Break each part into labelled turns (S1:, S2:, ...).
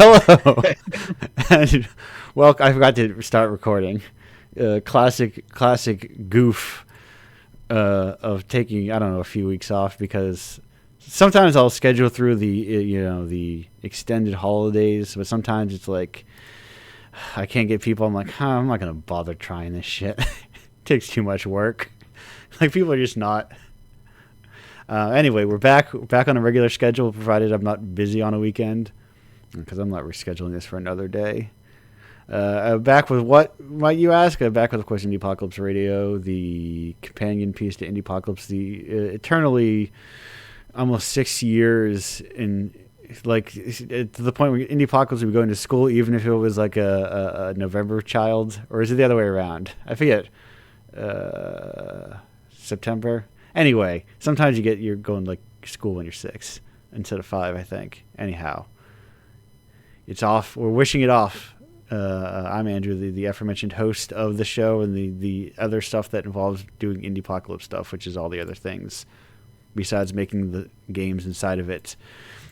S1: Hello. And, well, I forgot to start recording. Classic goof of taking, I don't know, a few weeks off, because sometimes I'll schedule through the extended holidays, but sometimes it's like I can't get people. I'm like, I'm not gonna bother trying this shit. It takes too much work. Like, people are just not. Anyway, we're back on a regular schedule, provided I'm not busy on a weekend, because I'm not rescheduling this for another day. Back with what might you ask? Back with, of course, Indiepocalypse Radio, the companion piece to Indiepocalypse, the eternally almost 6 years in, like, to the point where Indiepocalypse would go into school even if it was like a November child, or is it the other way around? I forget. September. Anyway, sometimes you're going like school when you're 6 instead of 5, I think. Anyhow, it's off. We're wishing it off. I'm Andrew, the aforementioned host of the show, and the other stuff that involves doing Indiepocalypse stuff, which is all the other things besides making the games inside of it.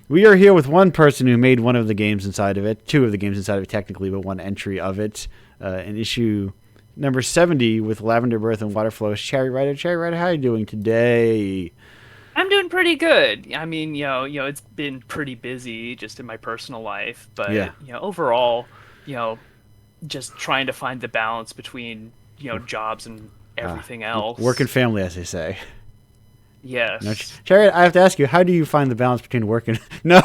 S1: We are here with one person who made one of the games inside of it, two of the games inside of it technically, but one entry of it, an issue number 70 with Lavender Birth and Waterflow. Cherry Rider, how are you doing today?
S2: I'm doing pretty good. I mean, it's been pretty busy just in my personal life, but
S1: Yeah.
S2: Overall, just trying to find the balance between, jobs and everything else.
S1: Work and family, as they say.
S2: Yes.
S1: No, Cherry, I have to ask you, how do you find the balance between work and... No.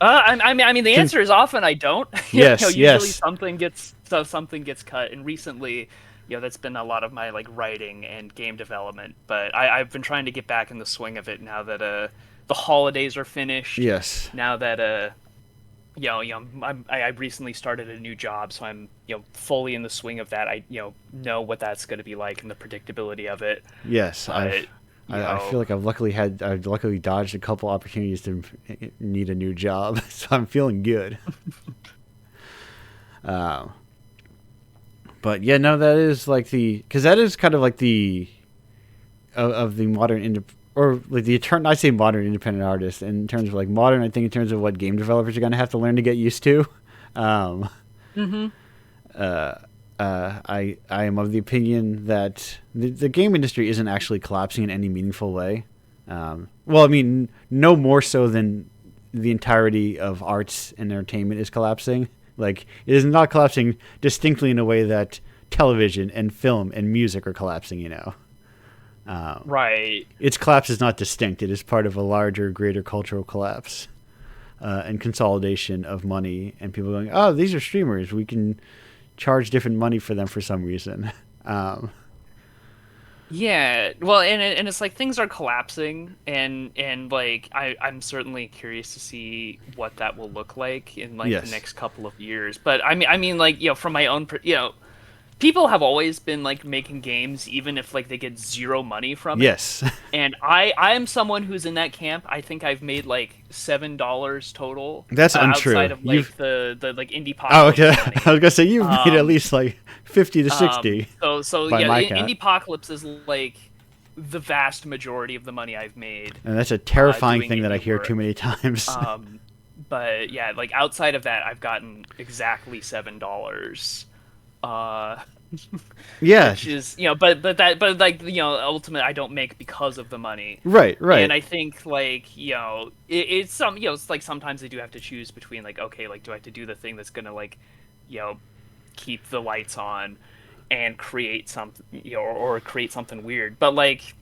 S2: I mean, the answer is often I don't.
S1: Yes,
S2: usually
S1: yes.
S2: something gets cut, and recently, that's been a lot of my like writing and game development. But I've been trying to get back in the swing of it now that the holidays are finished.
S1: Yes.
S2: Now that I recently started a new job, so I'm fully in the swing of that. I know what that's going to be like and the predictability of it.
S1: Yes,
S2: but,
S1: I feel like I've luckily dodged a couple opportunities to need a new job, so I'm feeling good. But yeah, no, that is like because that is kind of like the of the modern or like the eternal. I say modern independent artist in terms of like modern. I think in terms of what game developers are going to have to learn to get used to.
S2: Mm-hmm.
S1: I am of the opinion that the game industry isn't actually collapsing in any meaningful way. Well, I mean, no more so than the entirety of arts and entertainment is collapsing. Like, it is not collapsing distinctly in a way that television and film and music are collapsing,
S2: Right.
S1: Its collapse is not distinct. It is part of a larger, greater cultural collapse and consolidation of money, and people going, oh, these are streamers. We can charge different money for them for some reason.
S2: Yeah, well, and it's like things are collapsing, and like I'm certainly curious to see what that will look like in like
S1: Yes.
S2: the next couple of years. But I mean, like from my own, people have always been like making games, even if like they get zero money from it.
S1: Yes.
S2: And I am someone who's in that camp. I think I've made like $7 total.
S1: That's untrue.
S2: Outside of like the like indie pop.
S1: Oh, okay.
S2: money.
S1: I was gonna say you've made at least like 50 to 60.
S2: So
S1: by
S2: yeah,
S1: my count.
S2: Indiepocalypse is like the vast majority of the money I've made.
S1: And that's a terrifying
S2: doing
S1: thing that I
S2: indie
S1: hear
S2: work.
S1: too many times.
S2: But yeah, like outside of that, I've gotten exactly $7.
S1: Yeah.
S2: Which is but like ultimately I don't make because of the money.
S1: Right.
S2: And I think like it's some it's like sometimes they do have to choose between like, okay, like do I have to do the thing that's gonna like keep the lights on and create something or create something weird. But like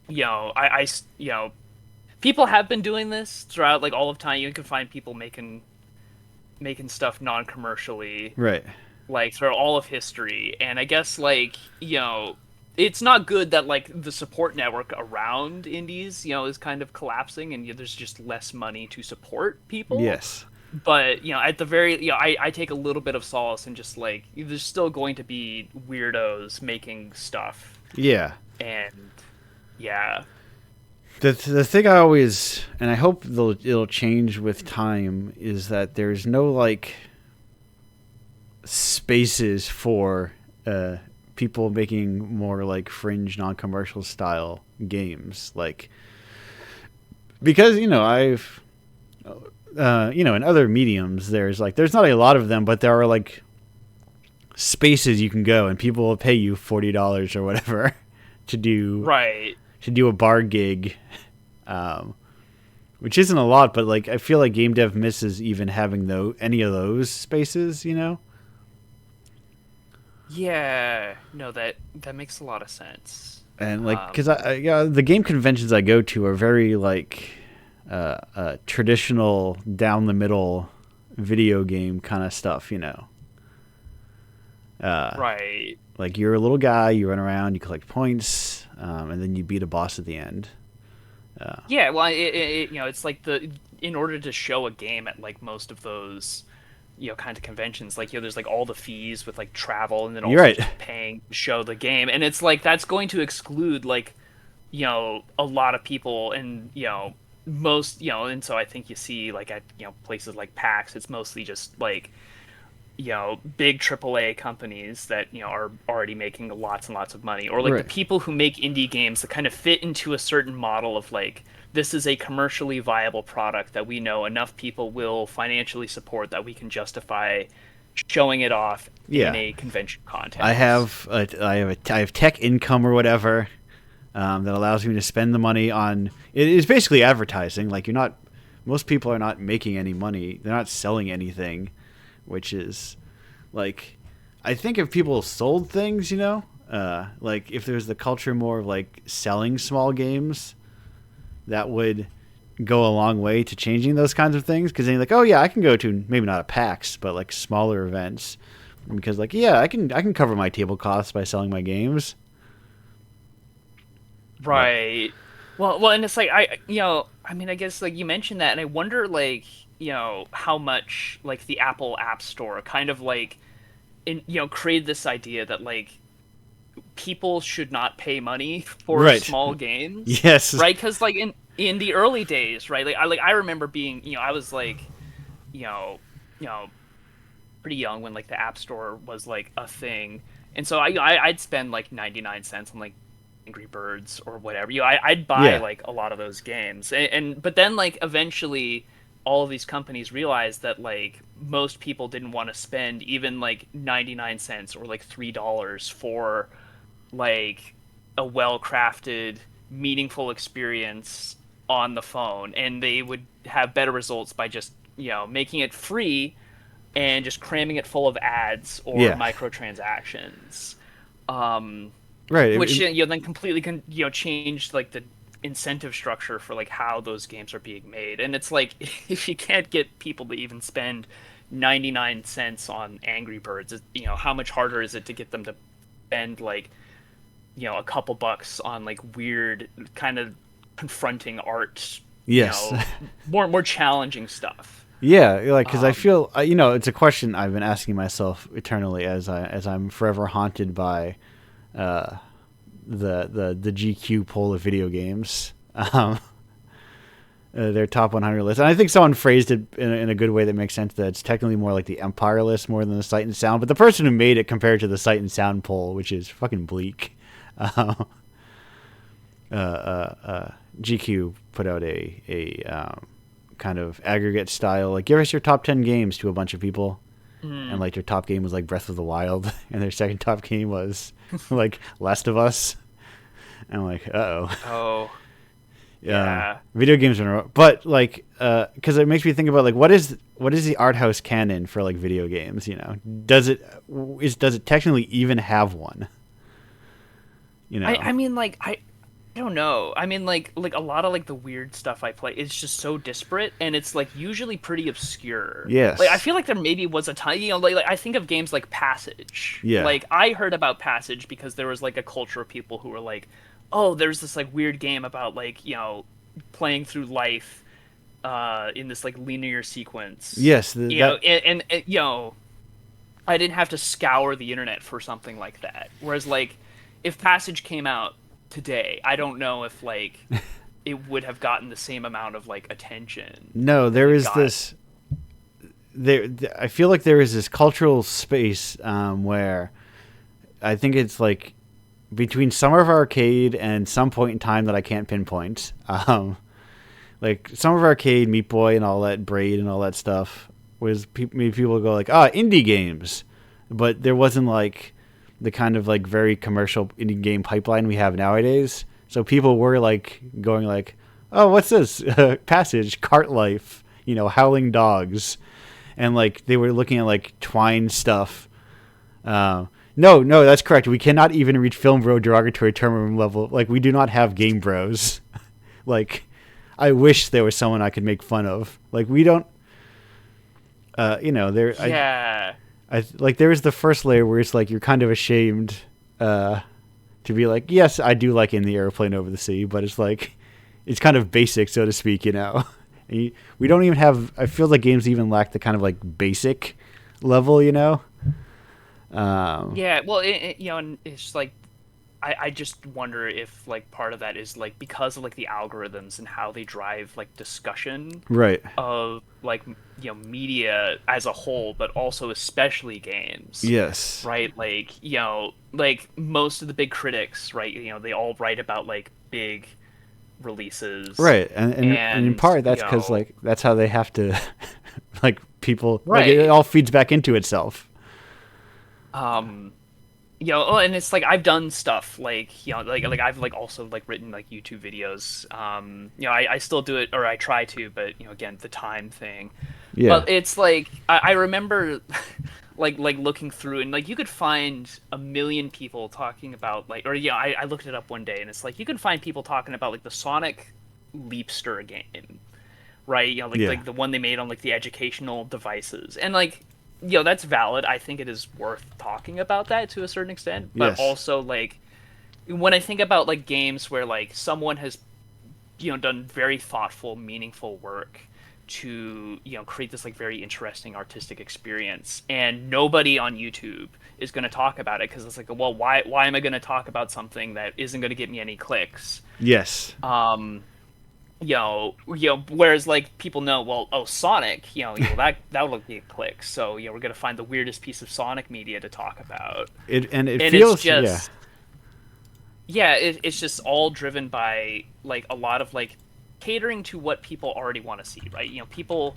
S2: I people have been doing this throughout like all of time. You can find people making stuff non-commercially,
S1: Right.
S2: like throughout all of history. And I guess like it's not good that like the support network around indies is kind of collapsing, and there's just less money to support people.
S1: Yes.
S2: But at the very I take a little bit of solace in just like there's still going to be weirdos making stuff.
S1: Yeah.
S2: And yeah.
S1: The thing I always, and I hope it'll change with time, is that there's no like spaces for people making more like fringe, non-commercial style games, like, because I've in other mediums, there's not a lot of them, but there are like spaces you can go, and people will pay you $40 or whatever to do
S2: Right.
S1: a bar gig, which isn't a lot, but like I feel like game dev misses even having any of those spaces, you know.
S2: Yeah. No, that makes a lot of sense.
S1: And like, because the game conventions I go to are very like traditional, down the middle video game kind of stuff, you know.
S2: Right.
S1: Like you're a little guy, you run around, you collect points, and then you beat a boss at the end.
S2: Yeah. Well, it's like in order to show a game at like most of those kind of conventions, like there's like all the fees with like travel, and then
S1: You're
S2: also
S1: right.
S2: just paying to show the game, and it's like that's going to exclude like a lot of people, and most and so I think you see like at places like PAX, it's mostly just like big AAA companies that are already making lots and lots of money, or like the
S1: Right.
S2: people who make indie games that kind of fit into a certain model of like, this is a commercially viable product that we know enough people will financially support that we can justify showing it off in
S1: Yeah.
S2: a convention
S1: I
S2: context.
S1: have I have tech income or whatever, that allows me to spend the money on. It is basically advertising. Like most people are not making any money. They're not selling anything, which is like, I think if people sold things, like if there's the culture more of like selling small games, that would go a long way to changing those kinds of things. Because then you're like, oh yeah, I can go to maybe not a PAX, but like smaller events, because like yeah, I can cover my table costs by selling my games. But
S2: Right. And it's like I mean, I guess like you mentioned that, and I wonder like how much like the Apple App Store kind of like created this idea that like people should not pay money for
S1: right,
S2: small games,
S1: yes,
S2: right? Because like in the early days, right? Like I remember being I was like you know you know pretty young when like the App Store was like a thing, and so I'd spend like 99 cents on like Angry Birds or whatever. I'd buy
S1: yeah,
S2: like a lot of those games, and but then like eventually all of these companies realized that like most people didn't want to spend even like 99 cents or like $3 for like a well-crafted, meaningful experience on the phone, and they would have better results by just making it free and just cramming it full of ads or
S1: yeah,
S2: microtransactions, um,
S1: right.
S2: which then completely can change like the incentive structure for like how those games are being made. And it's like, if you can't get people to even spend 99 cents on Angry Birds, how much harder is it to get them to spend like a couple bucks on like weird kind of confronting art,
S1: Yes,
S2: more challenging stuff.
S1: yeah. Like, because I
S2: Um,
S1: feel, it's a question I've been asking myself eternally as I'm forever haunted by uh, the GQ poll of video games. Their top 100 list, and I think someone phrased it in a good way that makes sense. That it's technically more like the Empire list more than the Sight and Sound, but the person who made it compared to the Sight and Sound poll, which is fucking bleak. Uh, GQ put out a kind of aggregate style, like give us your top 10 games to a bunch of people, and
S2: mm,
S1: like their top game was like Breath of the Wild, and their second top game was like Last of Us. And I'm like, uh oh.
S2: oh
S1: Yeah,
S2: yeah.
S1: video games are, but like, because it makes me think about like what is the art house canon for like video games? Does it technically even have one? You
S2: I
S1: know?
S2: mean like I don't know. I mean like a lot of like the weird stuff I play is just so disparate, and it's like usually pretty obscure. Like I
S1: Yes.
S2: feel like there maybe was a time, like I think of games like Passage.
S1: Yeah.
S2: Like I heard about Passage because there was like a culture of people who were like, "Oh, there's this like weird game about like, playing through life in this like linear sequence."
S1: Yes. That.
S2: I didn't have to scour the internet for something like that. Whereas like if Passage came out today, I don't know if like it would have gotten the same amount of like attention
S1: No,
S2: that
S1: there
S2: it
S1: is
S2: got.
S1: this. I feel like there is this cultural space, where I think it's like between Summer of Arcade and some point in time that I can't pinpoint. like Summer of Arcade, Meat Boy, and all that, Braid, and all that stuff was made people go like, indie games, but there wasn't like the kind of like very commercial indie game pipeline we have nowadays. So people were like going like, oh, what's this? Passage, Cart Life, Howling Dogs, and like they were looking at like Twine stuff. No, that's correct. We cannot even reach Film Bro derogatory term level. Like, we do not have Game Bros. Like, I wish there was someone I could make fun of. Like, we don't. There.
S2: Yeah.
S1: I like there is the first layer where it's like you're kind of ashamed to be like, yes, I do like In the Airplane Over the Sea, but it's like it's kind of basic, so to speak. And we don't even have. I feel like games even lack the kind of like basic level.
S2: Yeah, well, and it's like, I just wonder if like part of that is like because of like the algorithms and how they drive like discussion
S1: Right.
S2: of like media as a whole, but also especially games.
S1: Yes.
S2: Right, like like most of the big critics, right? They all write about like big releases,
S1: Right, and in part that's because like that's how they have to, like people,
S2: right?
S1: Like it all feeds back into itself.
S2: And it's like I've done stuff like like I've like also like written like YouTube videos. I still do it, or I try to, but again, the time thing.
S1: Yeah.
S2: But it's like I remember like looking through, and like you could find a million people talking about like, or I looked it up one day, and it's like you can find people talking about like the Sonic Leapster game, right? Like the one they made on like the educational devices, and like that's valid. I think it is worth talking about that to a certain extent, but
S1: Yes.
S2: also like when I think about like games where like someone has done very thoughtful, meaningful work to create this like very interesting artistic experience, and nobody on YouTube is going to talk about it because it's like, well, why am I going to talk about something that isn't going to get me any clicks?
S1: Yes.
S2: Whereas like people know, well, oh, Sonic, that will get clicks, so we're gonna find the weirdest piece of Sonic media to talk about.
S1: It
S2: And
S1: feels
S2: it's just, it's just all driven by like a lot of like catering to what people already want to see, right? People,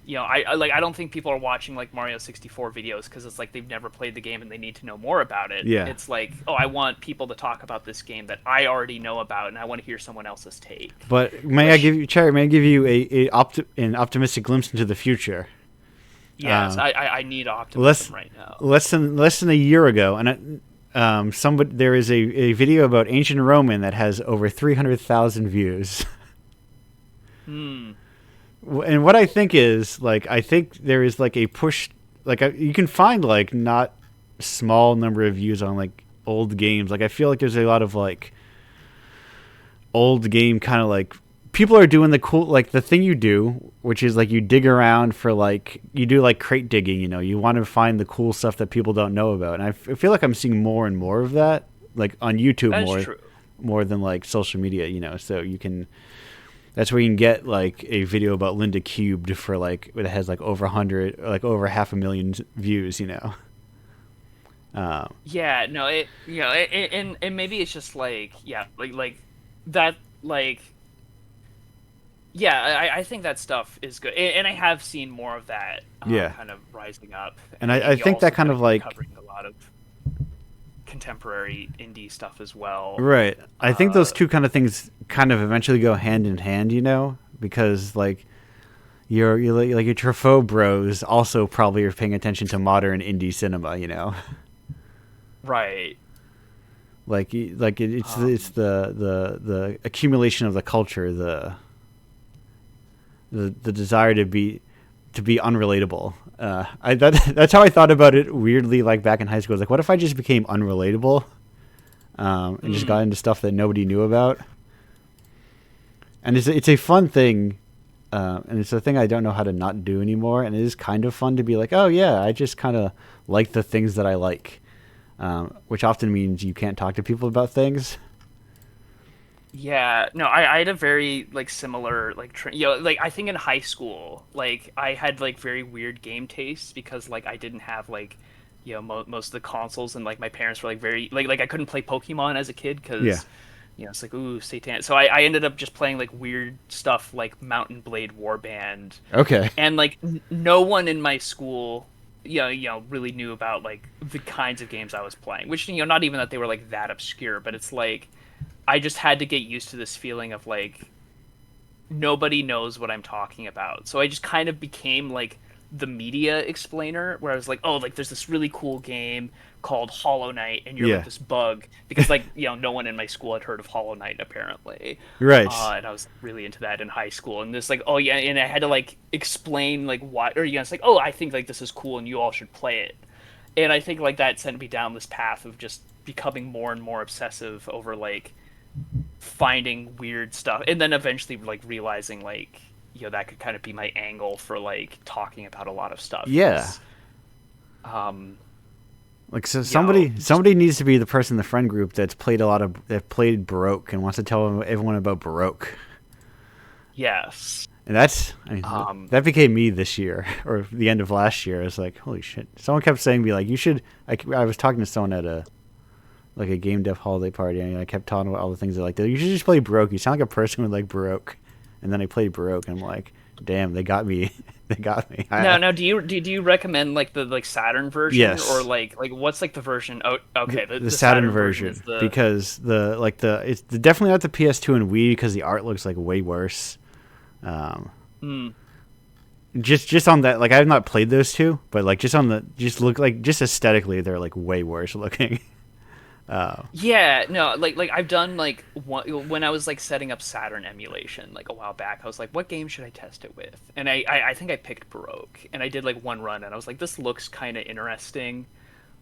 S2: I don't think people are watching like Mario 64 videos because it's like they've never played the game and they need to know more about it.
S1: Yeah.
S2: It's like, oh, I want people to talk about this game that I already know about, and I want to hear someone else's take.
S1: But may I give you an optimistic glimpse into the future?
S2: Yes, I need optimism right now.
S1: Less than a year ago, and there is a video about ancient Roman that has over 300,000 views. And what I think is like, I think there is like a push, like you can find like not small number of views on like old games. Like I feel like there's a lot of like old game kind of like people are doing the cool, like the thing you do, which is like you dig around for like, you do like crate digging, you want to find the cool stuff that people don't know about. And I feel like I'm seeing more and more of that, like on YouTube.
S2: That's
S1: more than like social media, so you can, that's where you can get like a video about Linda Cubed for like, it has like over 100, like over 500,000 views,
S2: Yeah, no, and maybe it's just like, like that, like, yeah, I think that stuff is good, and I have seen more of that, kind of rising up,
S1: and I think that kind of like
S2: covering a lot of contemporary indie stuff as well.
S1: Right. I think those two kind of things kind of eventually go hand in hand, because like your Truffaut bros also probably are paying attention to modern indie cinema,
S2: Right.
S1: It's the accumulation of the culture, the desire to be unrelatable. That's how I thought about it weirdly, like back in high school. I was like, what if I just became unrelatable and just got into stuff that nobody knew about? And it's a fun thing, and it's a thing I don't know how to not do anymore. And it is kind of fun to be like, oh yeah, I just kind of like the things that I like, which often means you can't talk to people about things.
S2: Yeah, no, I had a very like similar like like I think in high school, like I had like very weird game tastes because like I didn't have like most of the consoles, and like my parents were like very like I couldn't play Pokemon as a kid because It's like, ooh, Satan. So I ended up just playing like weird stuff like Mountain Blade Warband,
S1: Okay.
S2: and like no one in my school, really knew about like the kinds of games I was playing. Which not even that they were like that obscure, but it's like I just had to get used to this feeling of like nobody knows what I'm talking about. So I just kind of became like the media explainer where I was like, oh, like there's this really cool game called Hollow Knight and you're like
S1: Yeah.
S2: this bug because like, no one in my school had heard of Hollow Knight apparently.
S1: Right.
S2: And I was really into that in high school and this like, oh yeah, and I had to like explain like why or it's like, oh, I think like this is cool and you all should play it. And I think like that sent me down this path of just becoming more and more obsessive over like finding weird stuff and then eventually like realizing like that could kind of be my angle for like talking about a lot of stuff
S1: Yeah.
S2: is um
S1: Like so
S2: you know
S1: somebody needs to be the person in the friend group that played Baroque and wants to tell everyone about Baroque.
S2: yes
S1: And that became me this year or the end of last year. It's like, holy shit. Someone kept saying to me like, you should I was talking to someone at a game dev holiday party and I kept talking about all the things I like. You should just play Baroque. You sound like a person who would like Baroque. And then I played Baroque and I'm like, damn, they got me. They got me.
S2: no do you recommend like the like Saturn version or
S1: Yes.
S2: like what's like the version oh okay
S1: The
S2: the
S1: Saturn
S2: Version
S1: version
S2: is the
S1: because it's definitely not the PS2 and Wii because the art looks like way worse.
S2: mm,
S1: Just on that, like I've not played those two, but like just aesthetically, they're like way worse looking.
S2: yeah, no, like I've done like when I was like setting up Saturn emulation like a while back. I was like, what game should I test it with? And I think I picked Baroque, and I did like one run, and I was like, this looks kind of interesting.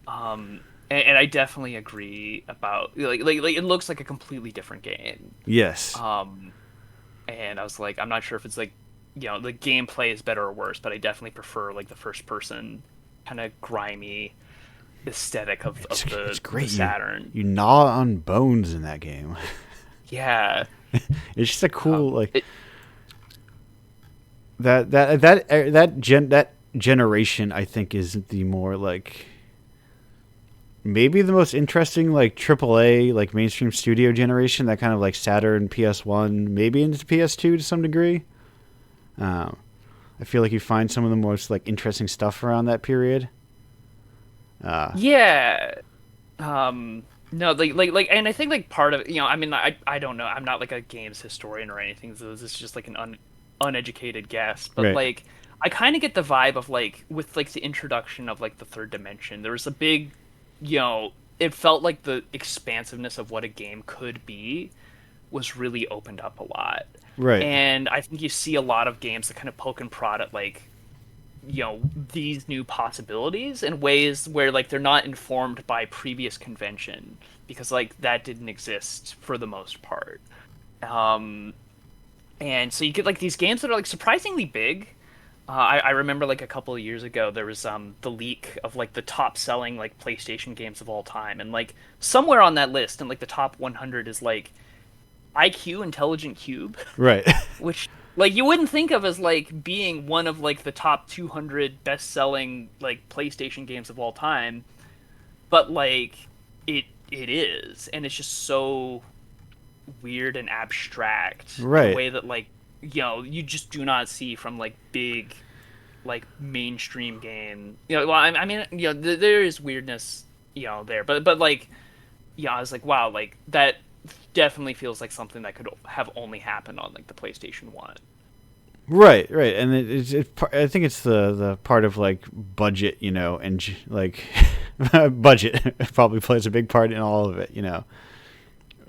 S2: And I definitely agree about like it looks like a completely different game.
S1: Yes,
S2: And I was like, I'm not sure if it's like the gameplay is better or worse, but I definitely prefer like the first person kind of grimy aesthetic of
S1: it's
S2: the
S1: great.
S2: Saturn.
S1: You gnaw on bones in that game.
S2: Yeah.
S1: It's just a cool like
S2: It,
S1: that generation. I think is the more like maybe the most interesting like AAA like mainstream studio generation. That kind of like Saturn, PS1, maybe into PS2 to some degree. I feel like you find some of the most like interesting stuff around that period.
S2: yeah. No, and I think like part of I mean, I don't know. I'm not like a games historian or anything. So this is just like an uneducated guess. But
S1: Right.
S2: like, I kind of get the vibe of like with like the introduction of like the third dimension. There was a big, it felt like the expansiveness of what a game could be was really opened up a lot.
S1: Right.
S2: And I think you see a lot of games that kind of poke and prod at like these new possibilities in ways where like they're not informed by previous convention because like that didn't exist for the most part. um and so you get like these games that are like surprisingly big. I remember like a couple of years ago there was the leak of like the top selling like PlayStation games of all time, and like somewhere on that list and like the top 100 is like IQ Intelligent Cube,
S1: Right.
S2: which like you wouldn't think of as like being one of like the top 200 best-selling like PlayStation games of all time, but like it is, and it's just so weird and abstract in a
S1: Right.
S2: way that like you just do not see from like big like mainstream game. Well, I mean, there is weirdness, there, but like, I was like, wow, like that definitely feels like something that could have only happened on like the PlayStation 1.
S1: Right, right, and I think it's the part of like budget, and like budget probably plays a big part in all of it.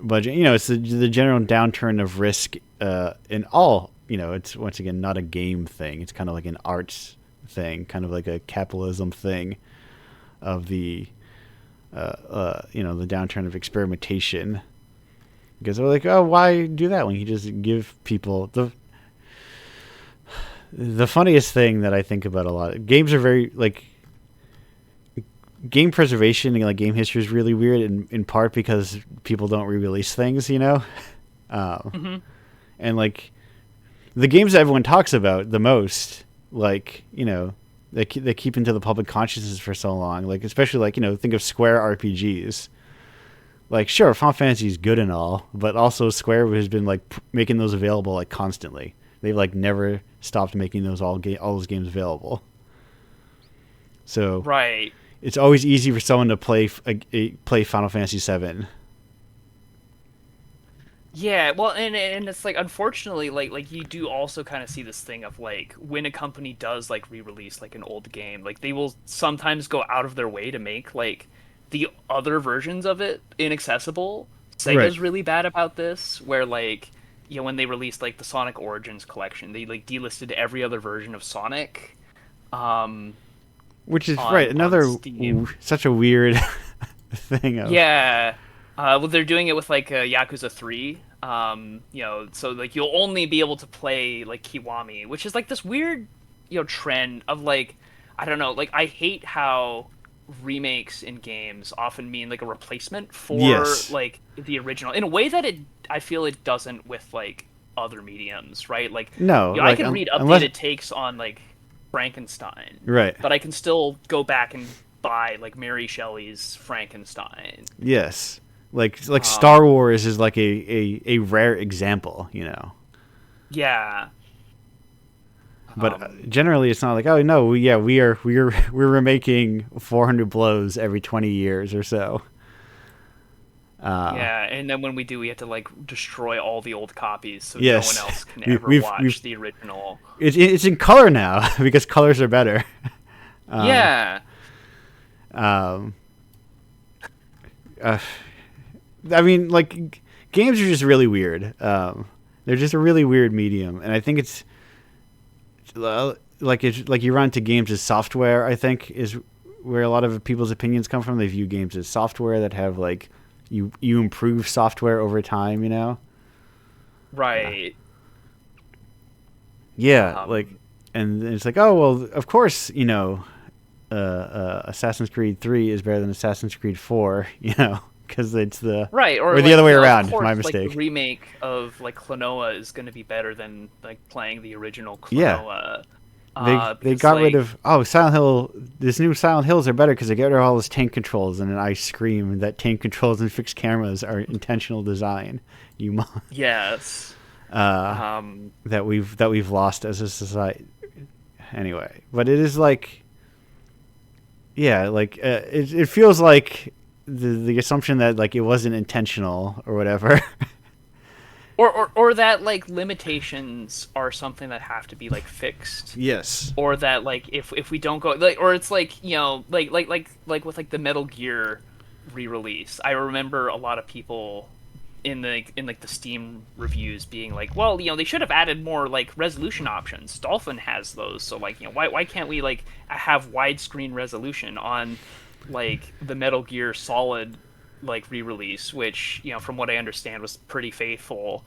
S1: Budget, it's the general downturn of risk in all. It's once again not a game thing. It's kind of like an arts thing, kind of like a capitalism thing of the the downturn of experimentation. Because they're like, oh, why do that when you just give people the funniest thing that I think about a lot. Games are very like game preservation and like game history is really weird in part because people don't re-release things,
S2: Mm-hmm.
S1: and like the games that everyone talks about the most, like they keep into the public consciousness for so long, like especially like think of Square RPGs. like sure, Final Fantasy is good and all, but also Square has been like making those available like constantly. They've like never stopped making those all those games available. So
S2: Right.
S1: it's always easy for someone to play Final Fantasy VII.
S2: Yeah, well, and it's like unfortunately, like you do also kind of see this thing of like when a company does like re-release like an old game, like they will sometimes go out of their way to make like the other versions of it inaccessible.
S1: Right.
S2: Sega's really bad about this, where like when they released like the Sonic Origins collection, they like delisted every other version of Sonic, um,
S1: Which is right.
S2: on
S1: Another
S2: Steam.
S1: such a weird thing of.
S2: Yeah. Well, they're doing it with like Yakuza 3. So like you'll only be able to play like Kiwami, which is like this weird, trend of like, I don't know, like I hate how remakes in games often mean like a replacement for
S1: Yes.
S2: like the original in a way that I feel it doesn't with like other mediums, right? Like,
S1: No.
S2: I
S1: Like
S2: can read
S1: unless.
S2: updated takes on like Frankenstein,
S1: Right.
S2: but I can still go back and buy like Mary Shelley's Frankenstein.
S1: Yes. Like
S2: Um,
S1: Star Wars is like a rare example,
S2: yeah.
S1: But
S2: Um,
S1: generally, it's not like, oh no, we're remaking 400 blows every 20 years or so. Uh,
S2: yeah, and then when we do, we have to like destroy all the old copies so no one
S1: yes,
S2: else can
S1: we,
S2: ever
S1: we've
S2: watch the original.
S1: it's in color now because colors are better. Um,
S2: Yeah.
S1: um, uh, I mean, like games are just really weird. They're just a really weird medium, and I think it's like you run into games as software. I think is where a lot of people's opinions come from. They view games as software that have like you improve software over time.
S2: Right.
S1: Yeah, like,
S2: Um,
S1: and it's like, oh well, of course, Assassin's Creed 3 is better than Assassin's Creed 4. Because it's
S2: right, or
S1: or the
S2: like,
S1: other way
S2: of
S1: around.
S2: course,
S1: My
S2: like the
S1: mistake.
S2: remake of like Klonoa is going to be better than like playing the original
S1: Yeah,
S2: Klonoa.
S1: they
S2: Because
S1: got rid
S2: like,
S1: of Silent Hill. This new Silent Hills are better because they get rid of all those tank controls, and then I scream that tank controls and fixed cameras are intentional design. You,
S2: yes.
S1: uh,
S2: Um,
S1: that we've lost as a society. Anyway, but it is like, yeah, like it feels like the assumption that like it wasn't intentional or whatever.
S2: or that like limitations are something that have to be like fixed,
S1: Yes.
S2: or that like if we don't go like, or it's like like with like the Metal Gear re-release. I remember a lot of people in like the Steam reviews being like, well, they should have added more like resolution options. Dolphin has those, so like, why can't we like have widescreen resolution on like the Metal Gear Solid like re-release, which from what I understand was pretty faithful.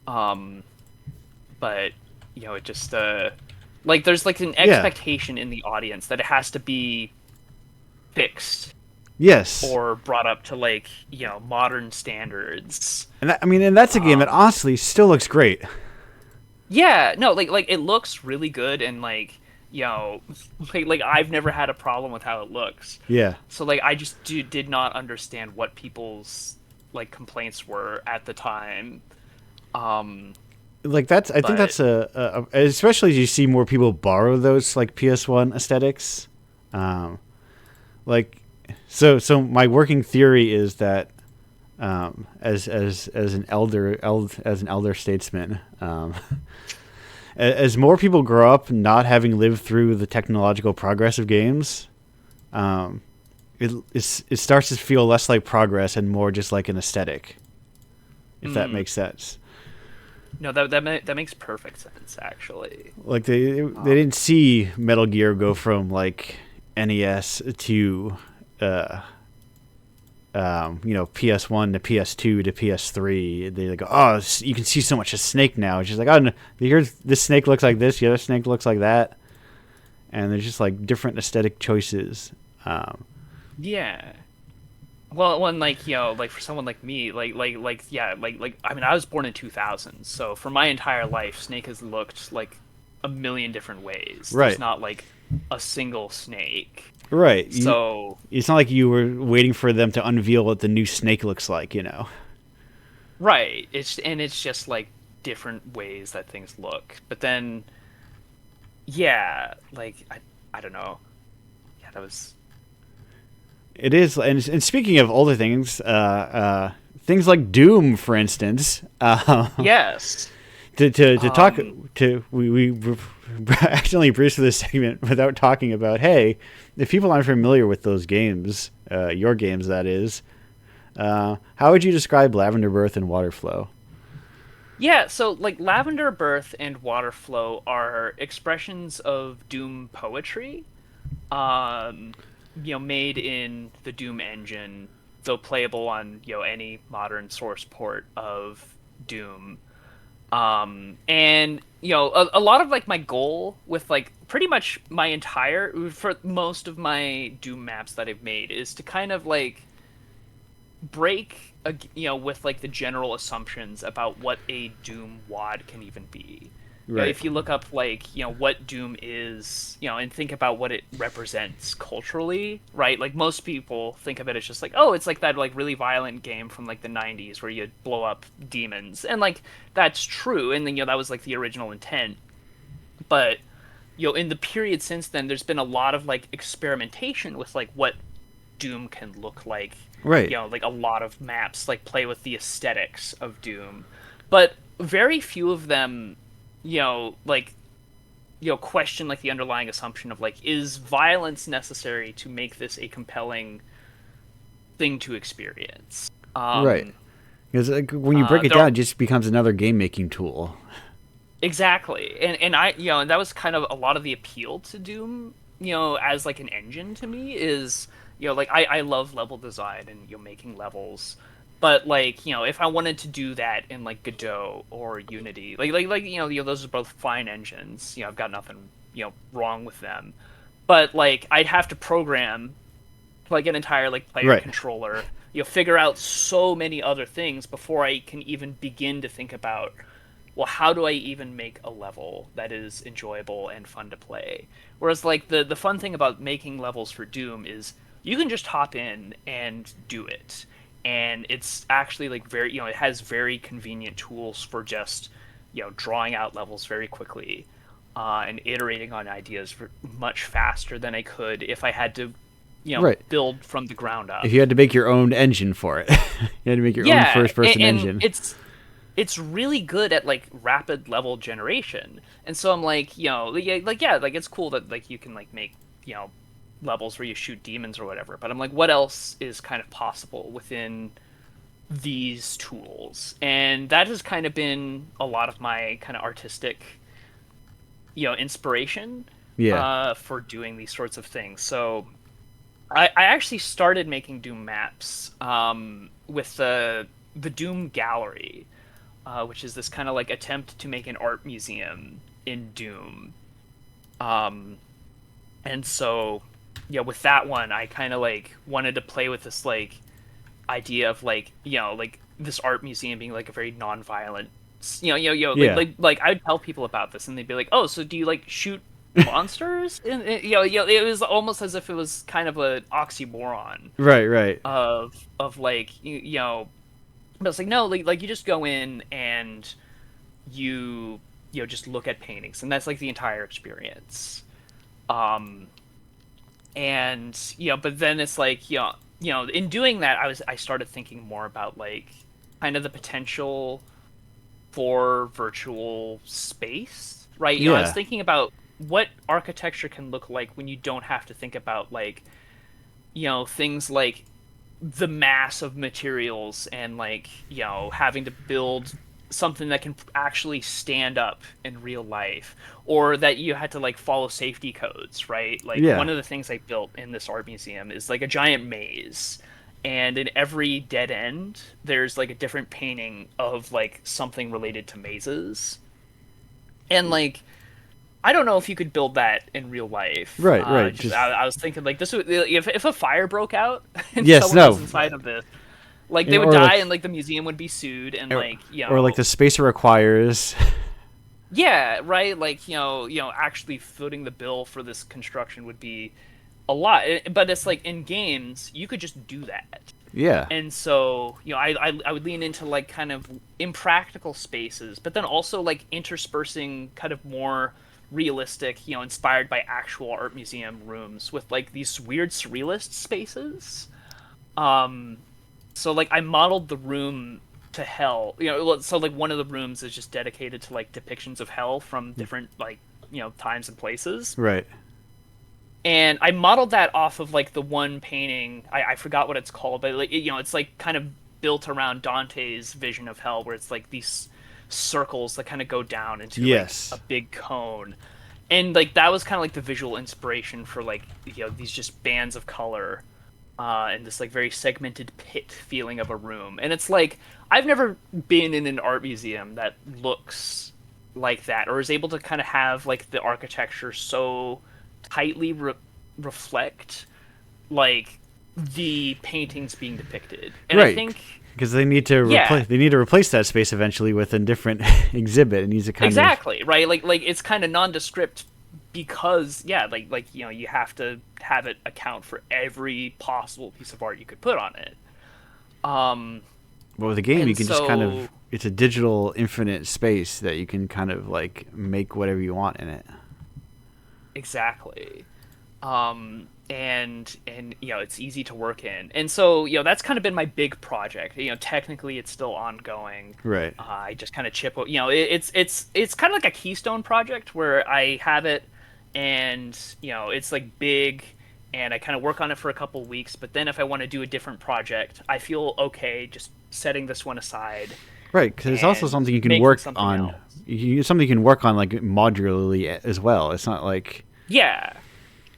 S2: Um, but it just like there's like an
S1: Yeah.
S2: expectation in the audience that it has to be fixed
S1: Yes.
S2: or brought up to like modern standards.
S1: And that's a game that
S2: Um,
S1: honestly still looks great.
S2: yeah, no, like it looks really good, and like like I've never had a problem with how it looks.
S1: Yeah.
S2: So like I just did not understand what people's like complaints were at the time. Um,
S1: Like that's I think
S2: but
S1: that's especially as you see more people borrow those like PS1 aesthetics. Um, like so my working theory is that as an elder statesman, as more people grow up not having lived through the technological progress of games, um, it starts to feel less like progress and more just like an aesthetic, if that
S2: mm,
S1: makes sense.
S2: no, that makes perfect sense actually.
S1: Like they
S2: Um,
S1: didn't see Metal Gear go from like NES to PS1 to PS2 to PS3. They go, oh, you can see so much of Snake now. It's just like, oh, no, here's this snake looks like this, the other snake looks like that, and there's just like different aesthetic choices.
S2: yeah. Well, when like like for someone like me, yeah, like I mean, I was born in 2000, so for my entire life, Snake has looked like a million different ways. There's
S1: Right.
S2: not like a single Snake.
S1: Right.
S2: So
S1: It's not like you were waiting for them to unveil what the new Snake looks like, you know.
S2: right, it's just like different ways that things look. But then yeah, like I don't know. Yeah, that was
S1: It is, and speaking of older things, things like Doom, for instance,
S2: yes.
S1: to talk to we accidentally breezed through this segment without talking about, hey, if people aren't familiar with those games, your games that is, how would you describe Lavender Birth and Waterflow?
S2: Yeah, so like Lavender Birth and Waterflow are expressions of Doom poetry, um, made in the Doom engine, though playable on, any modern source port of Doom. And a lot of like my goal with like pretty much my entire for most of my Doom maps that I've made is to kind of like break with like the general assumptions about what a Doom WOD can even be.
S1: Right.
S2: If you look up like what Doom is, and think about what it represents culturally, right? Like most people think of it as just like, oh, it's like that like really violent game from like the 90s where you blow up demons. And like that's true, and then that was like the original intent. But in the period since then there's been a lot of like experimentation with like what Doom can look like.
S1: Right.
S2: Like a lot of maps like play with the aesthetics of Doom, but very few of them, like, question like the underlying assumption of like, is violence necessary to make this a compelling thing to experience?
S1: Right. Because like, when you break it down, it just becomes another game making tool.
S2: Exactly, and I and that was kind of a lot of the appeal to Doom, as like an engine to me is like I love level design and making levels, but like if I wanted to do that in like Godot or Unity, like those are both fine engines. I've got nothing wrong with them, but like I'd have to program like an entire like player
S1: Right.
S2: controller, figure out so many other things before I can even begin to think about, well, how do I even make a level that is enjoyable and fun to play? Whereas like the fun thing about making levels for Doom is you can just hop in and do it. And it's actually like very, it has very convenient tools for just, drawing out levels very quickly, and iterating on ideas much faster than I could if I had to,
S1: Right.
S2: build from the ground up.
S1: If you had to make your own engine for it, you had to make your own first person
S2: and
S1: engine.
S2: It's really good at like rapid level generation. And so I'm like, like it's cool that like you can like make, levels where you shoot demons or whatever, but I'm like, what else is kind of possible within these tools? And that has kind of been a lot of my kind of artistic, inspiration,
S1: Yeah.
S2: for doing these sorts of things. So I actually started making Doom maps, with the Doom Gallery, which is this kind of like attempt to make an art museum in Doom. And so, with that one, I kind of like wanted to play with this like idea of like, like this art museum being like a very non-violent,
S1: Yeah.
S2: like I'd tell people about this and they'd be like, oh, so do you like shoot monsters? And it was almost as if it was kind of an oxymoron
S1: Right. Right.
S2: of like but it's like, no, like you just go in and you just look at paintings, and that's like the entire experience. Um, and but then it's like in doing that, I started thinking more about like kind of the potential for virtual space, right? I was
S1: Yeah.
S2: thinking about what architecture can look like when you don't have to think about like things like the mass of materials and like having to build something that can actually stand up in real life, or that you had to like follow safety codes, right? Like
S1: Yeah.
S2: one of the things I built in this art museum is like a giant maze, and in every dead end there's like a different painting of like something related to mazes. And like I don't know if you could build that in real life.
S1: Right. Right.
S2: Just
S1: Just
S2: I was thinking like this would, if a fire broke out and
S1: yes.
S2: someone was
S1: No.
S2: inside of this, like they would
S1: Or
S2: die
S1: like,
S2: and like the museum would be sued and
S1: or,
S2: like
S1: or like the space it requires.
S2: yeah, right, like actually footing the bill for this construction would be a lot. But it's like in games, you could just do that.
S1: Yeah.
S2: And so, I would lean into like kind of impractical spaces, but then also like interspersing kind of more realistic, inspired by actual art museum rooms with like these weird surrealist spaces. Um, so like I modeled the room to hell. So like one of the rooms is just dedicated to like depictions of hell from different like, times and places.
S1: Right.
S2: And I modeled that off of like the one painting. I forgot what it's called, but like it's like kind of built around Dante's vision of hell, where it's like these circles that kind of go down into like a
S1: Yes.
S2: big cone, and like that was kind of like the visual inspiration for like these just bands of color, and this like very segmented pit feeling of a room. And it's like I've never been in an art museum that looks like that or is able to kind of have like the architecture so tightly reflect like the paintings being depicted. And I
S1: Right.
S2: think
S1: Because they need to
S2: yeah,
S1: replace that space eventually with a different exhibit. It needs to kind of
S2: exactly, right? Like it's kind of nondescript because yeah, like you have to have it account for every possible piece of art you could put on it. Um
S1: But with a game, you
S2: and
S1: can just kind
S2: so
S1: of it's a digital infinite space that you can kind of like make whatever you want in it.
S2: exactly. And it's easy to work in, and so that's kind of been my big project. Technically it's still ongoing.
S1: Right.
S2: I just kind of it's kind of like a keystone project where I have it, and it's like big, and I kind of work on it for a couple weeks, but then if I want to do a different project, I feel okay just setting this one aside
S1: Right, because it's also
S2: and
S1: something you can
S2: making
S1: work
S2: something
S1: on.
S2: else.
S1: Something you can work on like modularly as well. It's not like
S2: Yeah.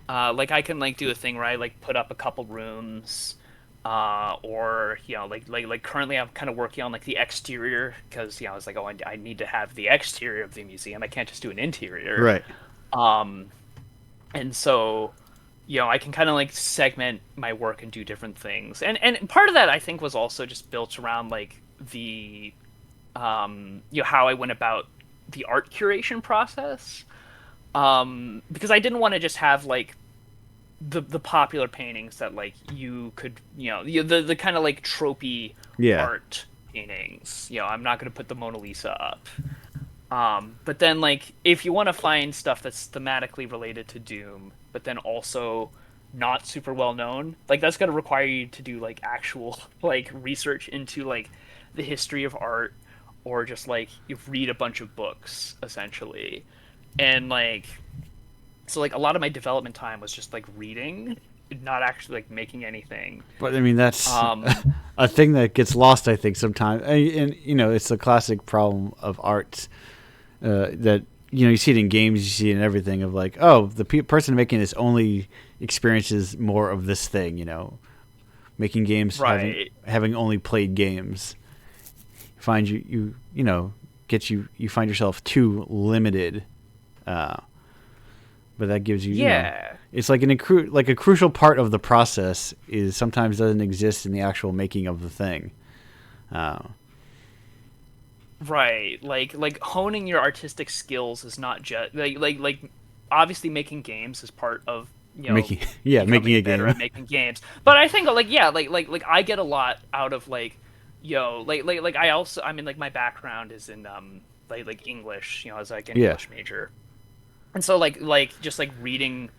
S2: Like I can like do a thing where I like put up a couple rooms, or like currently I'm kind of working on like the exterior because I was like, oh, I need to have the exterior of the museum. I can't just do an interior.
S1: right.
S2: Um, and so I can kind of like segment my work and do different things. And part of that I think was also just built around like the how I went about the art curation process. Because I didn't want to just have like the popular paintings that like you could the kind of like tropey
S1: Yeah.
S2: art paintings. I'm not going to put the Mona Lisa up. But then like if you want to find stuff that's thematically related to Doom, but then also not super well known, like that's going to require you to do like actual like research into like the history of art, or just like you read a bunch of books essentially. And like so like a lot of my development time was just like reading, not actually like making anything.
S1: But I mean, that's
S2: um
S1: a thing that gets lost, I think, sometimes. And it's a classic problem of art that you see it in games, you see it in everything. Of like, oh, the person making this only experiences more of this thing. Making games,
S2: right.
S1: having only played games, find you find yourself too limited. But that gives you,
S2: Yeah.
S1: it's like a crucial part of the process is sometimes doesn't exist in the actual making of the thing. Uh,
S2: Right. Like honing your artistic skills is not just like obviously making games is part of
S1: making yeah, making
S2: becoming
S1: a
S2: better
S1: game.
S2: at making games. But I think like yeah, like I get a lot out of like like I also, I mean, like my background is in like English, as like an
S1: Yeah.
S2: English major. And so like just like reading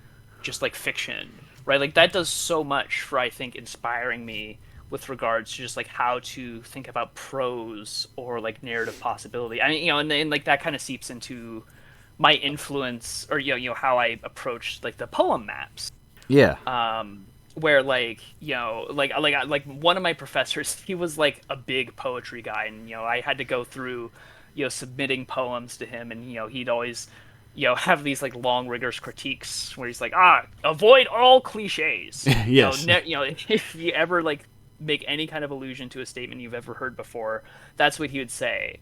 S2: just like fiction, right? Like that does so much for I think inspiring me with regards to just like how to think about prose or like narrative possibility. I mean, and like that kind of seeps into my influence, or how I approach like the poem maps.
S1: Yeah.
S2: Where like like one of my professors, he was like a big poetry guy, and I had to go through submitting poems to him, and he'd always have these like long rigorous critiques where he's like, avoid all cliches.
S1: Yes.
S2: If you ever like make any kind of allusion to a statement you've ever heard before, that's what he would say.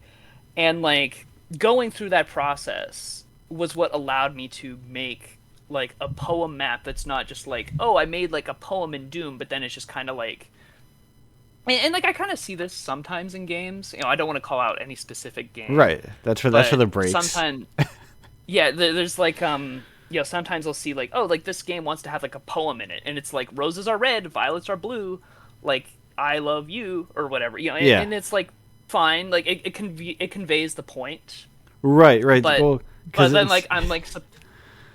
S2: And like going through that process was what allowed me to make like a poem map that's not just like, oh, I made like a poem in Doom, but then it's just kind of like, and like I kind of see this sometimes in games. I don't want to call out any specific game,
S1: Right. That's for
S2: but
S1: the breaks.
S2: sometimes, yeah, there's like sometimes I'll see like, oh, like this game wants to have like a poem in it, and it's like roses are red, violets are blue, like I love you or whatever,
S1: Yeah.
S2: and it's like fine, like it conveys the point,
S1: Right. Right.
S2: but
S1: Well, because
S2: then
S1: it's
S2: like I'm like,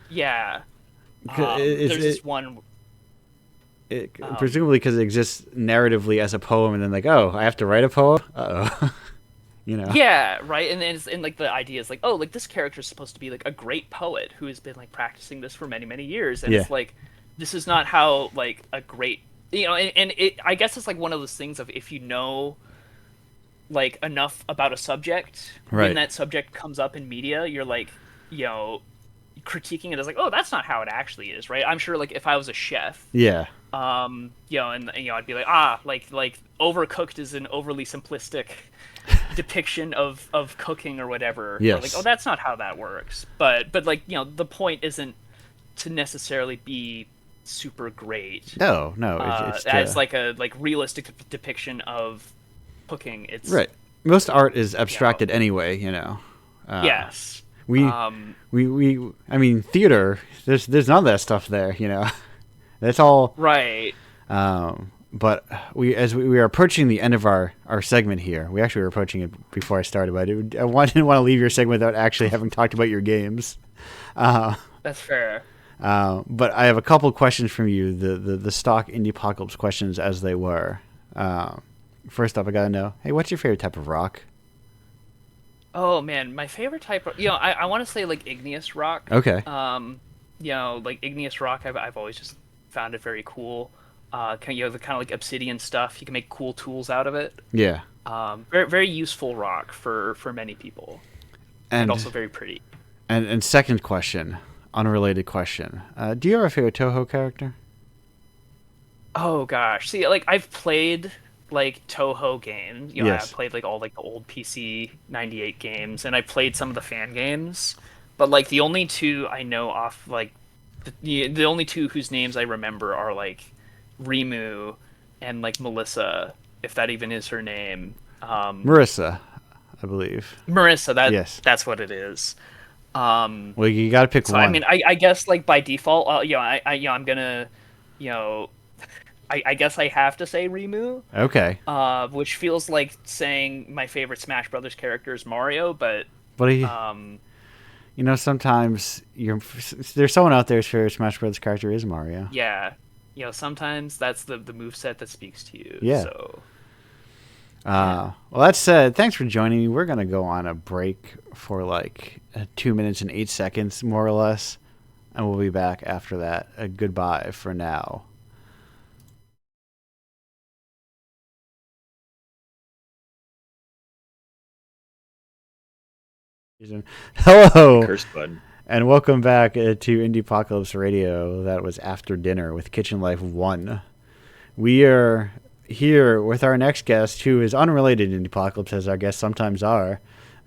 S2: yeah, there's
S1: it,
S2: this one, um,
S1: presumably because it exists narratively as a poem, and then like, oh, I have to write a poem. Uh-oh.
S2: yeah, right, and then and like the idea is like, oh, like this character is supposed to be like a great poet who has been like practicing this for many years, and
S1: Yeah.
S2: it's like, this is not how like a great, and it, I guess it's like one of those things of if you know like enough about a subject, when
S1: Right.
S2: that subject comes up in media, you're like, you know, critiquing it as like, oh, that's not how it actually is, right? I'm sure like if I was a chef,
S1: Yeah.
S2: and I'd be like, ah, like overcooked is an overly simplistic depiction of cooking or whatever. Or like, oh,
S1: Yes.
S2: that's not how that works. But like, the point isn't to necessarily be super great.
S1: No. No. It's
S2: As
S1: to
S2: like a like realistic depiction of cooking. It's
S1: right. Most art is
S2: you know,
S1: abstracted anyway.
S2: yes.
S1: We
S2: Um,
S1: we I mean theater. There's none of that stuff there. That's all.
S2: right.
S1: But we are approaching the end of our segment here. We actually were approaching it before I started, but didn't want to leave your segment without actually having talked about your games.
S2: That's fair.
S1: But I have a couple questions from you, the stock Indiepocalypse questions as they were. First up, I gotta know, hey, what's your favorite type of rock?
S2: Oh man, my favorite type of, I want to say like igneous rock.
S1: Okay.
S2: Like igneous rock, I've always just found it very cool. The kind of like obsidian stuff. You can make cool tools out of it.
S1: Yeah.
S2: Very very useful rock for many people, and
S1: And
S2: also very pretty.
S1: and second question, unrelated question. Do you have a favorite Toho character?
S2: Oh gosh, see, like I've played like Toho games. I
S1: Yes.
S2: played like all like the old PC '98 games, and I played some of the fan games. But like the only two I know off like the only two whose names I remember are like Rimu and like Melissa, if that even is her name.
S1: Marissa, I believe.
S2: Marissa,
S1: Yes.
S2: that's what it is.
S1: Well, you gotta pick
S2: So I
S1: one.
S2: mean, I guess like by default, I'm gonna, you know, I guess I have to say Rimu,
S1: Okay.
S2: which feels like saying my favorite Smash Brothers character is Mario, but
S1: But
S2: um,
S1: sometimes there's someone out there whose favorite Smash Bros. Character is Mario.
S2: yeah, sometimes that's the move set that speaks to you.
S1: Yeah.
S2: So
S1: Well, that said, thanks for joining me. We're gonna go on a break for like 2 minutes and 8 seconds, more or less, and we'll be back after that. Goodbye for now. Hello,
S3: Curse button.
S1: and welcome back to Indiepocalypse Radio. That was After Dinner with Kitchen Life 1. We are here with our next guest, who is unrelated to Indiepocalypse, as our guests sometimes are.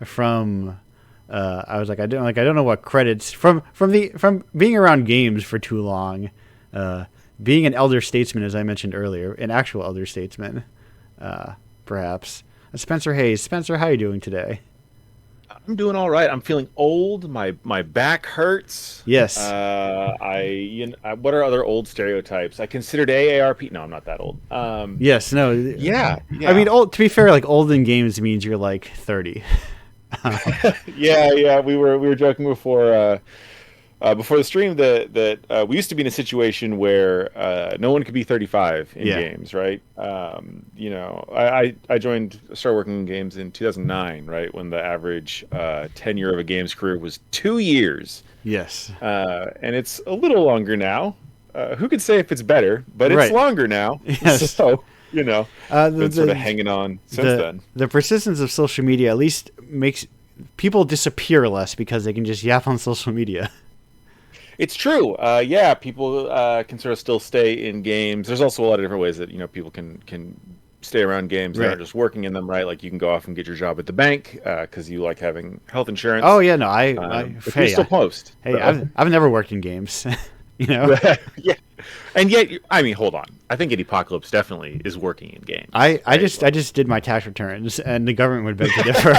S1: From I was like, I don't know what credits from being around games for too long, being an elder statesman, as I mentioned earlier, an actual elder statesman, perhaps. Spencer Hayes. Spencer, how are you doing today?
S3: I'm doing all right. I'm feeling old. My back hurts.
S1: Yes.
S3: What are other old stereotypes? I considered AARP. No, I'm not that old.
S1: Yes. No.
S3: Yeah.
S1: I mean, old. To be fair, like old in games means you're like 30.
S3: Yeah. We were joking before the stream that we used to be in a situation where no one could be 35 in
S1: Yeah.
S3: games, right? I started working in games in 2009, right, when the average tenure of a games career was 2 years,
S1: Yes.
S3: and it's a little longer now. Who could say if it's better? But it's
S1: Right.
S3: longer now.
S1: Yes.
S3: So been sort
S1: the-
S3: of hanging on since then.
S1: The persistence of social media at least makes people disappear less because they can just yap on social media.
S3: It's true. Yeah, people can sort of still stay in games. There's also a lot of different ways that people can stay around games that
S1: Right.
S3: aren't just working in them, right? Like you can go off and get your job at the bank because you like having health insurance.
S1: Oh yeah, no,
S3: but you still post.
S1: Hey,
S3: So-
S1: I've never worked in games. You know.
S3: yeah, And yet, I mean, hold on. I think Indiepocalypse definitely is working in games.
S1: I just did my tax returns, and the government would beg to differ.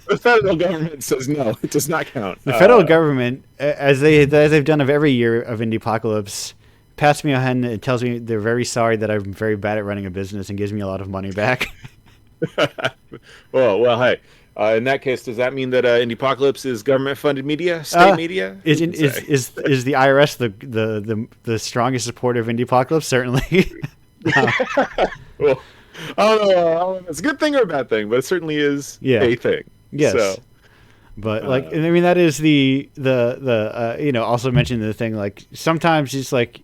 S3: The federal government says no, it does not count.
S1: The federal government, as they've done of every year of Indiepocalypse, pats me on the head and tells me they're very sorry that I'm very bad at running a business and gives me a lot of money back.
S3: Well, hey. In that case, does that mean that Indiepocalypse is government-funded media, state media?
S1: Is the IRS the strongest supporter of Indiepocalypse? Certainly.
S3: Well, I don't know if it's a good thing or a bad thing, but it certainly is a thing.
S1: Yes.
S3: So,
S1: but I mean, that is the also mentioned the thing, like sometimes just like,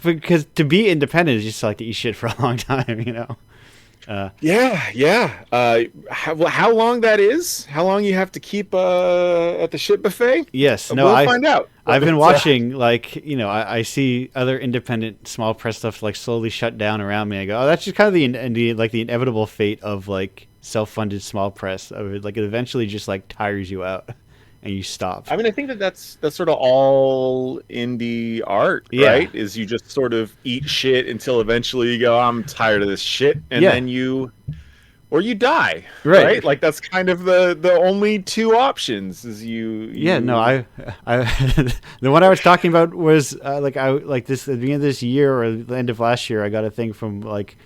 S1: because to be independent is just like to eat shit for a long time, you know.
S3: How long that is? How long you have to keep at the shit buffet?
S1: Yes,
S3: we'll find out.
S1: I've been watching, like, I see other independent small press stuff like slowly shut down around me. I go, oh, that's just kind of the inevitable fate of like self-funded small press. Like it eventually just like tires you out and you stop.
S3: I mean, I think that's sort of all indie art, right? Is you just sort of eat shit until eventually you go, I'm tired of this shit, and then you die, right? Like that's kind of the only two options. Is you. Yeah,
S1: no, I the one I was talking about was at the beginning of this year or the end of last year, I got a thing from like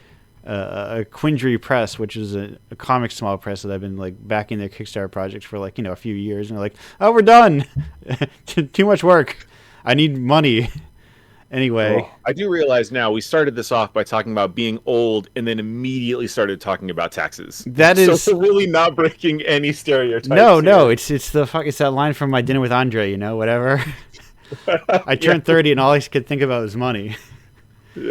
S1: a Quindry Press, which is a comic small press that I've been like backing their Kickstarter projects for like a few years, and they're like, oh, we're done. Too much work. I need money. Anyway,
S3: well, I do realize now we started this off by talking about being old, and then immediately started talking about taxes.
S1: That is
S3: so really not breaking any stereotypes.
S1: No, it's that line from My Dinner with Andre. Whatever. I turned 30, and all I could think about was money.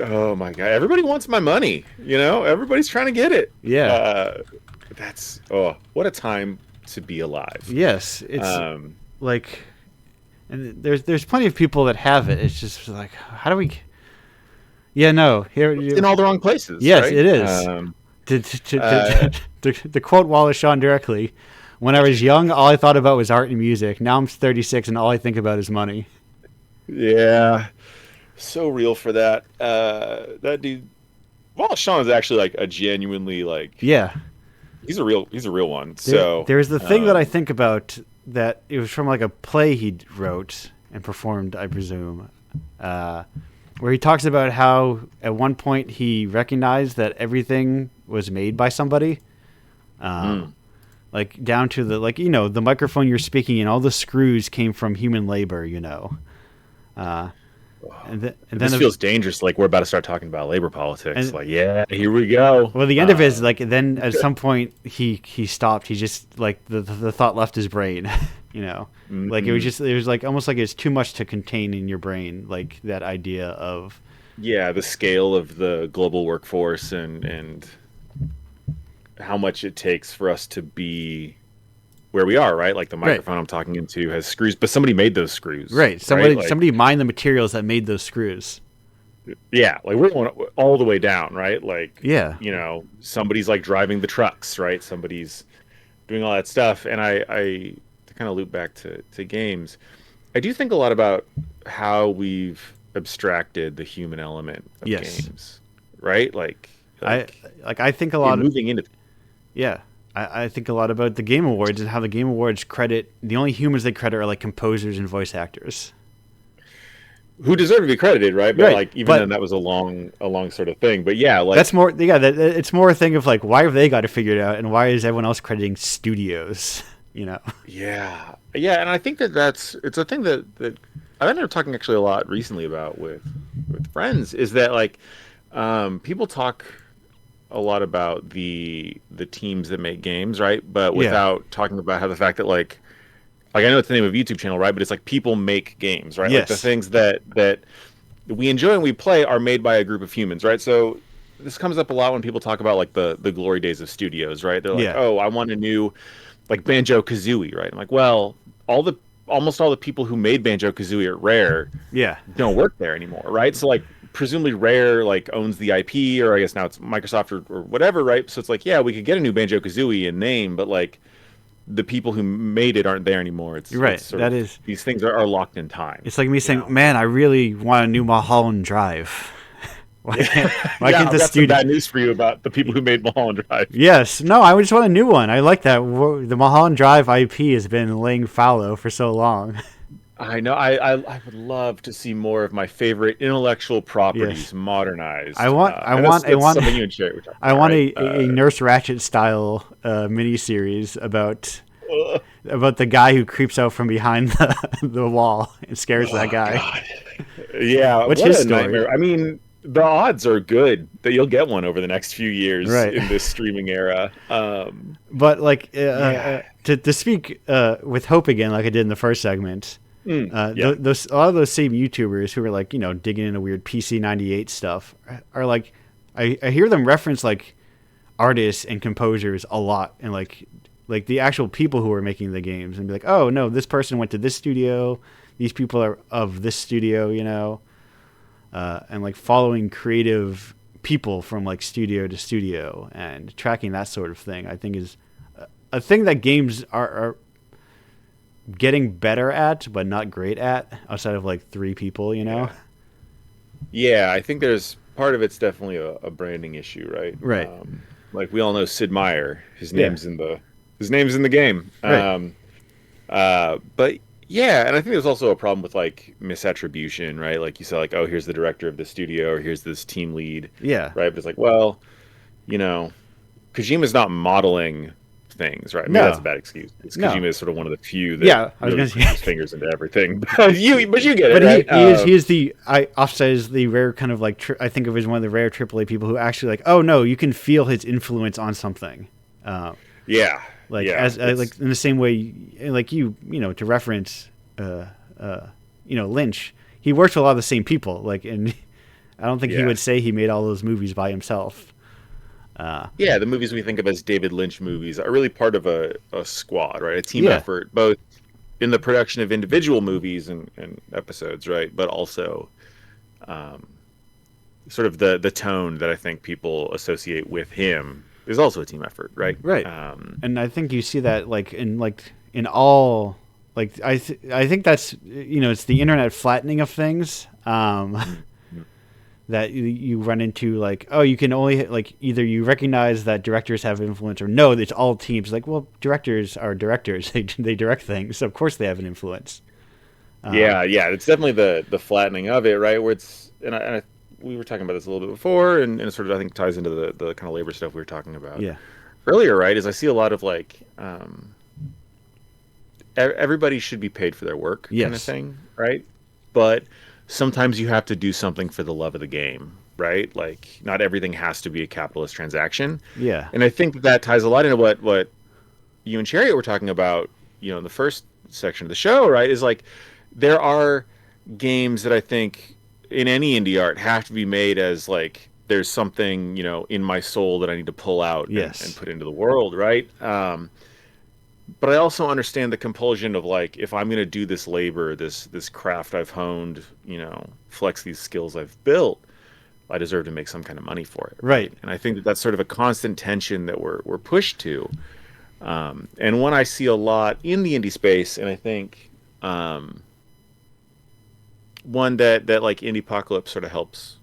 S3: Oh my god! Everybody wants my money. Everybody's trying to get it.
S1: Yeah.
S3: What a time to be alive.
S1: Yes, it's like, and there's plenty of people that have it. It's just like, how do we? Yeah, no, here
S3: in all the wrong places.
S1: Yes,
S3: right?
S1: It is. To quote Wallace Shawn directly, when I was young, all I thought about was art and music. Now I'm 36, and all I think about is money.
S3: Yeah. So real for that. That dude, Wallace Shawn is actually like a genuinely like.
S1: Yeah.
S3: He's a real one. So
S1: there's the thing that I think about that it was from like a play he wrote and performed, I presume, where he talks about how at one point he recognized that everything was made by somebody. Like down to the the microphone you're speaking in, all the screws came from human labor. And then
S3: this feels dangerous. Like we're about to start talking about labor politics. Here we go.
S1: Well, the end of it is like then at some point he stopped. He just like the thought left his brain. Like it was like almost like it's too much to contain in your brain. Like that idea of
S3: the scale of the global workforce and how much it takes for us to be where we are, right? Like the microphone I'm talking into has screws, but somebody made those screws.
S1: Right. Somebody mined the materials that made those screws.
S3: Yeah. Like we're going all the way down, right? Like, somebody's like driving the trucks, right? Somebody's doing all that stuff. And I to kind of loop back to games, I do think a lot about how we've abstracted the human element of games, right?
S1: I think a lot of
S3: moving into.
S1: Yeah. I think a lot about the Game Awards and how the Game Awards credit the only humans they credit are like composers and voice actors,
S3: who deserve to be credited, right? But then that was a long sort of thing. But
S1: that's more. It's more a thing of like why have they got to figure it out and why is everyone else crediting studios?
S3: Yeah, and I think it's a thing that I've ended up talking actually a lot recently about with friends is that like people talk a lot about the teams that make games, right? But without talking about how the fact that like I know it's the name of a YouTube channel, right? But it's like people make games, right?
S1: Yes.
S3: Like the things that we enjoy and we play are made by a group of humans, right? So this comes up a lot when people talk about like the glory days of studios, right? They're like, oh, I want a new like Banjo-Kazooie, right? I'm like, well, almost all the people who made Banjo-Kazooie at Rare don't work there anymore, right? So like presumably Rare like owns the IP, or I guess now it's Microsoft or whatever, right? So it's like, we could get a new Banjo-Kazooie in name, but like the people who made it aren't there anymore. It's
S1: right.
S3: It's sort
S1: that
S3: of,
S1: is.
S3: these things are locked in time.
S1: It's like me saying, "Man, I really want a new Mulholland Drive." Why can't
S3: I've
S1: the
S3: got some
S1: studio?
S3: bad news for you about the people who made Mulholland Drive.
S1: Yes, no, I just want a new one. I like that. The Mulholland Drive IP has been laying fallow for so long.
S3: I know. I would love to see more of my favorite intellectual properties
S1: Yes.
S3: modernized.
S1: I want
S3: something you and Sherry were talking
S1: I
S3: about,
S1: want
S3: right?
S1: a Nurse Ratched style miniseries about
S3: Ugh.
S1: the guy who creeps out from behind the wall and scares that guy.
S3: God. Yeah,
S1: What's
S3: what
S1: his
S3: a
S1: story?
S3: nightmare. I mean, the odds are good that you'll get one over the next few years
S1: Right.
S3: in this streaming era.
S1: But like
S3: Yeah.
S1: to speak with hope again, like I did in the first segment.
S3: Yeah.
S1: Those a lot of those same YouTubers who are like, digging into weird PC-98 stuff are like, I hear them reference like artists and composers a lot, and like the actual people who are making the games, and be like, oh no, this person went to this studio, these people are of this studio, and like following creative people from like studio to studio and tracking that sort of thing, I think is a thing that games are getting better at, but not great at, outside of like three people,
S3: Yeah, I think there's part of it's definitely a branding issue, right?
S1: Right.
S3: Like we all know Sid Meier. His
S1: Yeah.
S3: name's in the game.
S1: Right.
S3: But yeah, and I think there's also a problem with like misattribution, right? Like you said, like, oh, here's the director of the studio, or here's this team lead.
S1: Yeah.
S3: Right. But it's like, well, Kojima's not modeling things, right? Maybe
S1: No.
S3: that's a bad excuse. It's
S1: No.
S3: Kojima is sort of one of the few that
S1: Yeah, I was
S3: really
S1: gonna
S3: puts
S1: say-
S3: his fingers into everything. But you get
S1: But
S3: it, right?
S1: he is the Offset is the rare kind of like I think of as one of the rare AAA people who actually like, oh no, you can feel his influence on something.
S3: Yeah.
S1: Like
S3: yeah,
S1: as
S3: it's-
S1: like in the same way, like to reference, Lynch, he works with a lot of the same people. Like, and I don't think he
S3: Yeah.
S1: would say he made all those movies by himself.
S3: Yeah, the movies we think of as David Lynch movies are really part of a squad, right? A team
S1: Yeah.
S3: effort, both in the production of individual movies and episodes, right? But also sort of the tone that I think people associate with him is also a team effort, right?
S1: Right. And I think you see that in all, like I think that's it's the internet flattening of things. That you run into, like, oh, you can only like either you recognize that directors have influence, or no, it's all teams. Like, well, directors are directors; they direct things, so of course they have an influence.
S3: Yeah, it's definitely the flattening of it, right? Where it's we were talking about this a little bit before, and it sort of I think ties into the kind of labor stuff we were talking about
S1: Yeah,
S3: earlier, right? Is I see a lot of like everybody should be paid for their work, kind of
S1: Yes.
S3: thing, right? But sometimes you have to do something for the love of the game, right? Like not everything has to be a capitalist transaction.
S1: yeah,
S3: And I think that ties a lot into what you and Chariot were talking about, in the first section of the show, right? Is like there are games that I think in any indie art have to be made as like there's something, in my soul that I need to pull out
S1: Yes.
S3: and put into the world, right? But I also understand the compulsion of like, if I'm going to do this labor, this craft I've honed, flex these skills I've built, I deserve to make some kind of money for it.
S1: right.
S3: And I think that that's sort of a constant tension that we're pushed to. And one I see a lot in the indie space, and I think one that like Indiepocalypse sort of helps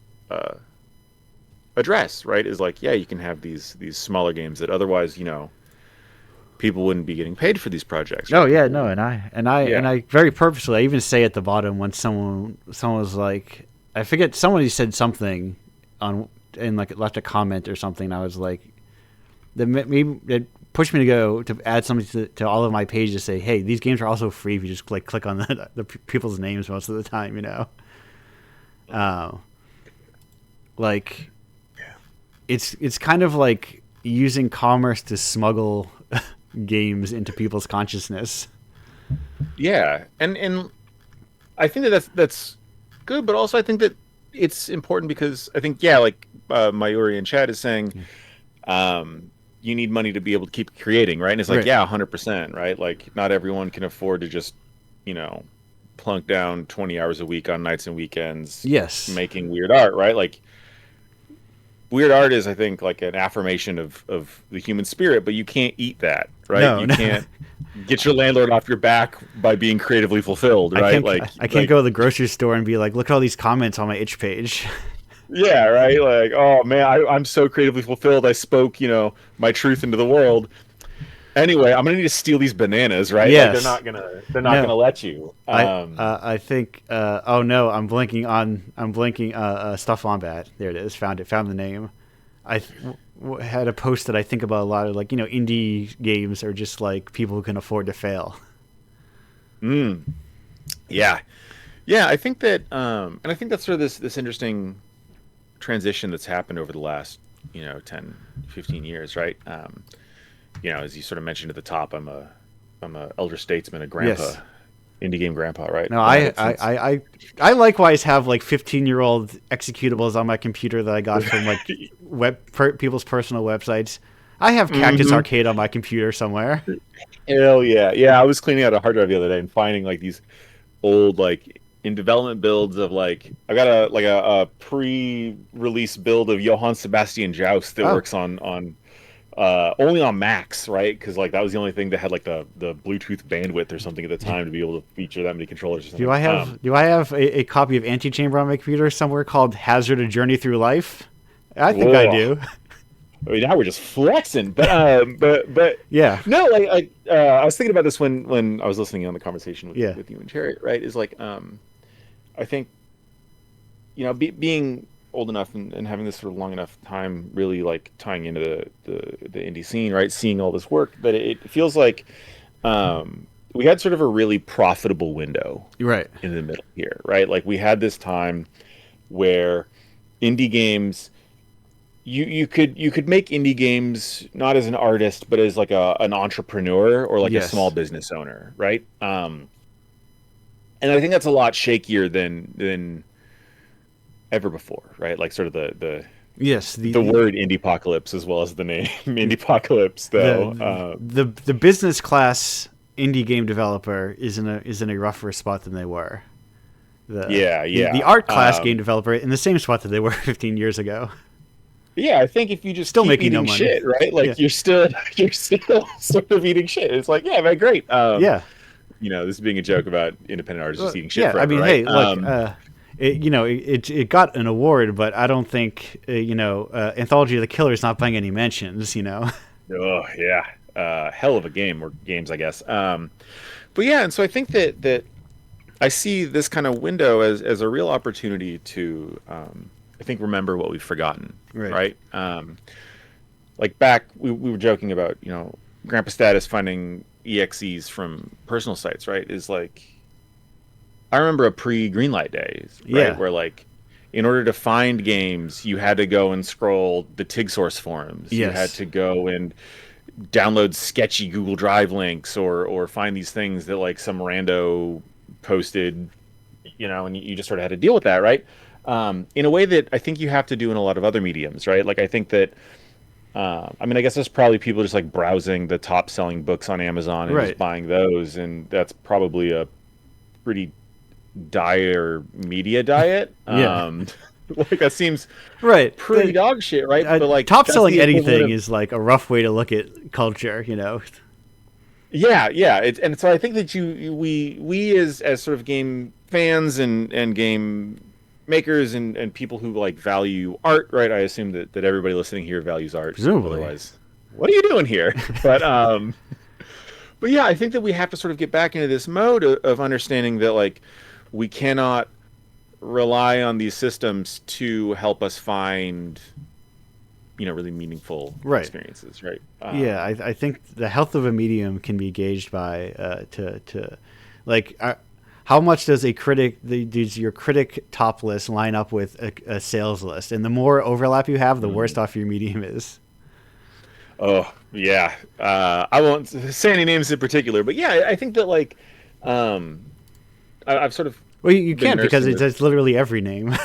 S3: address, right, is like, yeah, you can have these smaller games that otherwise, people wouldn't be getting paid for these projects.
S1: Oh
S3: right?
S1: yeah, no, and I
S3: Yeah.
S1: very purposely, I even say at the bottom when someone was like, I forget, somebody said something on and like left a comment or something. I was like, it pushed me to go to add something to all of my pages to say, hey, these games are also free if you just click on the people's names most of the time, like it's kind of like using commerce to smuggle games into people's consciousness.
S3: Yeah, and I think that's good, but also I think that it's important because I think like Mayuri in chat is saying, you need money to be able to keep creating, right? And it's like,
S1: Right.
S3: yeah, 100%, right? Like not everyone can afford to just plunk down 20 hours a week on nights and weekends,
S1: Yes.
S3: making weird art, right? Like weird art is, I think, like an affirmation of the human spirit, but you can't eat that, right?
S1: No,
S3: you
S1: no.
S3: can't get your landlord off your back by being creatively fulfilled, right?
S1: I can't go to the grocery store and be like, look at all these comments on my itch page.
S3: Yeah, right. Like, oh man, I'm so creatively fulfilled. I spoke, my truth into the world. Anyway, I'm gonna need to steal these bananas, right?
S1: Yes.
S3: Like they're not gonna let you.
S1: I think. Oh no, I'm blinking. Stuff on Bat. There it is. Found it. Found the name. I had a post that I think about a lot of, like, indie games are just like people who can afford to fail.
S3: Yeah. I think that, and I think that's sort of this interesting transition that's happened over the last 10, 15 years, right? As you sort of mentioned at the top, I'm a elder statesman, a grandpa. Yes. Indie game grandpa, right?
S1: No, I likewise have like 15-year-old executables on my computer that I got from like people's personal websites. I have Cactus Arcade on my computer somewhere.
S3: Hell yeah! I was cleaning out a hard drive the other day and finding like these old, like, in development builds of, like, I got a pre-release build of Johann Sebastian Joust that works on only on Macs, right? Because, like, that was the only thing that had like the Bluetooth bandwidth or something at the time to be able to feature that many controllers or something.
S1: Do I have a copy of Antichamber on my computer somewhere called Hazard: A Journey Through Life? I think I do.
S3: I mean, now we're just flexing, but
S1: yeah.
S3: No, like I was thinking about this when I was listening on the conversation with you and Chariot, right? Is like I think being old enough and having this sort of long enough time really like tying into the indie scene, right? Seeing all this work, that it feels like we had sort of a really profitable window
S1: right
S3: in the middle here, right? Like we had this time where indie games, you could make indie games not as an artist but as like an entrepreneur or like a small business owner, right? And I think that's a lot shakier than ever before, right? Like sort of the word Indiepocalypse as well as the name Indiepocalypse, though.
S1: The business class indie game developer is in a rougher spot than they were. The art class game developer in the same spot that they were 15 years ago.
S3: Yeah, I think if you just
S1: still
S3: keep
S1: making
S3: eating
S1: no money,
S3: shit, right? Like you're still sort of eating shit. It's like, yeah, man, great.
S1: This
S3: is being a joke about independent artists just eating shit.
S1: Yeah,
S3: forever,
S1: I mean,
S3: right?
S1: Hey, look, it got an award, but I don't think Anthology of the Killer is not playing any mentions.
S3: Oh yeah, hell of a game or games, I guess. But yeah, and so I think that I see this kind of window as a real opportunity to. I think remember what we've forgotten, right? Like back, we were joking about, Grandpa Status finding EXEs from personal sites, right? Is like, I remember a pre-Greenlight days, right? Where like, in order to find games, you had to go and scroll the TIG source forums.
S1: Yes.
S3: You had to go and download sketchy Google Drive links or find these things that like some rando posted, and you just sort of had to deal with that, right? In a way that I think you have to do in a lot of other mediums, right? Like I think that, I guess there's probably people just like browsing the top selling books on Amazon and just buying those. And that's probably a pretty dire media diet. Like that seems pretty dog shit, right?
S1: But like top selling anything is like a rough way to look at culture,
S3: Yeah. And so I think that we as sort of game fans and game makers and people who like value art, right? I assume that everybody listening here values art.
S1: Presumably.
S3: Otherwise, what are you doing here? But yeah, I think that we have to sort of get back into this mode of understanding that like we cannot rely on these systems to help us find really meaningful experiences, right?
S1: I think the health of a medium can be gauged by how much does your critic top list line up with a sales list? And the more overlap you have, the worse off your medium is.
S3: Oh, yeah. I won't say any names in particular, but yeah, I think that like I've sort of...
S1: Well, you can't because it's literally every name.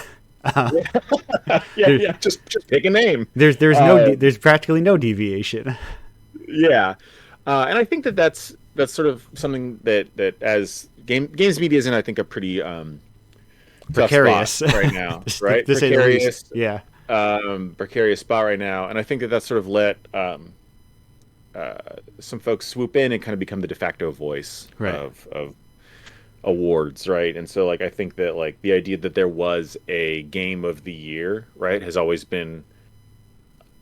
S3: Yeah. Just pick a name.
S1: There's practically no deviation.
S3: Yeah. And I think that's sort of something that as games media is in, I think, a pretty
S1: precarious
S3: tough spot right now, right?
S1: to say the least. Yeah.
S3: precarious spot right now, and I think that that's sort of let some folks swoop in and kind of become the de facto voice
S1: Right.
S3: of awards, right? And so like I think that like the idea that there was a game of the year, right, has always been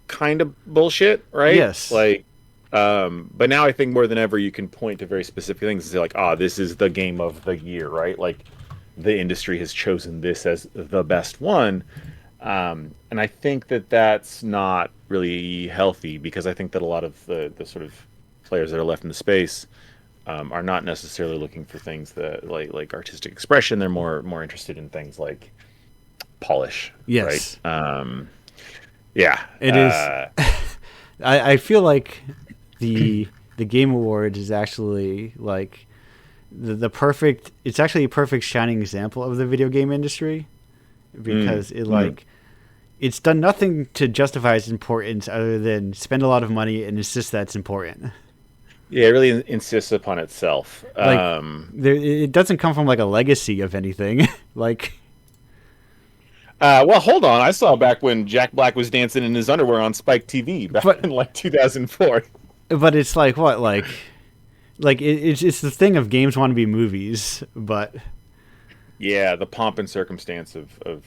S3: kind of bullshit, right?
S1: Yes.
S3: Like but now I think more than ever you can point to very specific things and say like, ah, this is the game of the year, right? Like the industry has chosen this as the best one. And I think that that's not really healthy because I think that a lot of the sort of players that are left in the space are not necessarily looking for things that like artistic expression. They're more interested in things like polish,
S1: Yes.
S3: right? Yeah,
S1: It is. I feel like the Game Awards is actually like the perfect. It's actually a perfect shining example of the video game industry because it's done nothing to justify its importance other than spend a lot of money and insist that it's important.
S3: Yeah, it really insists upon itself.
S1: Like it doesn't come from like a legacy of anything. Like,
S3: well, hold on. I saw back when Jack Black was dancing in his underwear on Spike TV back in like 2004.
S1: But it's like what, like it's the thing of games want to be movies, but
S3: yeah, the pomp and circumstance of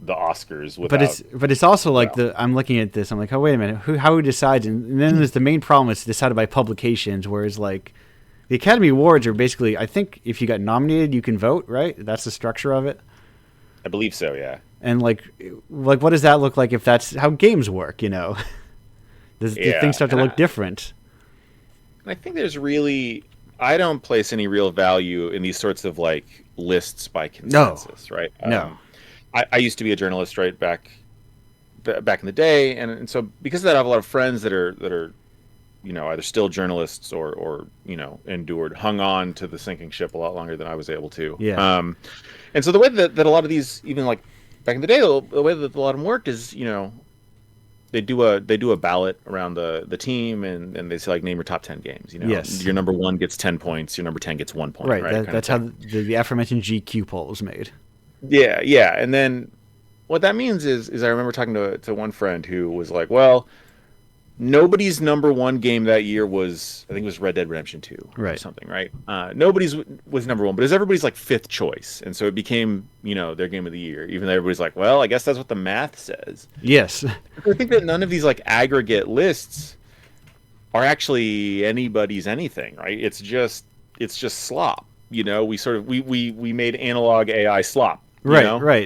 S3: the Oscars. Without,
S1: but it's also like I'm looking at this. I'm like, oh wait a minute, who decides? And then there's the main problem. It's decided by publications, whereas like the Academy Awards are basically, I think if you got nominated, you can vote, right? That's the structure of it.
S3: I believe so, yeah.
S1: And like what does that look like if that's how games work? You know, does things start to look different?
S3: I think I don't place any real value in these sorts of like lists by consensus, right?
S1: No.
S3: I used to be a journalist, right, back in the day, and so because of that, I have a lot of friends that are either still journalists or hung on to the sinking ship a lot longer than I was able to.
S1: Yeah.
S3: And so the way that a lot of these, even like back in the day, the way that a lot of them worked is, they do a ballot around the team and they say like name your top 10 games.
S1: Yes.
S3: Your number 1 gets 10 points. Your number 10 gets 1 point.
S1: Right. That's how the aforementioned GQ poll was made.
S3: Yeah. And then what that means is I remember talking to one friend who was like, well, nobody's number 1 game that year was, I think it was Red Dead Redemption 2 or something, right? Nobody's was number 1, but it was everybody's like 5th choice. And so it became, their game of the year, even though everybody's like, well, I guess that's what the math says.
S1: Yes.
S3: I think that none of these like aggregate lists are actually anybody's anything, right? It's just slop. We made analog AI slop.
S1: Right.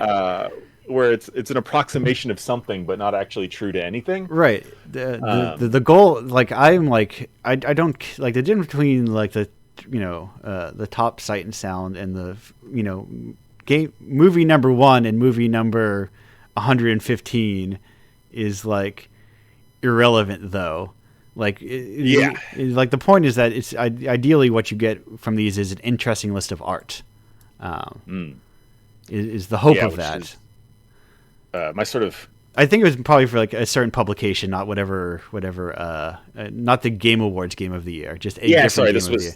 S3: Where it's an approximation of something, but not actually true to anything.
S1: Right. The goal, like I'm like I don't like the difference between like the top sight and sound and the game movie number 1 and movie number 115 is like irrelevant though. Like like the point is that it's ideally what you get from these is an interesting list of art. Is the hope of that.
S3: My sort of,
S1: I think it was probably for like a certain publication, not whatever, not the Game Awards Game of the Year, just a different game of the year.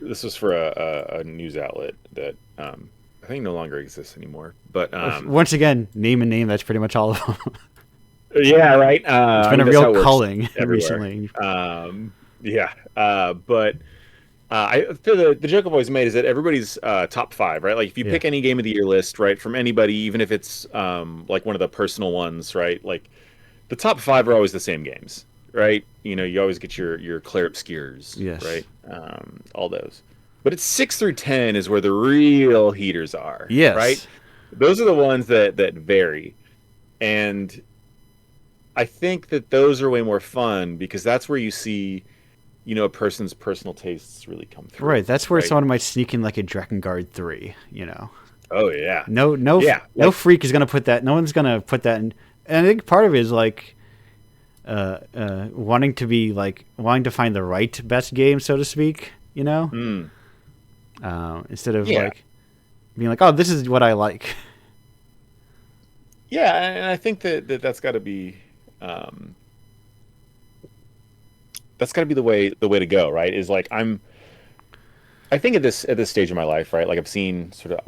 S3: This was for a news outlet that I think no longer exists anymore. But
S1: once again, name and name. That's pretty much all of them.
S3: Yeah, right.
S1: It's been a real culling recently.
S3: But I feel the joke I've always made is that everybody's top 5, right? Like if you pick any game of the year list, right, from anybody, even if it's like one of the personal ones, right? Like the top 5 are always the same games, right? You always get your Claire Obscures, right? All those. But it's 6 through 10 is where the real heaters are, right? Those are the ones that vary. And I think that those are way more fun because that's where you see a person's personal tastes really come through.
S1: Right, that's where someone might sneak in like a Drakengard 3,
S3: Oh yeah.
S1: No freak is gonna put that. No one's gonna put that in. And I think part of it is like wanting to find the right best game, so to speak. Instead of like being like, oh, this is what I like.
S3: Yeah, and I think that's got to be. That's got to be the way to go, right? Is like I think at this stage of my life, right? Like I've seen sort of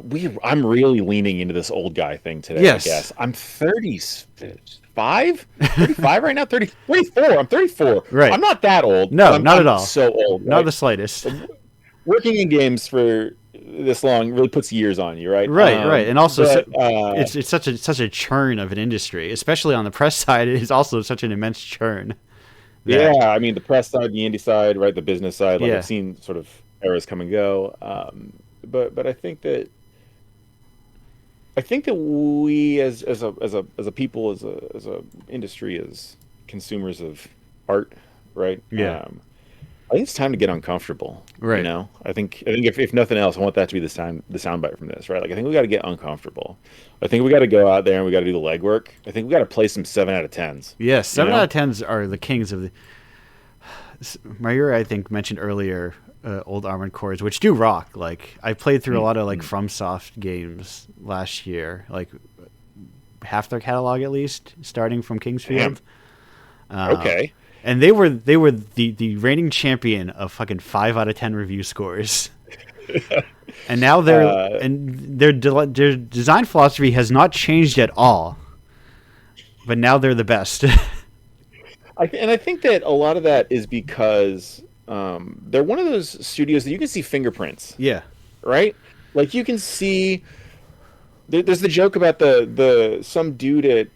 S3: I'm really leaning into this old guy thing today,
S1: Yes.
S3: I guess. I'm 35? 35 right now? 34. I'm 34.
S1: Right.
S3: I'm not that old.
S1: No,
S3: I'm,
S1: not
S3: I'm
S1: at all.
S3: so old.
S1: Not
S3: Right?
S1: the slightest.
S3: Working in games for this long really puts years on you, right?
S1: Right. And also,
S3: but,
S1: it's such a churn of an industry, especially on the press side. It is also such an immense churn.
S3: Yeah, I mean the press side, the indie side, right? The business side. Like
S1: Yeah.
S3: I've seen sort of eras come and go. But I think that we as a people, as a industry, as consumers of art, right?
S1: Yeah.
S3: I think it's time to get uncomfortable.
S1: Right.
S3: You know, I think if nothing else, I want that to be the soundbite from this, right? Like I think we got to get uncomfortable. I think we got to go out there and we got to do the legwork. I think we got to play some 7 out of 10s.
S1: Yes, 7 out of 10s are the kings of the. Mayura, I think, mentioned earlier old Armored Cores, which do rock. Like I played through a lot of like FromSoft games last year, like half their catalog at least, starting from Kingsfield.
S3: Okay.
S1: And they were the reigning champion of fucking 5 out of 10 review scores. And now their design philosophy has not changed at all. But now they're the best.
S3: I think that a lot of that is because they're one of those studios that you can see fingerprints.
S1: Yeah.
S3: Right? Like you can see. There's the joke about the some dude at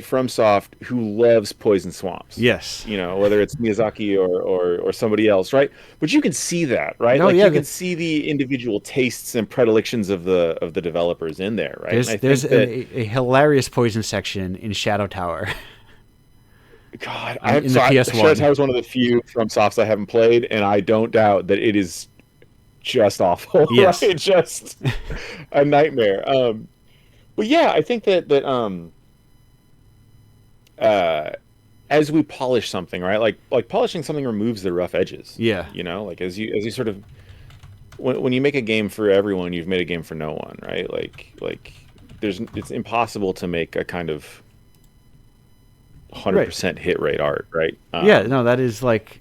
S3: FromSoft who loves Poison Swamps.
S1: Yes.
S3: You know, whether it's Miyazaki or somebody else, right? But you can see that, right?
S1: No,
S3: like
S1: yeah,
S3: you can see the individual tastes and predilections of the developers in there, right?
S1: There's a hilarious Poison section in Shadow Tower.
S3: God,
S1: in the PS1.
S3: Shadow Tower is one of the few FromSofts I haven't played, and I don't doubt that it is just awful.
S1: Yes.
S3: Right? Just a nightmare. But yeah, I think that as we polish something, right? Like polishing something removes the rough edges.
S1: Yeah.
S3: You know, like as you sort of when you make a game for everyone, you've made a game for no one, right? Like it's impossible to make a kind of 100% hit rate art, right?
S1: Yeah, no, that is like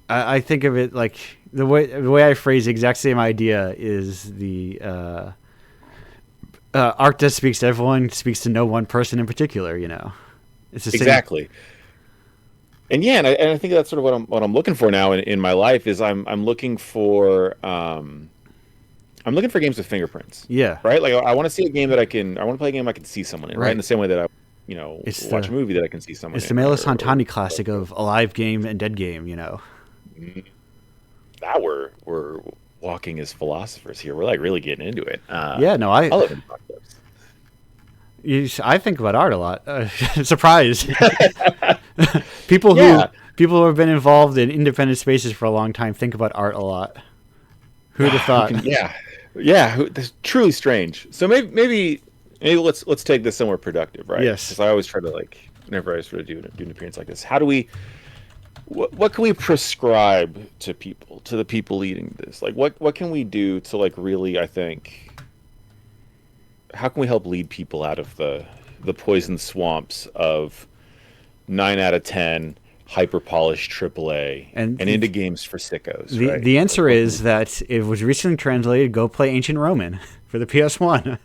S1: I think of it like the way I phrase the exact same idea is the art that speaks to everyone speaks to no one person in particular, you know. It's the same.
S3: Exactly. And yeah, and I think that's sort of what I'm looking for now in my life is I'm looking for games with fingerprints.
S1: Yeah.
S3: Right? Like I want to see a game that I want to play a game I can see someone in, right? In the same way that I watch a movie that I can see someone in.
S1: It's the Melis Hantani classic of alive game and dead game, you know.
S3: Now we're walking as philosophers here. We're like really getting into it.
S1: I
S3: love Indiepocalypse.
S1: I think about art a lot. Surprise. People who have been involved in independent spaces for a long time think about art a lot. Who'd have thought?
S3: Yeah. That's truly strange. So maybe let's take this somewhere productive, right?
S1: Yes.
S3: Because I always try to like whenever I sort of do an appearance like this, how do we? What can we prescribe to people, to the people leading this? Like, what can we do to like really? I think. How can we help lead people out of the poison swamps of 9 out of 10 hyper polished AAA and into games for sickos?
S1: The answer is that it was recently translated. Go play Ancient Roman for the PS1.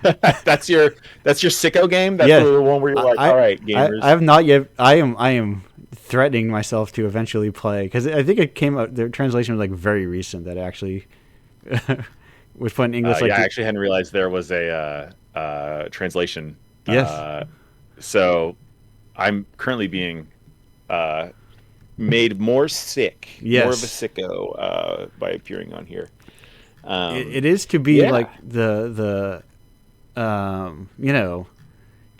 S3: That's your sicko game. That's the one where you're like, all right, gamers.
S1: I have not yet. I am threatening myself to eventually play because I think it came out. The translation was like very recent. That actually was put in English.
S3: I actually hadn't realized there was a translation.
S1: Yes.
S3: So I'm currently being made more sick, more of a sicko by appearing on here.
S1: It is to be like the to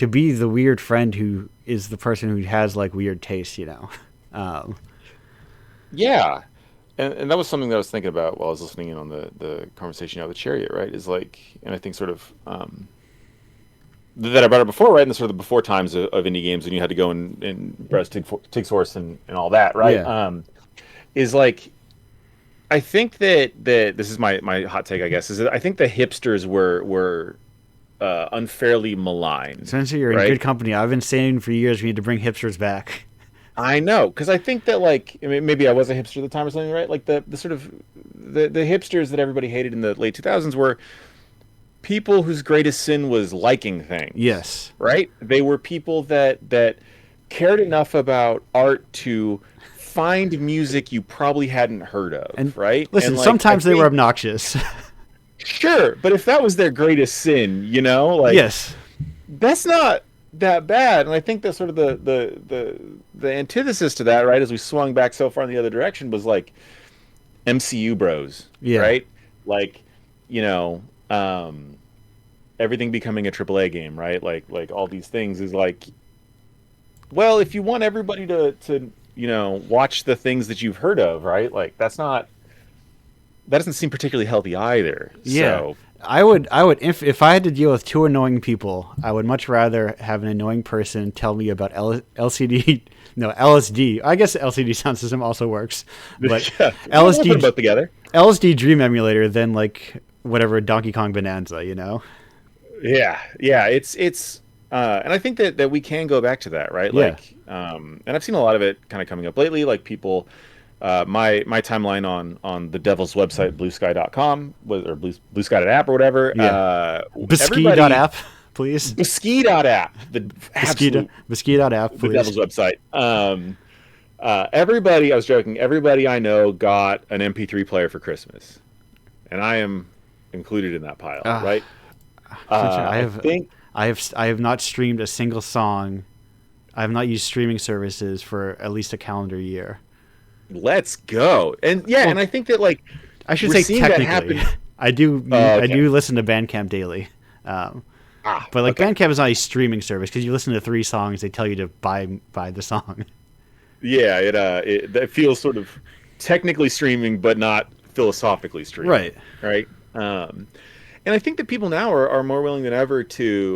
S1: be the weird friend who is the person who has like weird tastes, you know.
S3: Yeah. And that was something that I was thinking about while I was listening in on the conversation out with Chariot, right? Is like, and I think sort of that I brought up before, right? In the sort of the before times of indie games when you had to go and browse TIG source and all that, right?
S1: Yeah.
S3: Is like, I think that this is my hot take, I guess, is that I think the hipsters were unfairly maligned.
S1: Spencer, you're in good company. I've been saying for years we need to bring hipsters back.
S3: I know, because I think that like maybe I was a hipster at the time or something, right? Like the sort of the hipsters that everybody hated in the late 2000s were people whose greatest sin was liking things,
S1: Yes.
S3: right? They were people that cared enough about art to find music you probably hadn't heard of,
S1: And
S3: right?
S1: listen,
S3: And like
S1: sometimes they were obnoxious.
S3: sure, but if that was their greatest sin, like
S1: Yes.
S3: that's not that bad. And I think that sort of the antithesis to that, right, as we swung back so far in the other direction, was like MCU bros,
S1: Yeah.
S3: right? Like, you know, everything becoming a AAA game, right? Like all these things is like, well, if you want everybody to watch the things that you've heard of, right? Like that doesn't seem particularly healthy either.
S1: Yeah.
S3: So
S1: I would if I had to deal with two annoying people, I would much rather have an annoying person tell me about LSD. I guess LCD sound system also works, but
S3: yeah, we'll put them both together.
S1: LSD Dream Emulator than like whatever Donkey Kong Bonanza,
S3: Yeah, it's and I think that we can go back to that, right?
S1: Yeah.
S3: Like and I've seen a lot of it kind of coming up lately, like people my timeline on the devil's website bluesky.com or blue sky.app or whatever.
S1: Yeah. Beski.app, please.
S3: Beski.app, the absolute
S1: Beski.app, please.
S3: the devil's website. Everybody, I was joking, everybody I know got an MP3 player for Christmas. And I am included in that pile, right?
S1: I have not streamed a single song. I have not used streaming services for at least a calendar year.
S3: Let's go. And yeah, and I think that like
S1: I should say technically, I do listen to Bandcamp daily. But like Bandcamp is not a streaming service because you listen to 3 songs, they tell you to buy the song.
S3: Yeah, it feels sort of technically streaming, but not philosophically streaming. Right. And I think that people now are more willing than ever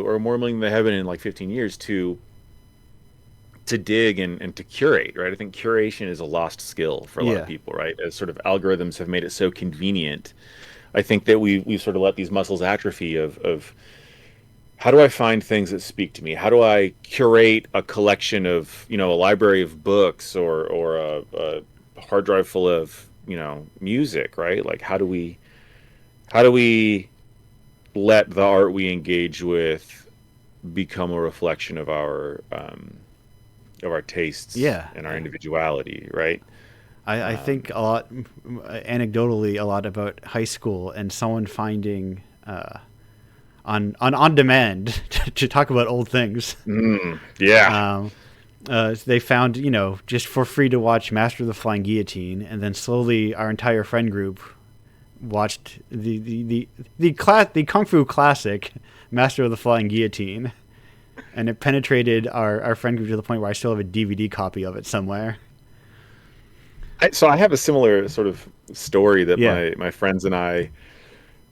S3: or more willing than they have been in like 15 years to dig and to curate, right? I think curation is a lost skill for a lot of people, right? As sort of algorithms have made it so convenient, I think that we've sort of let these muscles atrophy of how do I find things that speak to me? How do I curate a collection of, a library of books or a hard drive full of, music, right? Like how do we let the art we engage with become a reflection of our tastes and our individuality, right?
S1: I think anecdotally a lot about high school and someone finding on demand to talk about old things. They found just for free to watch Master of the Flying Guillotine, and then slowly our entire friend group watched the kung fu classic Master of the Flying Guillotine, and it penetrated our friend group to the point where I still have a DVD copy of it somewhere.
S3: So I have a similar sort of story that my friends and I,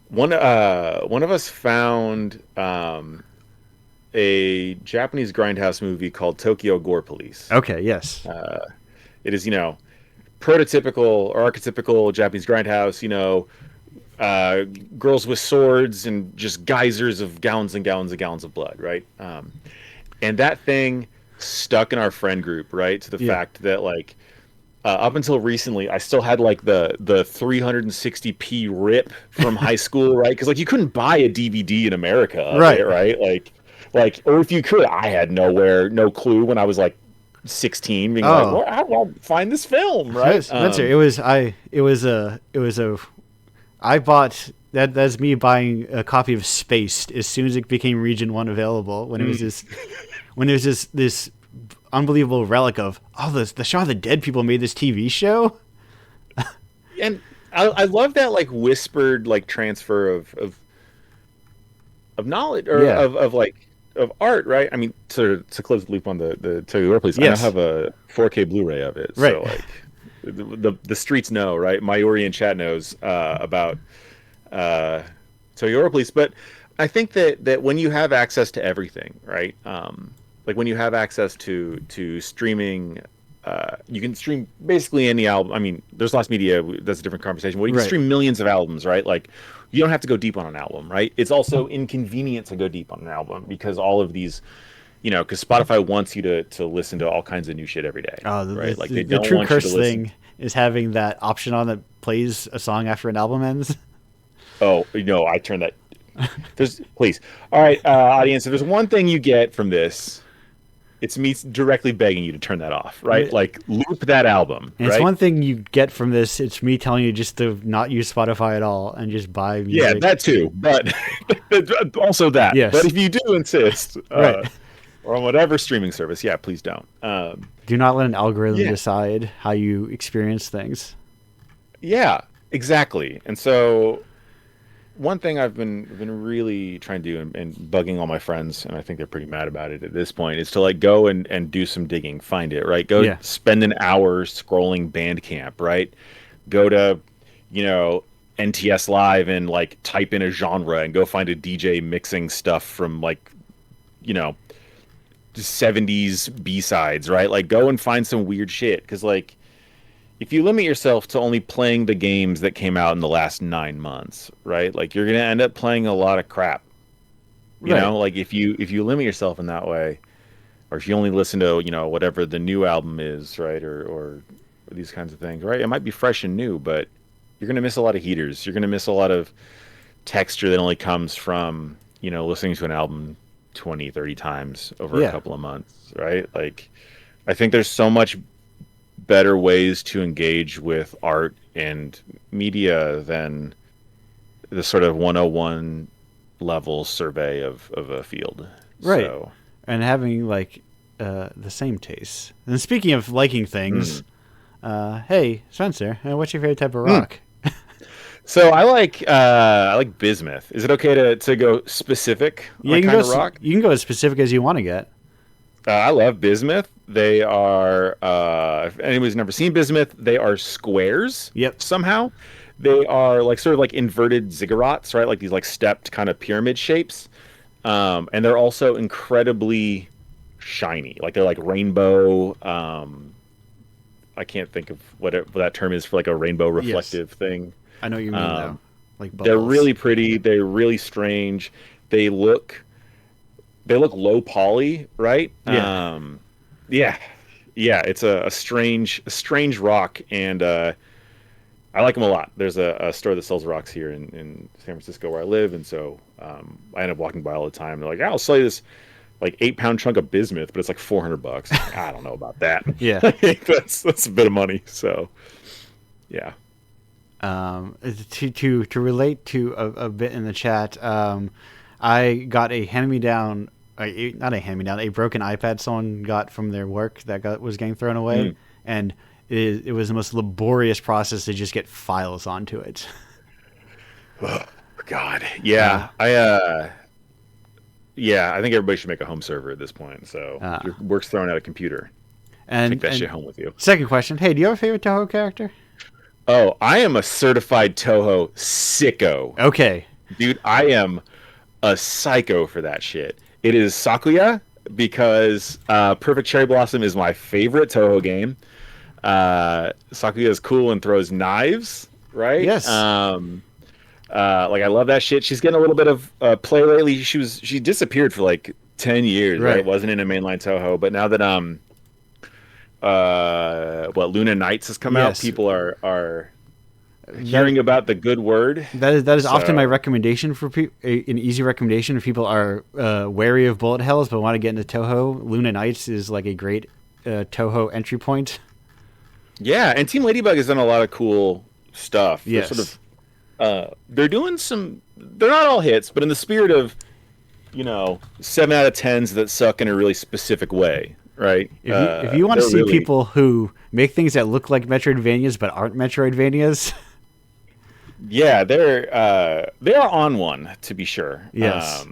S3: one of us found a Japanese grindhouse movie called Tokyo Gore Police.
S1: Okay, yes.
S3: It is, prototypical or archetypical Japanese grindhouse, girls with swords and just geysers of gallons and gallons and gallons of blood, right? And that thing stuck in our friend group, right? To the fact that like up until recently, I still had like the 360p rip from high school, right? Because like you couldn't buy a DVD in America, right? Like, or if you could, I had no clue when I was like 16, being like, well, how do I find this film, right? I bought that's me buying a copy of Spaced as soon as it became Region 1 available, when it was this unbelievable relic of the Shaun of the Dead people made this TV show. And I love that like whispered like transfer of knowledge or of art, right? I mean, to close the loop on the Tokyo Gore Police, I now have a 4K Blu-ray of it, so like the streets know, right? Mayuri in chat knows about Tokyo Gore Police. But I think that when you have access to everything, right? Like when you have access to streaming, you can stream basically any album. I mean, there's lots of media, that's a different conversation. Well, you can stream millions of albums, right? Like you don't have to go deep on an album, right? It's also inconvenient to go deep on an album because all of these because Spotify wants you to listen to all kinds of new shit every day, right? Like they
S1: the
S3: don't
S1: true
S3: want you
S1: curse
S3: to listen.
S1: thing is having that option on that plays a song after an album ends.
S3: Oh, I turn that. Please. All right, audience. If there's one thing you get from this, it's me directly begging you to turn that off, right?
S1: Yeah.
S3: Like loop that album,
S1: And
S3: right?
S1: it's one thing you get from this. It's me telling you just to not use Spotify at all and just buy music.
S3: Yeah, that too, but also that.
S1: Yes.
S3: But if you do insist,
S1: Right.
S3: or on whatever streaming service, yeah, please don't.
S1: Do not let an algorithm
S3: Yeah.
S1: decide how you experience things.
S3: Yeah, exactly. And so one thing I've been really trying to do and bugging all my friends, and I think they're pretty mad about it at this point, is to like go and do some digging, find it, right? Go spend an hour scrolling Bandcamp, right? Go to, NTS Live and like type in a genre and go find a DJ mixing stuff from like, 70s B-sides, right? Like go and find some weird shit. Because like, if you limit yourself to only playing the games that came out in the last 9 months, right? Like you're gonna end up playing a lot of crap. You know, like if you limit yourself in that way, or if you only listen to whatever the new album is, right, or these kinds of things, right? It might be fresh and new, but you're gonna miss a lot of heaters. You're gonna miss a lot of texture that only comes from listening to an album 20, 30 times over a couple of months, right? Like I think there's so much better ways to engage with art and media than the sort of 101 level survey of a field.
S1: Right.
S3: So,
S1: and having like the same tastes. And speaking of liking things, hey, Spencer, what's your favorite type of rock?
S3: So I like bismuth. Is it okay to go specific?
S1: Yeah,
S3: on kind of rock?
S1: You can go as specific as you want to get.
S3: I love bismuth. They are, if anybody's never seen bismuth, they are squares.
S1: Yep.
S3: Somehow, they are like sort of like inverted ziggurats, right? Like these like stepped kind of pyramid shapes, and they're also incredibly shiny. Like they're like rainbow. I can't think of what that term is for like a rainbow reflective thing.
S1: I know what you mean though. Like bubbles.
S3: They're really pretty. They're really strange. They look low poly, right?
S1: Yeah.
S3: Yeah. It's a strange rock, and I like them a lot. There's a store that sells rocks here in San Francisco where I live, and so I end up walking by all the time. They're like, "I'll sell you this like 8-pound chunk of bismuth, but it's like $400." I don't know about that.
S1: Yeah,
S3: that's a bit of money. So, yeah.
S1: To relate to a bit in the chat, I got a hand-me-down, not a hand-me-down, a broken iPad someone got from their work that was getting thrown away, and it was the most laborious process to just get files onto it.
S3: Oh, God, yeah, I think everybody should make a home server at this point. So your work's thrown at a computer.
S1: And
S3: take that shit home with you.
S1: Second question: hey, do you have a favorite Toho character?
S3: Oh, I am a certified Toho sicko.
S1: Okay.
S3: Dude, I am a psycho for that shit. It is Sakuya, because Perfect Cherry Blossom is my favorite Toho game. Sakuya is cool and throws knives, right?
S1: Yes.
S3: Like I love that shit. She's getting a little bit of play lately. She disappeared for like 10 years, right? It wasn't in a mainline Toho, but now that Luna Nights has come out, people are hearing about the good word.
S1: That is often my recommendation for people. An easy recommendation if people are wary of bullet hells but want to get into Toho. Luna Nights is like a great Toho entry point.
S3: Yeah, and Team Ladybug has done a lot of cool stuff.
S1: Yes.
S3: They're sort of, they're doing some. They're not all hits, but in the spirit of 7 out of 10s that suck in a really specific way. Right.
S1: If you want to see people who make things that look like Metroidvanias but aren't Metroidvanias,
S3: yeah, they are on one, to be sure.
S1: Yes.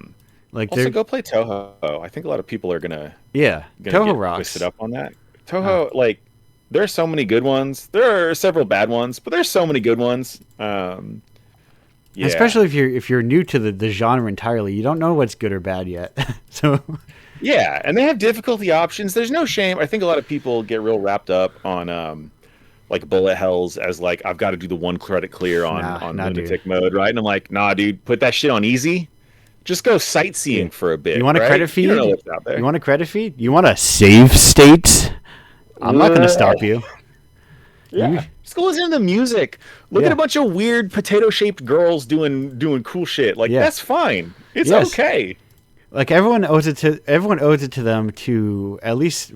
S3: Also, go play Toho. I think a lot of people are gonna
S1: Toho rocks.
S3: Twisted up on that. Toho, like, there are so many good ones. There are several bad ones, but there's so many good ones. Yeah.
S1: Especially if you're new to the genre entirely, you don't know what's good or bad yet. So.
S3: Yeah, and they have difficulty options. There's no shame. I think a lot of people get real wrapped up on like bullet hells as like, I've got to do the one credit clear on lunatic mode, right? And I'm like, nah, dude, put that shit on easy. Just go sightseeing for a bit.
S1: You want a
S3: right?
S1: credit feed?
S3: You don't know what's out there.
S1: You want a credit feed? You want a save state? I'm not going to stop you.
S3: Yeah. Just go listen to the music. Look at a bunch of weird potato-shaped girls doing cool shit. Like that's fine. It's okay.
S1: Like everyone owes it to them to at least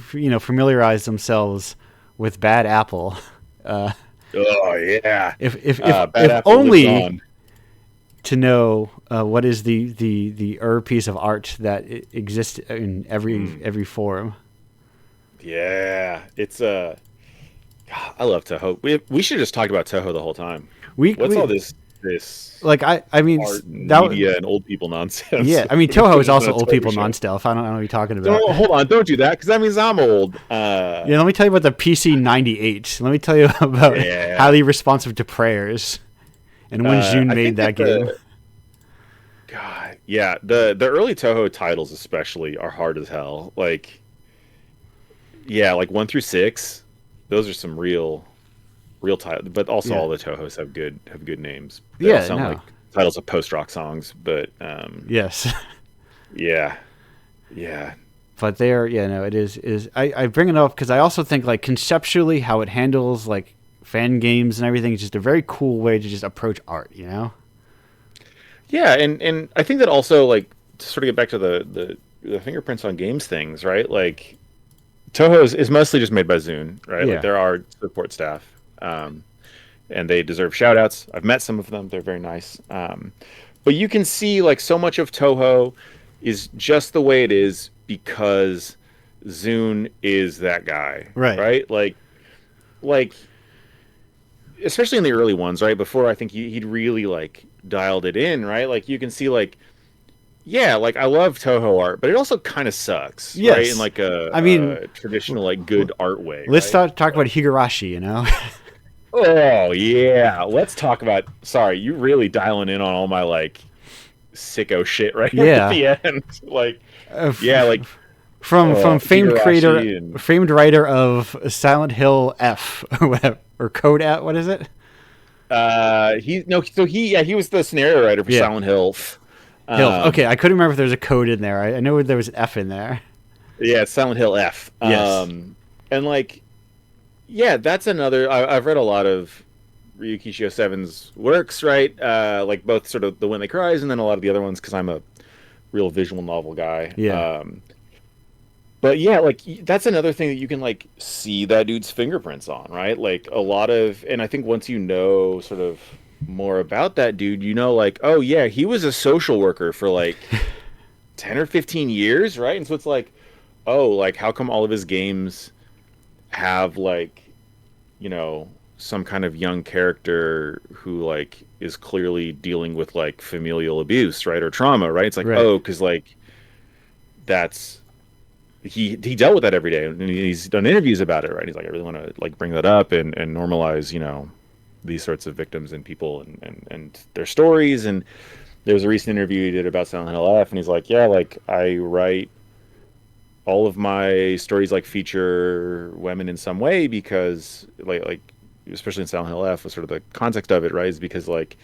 S1: familiarize themselves with Bad Apple.
S3: Oh yeah.
S1: If
S3: Bad Apple
S1: only to know what is the piece of art that exists in every form.
S3: Yeah, it's I love Touhou. We should have just talked about Touhou the whole time. What's all this
S1: like I mean
S3: art,
S1: that
S3: media and old people nonsense?
S1: Yeah, I mean Touhou is also old people non-stealth. I don't know what you're talking about.
S3: Hold on, don't do that because that means I'm old.
S1: Let me tell you about the PC-98. Let me tell you about highly responsive to prayers and when June made that game.
S3: God, yeah, the early Touhou titles especially are hard as hell. Like 1 through 6, those are some real titles. But also all the Touhous have good names. They all sound like titles of post-rock songs, but
S1: yes,
S3: yeah.
S1: But they are, it is. I bring it up because I also think like conceptually how it handles like fan games and everything is just a very cool way to just approach art,
S3: Yeah, and I think that also, like, to sort of get back to the fingerprints on games things, right? Like, Touhou is mostly just made by Zune, right?
S1: Yeah.
S3: Like, there are support staff, and they deserve shout-outs. I've met some of them. They're very nice. But you can see, like, so much of Touhou is just the way it is because Zune is that guy, right? Like, especially in the early ones, right? Before I think he'd really, like, dialed it in, right? Like you can see like I love Touhou art, but it also kind of sucks, right? In like a traditional like good art way.
S1: Let's talk about Higurashi,
S3: Oh yeah, let's talk about. Sorry, you really dialing in on all my like sicko shit at the end. Like
S1: from famed writer of Silent Hill F or whatever, or Code at what is it?
S3: He was the scenario writer for Silent Hill.
S1: Okay, I couldn't remember if there was a code in there. I know there was an F in there.
S3: Yeah, it's Silent Hill F.
S1: Yes.
S3: And like, that's another. I've read a lot of Ryuki Shio7's works, right? Like both sort of The When They Cries and then a lot of the other ones because I'm a real visual novel guy.
S1: Yeah.
S3: But like that's another thing that you can like see that dude's fingerprints on, right? Like a lot of, and I think once you know sort of more about that dude, like, oh yeah, he was a social worker for like 10 or 15 years, right? And so it's like, oh, like how come all of his games have like, some kind of young character who like is clearly dealing with like familial abuse, right? Or trauma, right? It's like, oh, because like that's he dealt with that every day, and he's done interviews about it, right? He's like, I really want to like bring that up and normalize, these sorts of victims and people and their stories. And there was a recent interview he did about Silent Hill F, and he's like, yeah, like I write all of my stories like feature women in some way because like especially in Silent Hill F, was sort of the context of it, right? Is because like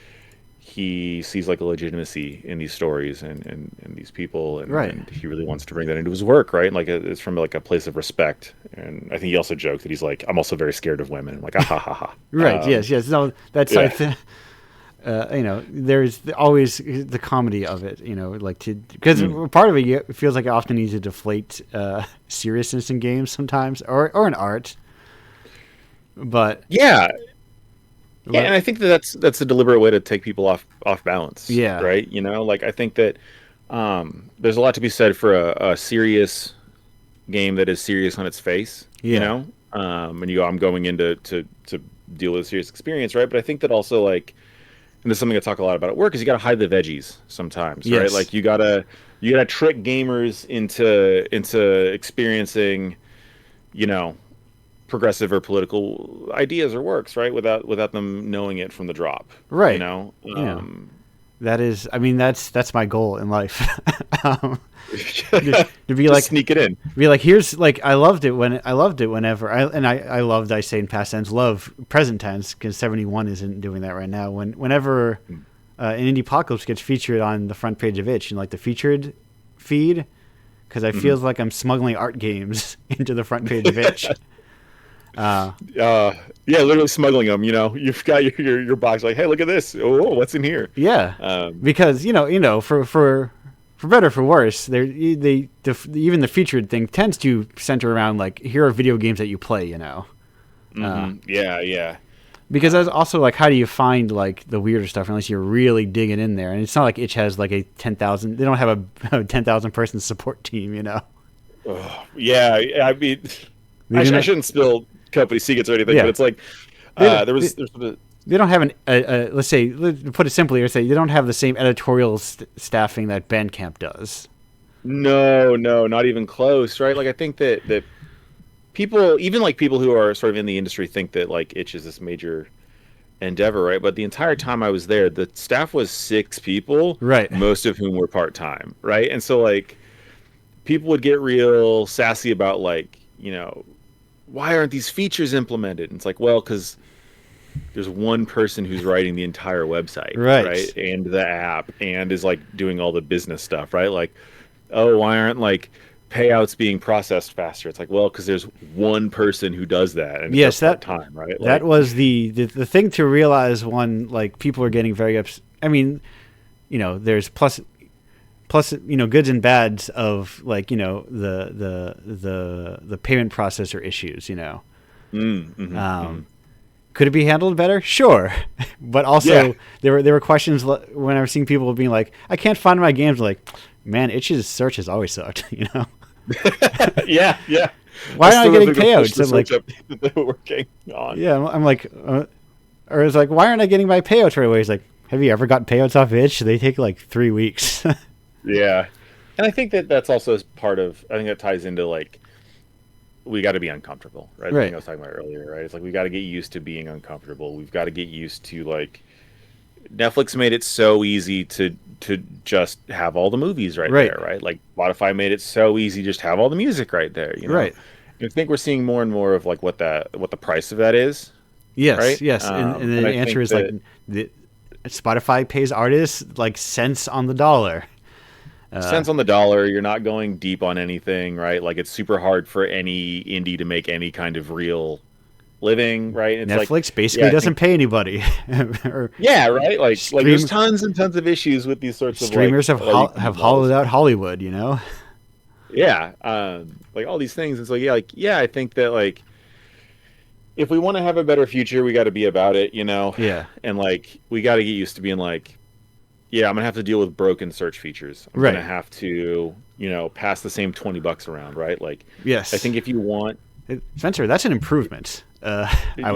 S3: he sees like a legitimacy in these stories and these people, and he really wants to bring that into his work, right? And like it's from like a place of respect. And I think he also joked that he's like, I'm also very scared of women. I'm like, ah, ha ha ha.
S1: Right. Yes. No, that's there's always the comedy of it, like because part of it feels like it often needs to deflate seriousness in games sometimes, or in art. But and I think that's a deliberate way to take people off balance.
S3: Yeah. Right. Like I think that there's a lot to be said for a serious game that is serious on its face.
S1: Yeah.
S3: And I'm going in to deal with a serious experience, right? But I think that also like, and there's something I talk a lot about at work, is you got to hide the veggies sometimes, right? Like you gotta trick gamers into experiencing, progressive or political ideas or works, right? Without them knowing it from the drop,
S1: right? That is, I mean, that's my goal in life. To be like,
S3: sneak it in.
S1: Be like, here's like, I loved it whenever I loved, I say in past tense, love present tense because 71 isn't doing that right now. Whenever and Indiepocalypse gets featured on the front page of itch in like the featured feed, because I feels like I'm smuggling art games into the front page of itch.
S3: Yeah, literally smuggling them. You've got your box like, hey, look at this. Oh, what's in here?
S1: Yeah, because for better or for worse, even the featured thing tends to center around like, here are video games that you play.
S3: Yeah.
S1: Because that's also like, how do you find like the weirder stuff unless you're really digging in there? And it's not like itch has like a 10,000. They don't have a 10,000 person support team.
S3: Yeah, I mean, I shouldn't spill company secrets or anything, but it's like they don't have let's put it simply, or say they don't have the same editorial staffing that Bandcamp does. No, not even close, right? Like, I think that people, even like people who are sort of in the industry, think that like itch is this major endeavor, right? But the entire time I was there, the staff was 6 people,
S1: right?
S3: Most of whom were part-time, right? And so like people would get real sassy about like, why aren't these features implemented? And it's like, well, because there's one person who's writing the entire website, right? And the app, and is like doing all the business stuff, right? Like, oh, why aren't like payouts being processed faster? It's like, well, because there's one person who does that, and
S1: yes, that
S3: time, right?
S1: That was the thing to realize when like people are getting very upset. I mean, there's plus goods and bads of like the payment processor issues. Could it be handled better? Sure, but also there were questions when I was seeing people being like, I can't find my games. Like, man, itch's search has always sucked.
S3: Yeah.
S1: Why aren't I getting payouts? I'm like,
S3: they were working on.
S1: Yeah, I'm like, or it's like, why aren't I getting my payouts right away? It's like, have you ever gotten payouts off itch? They take like 3 weeks.
S3: Yeah, and I think that's also part of. I think that ties into like, we got to be uncomfortable, right? The thing I was talking about earlier, right? It's like we got to get used to being uncomfortable. We've got to get used to like, Netflix made it so easy to just have all the movies right there, right? Like Spotify made it so easy just have all the music right there, Right. And I think we're seeing more and more of like what the price of that is.
S1: Yes,
S3: right?
S1: Yes, and the answer is like Spotify pays artists like cents on the dollar.
S3: Cents on the dollar. You're not going deep on anything, right? Like, it's super hard for any indie to make any kind of real living, right? It's
S1: Netflix basically doesn't pay anybody.
S3: Right. Like there's tons and tons of issues with these sorts of
S1: streamers have hollowed out Hollywood,
S3: Yeah, like all these things. And so I think that like, if we want to have a better future, we got to be about it,
S1: Yeah.
S3: And like, we got to get used to being like, yeah, I'm gonna have to deal with broken search features. I'm gonna have to, pass the same $20 around, right? Like,
S1: yes.
S3: I think if you want,
S1: Spencer, that's an improvement. I
S3: mean,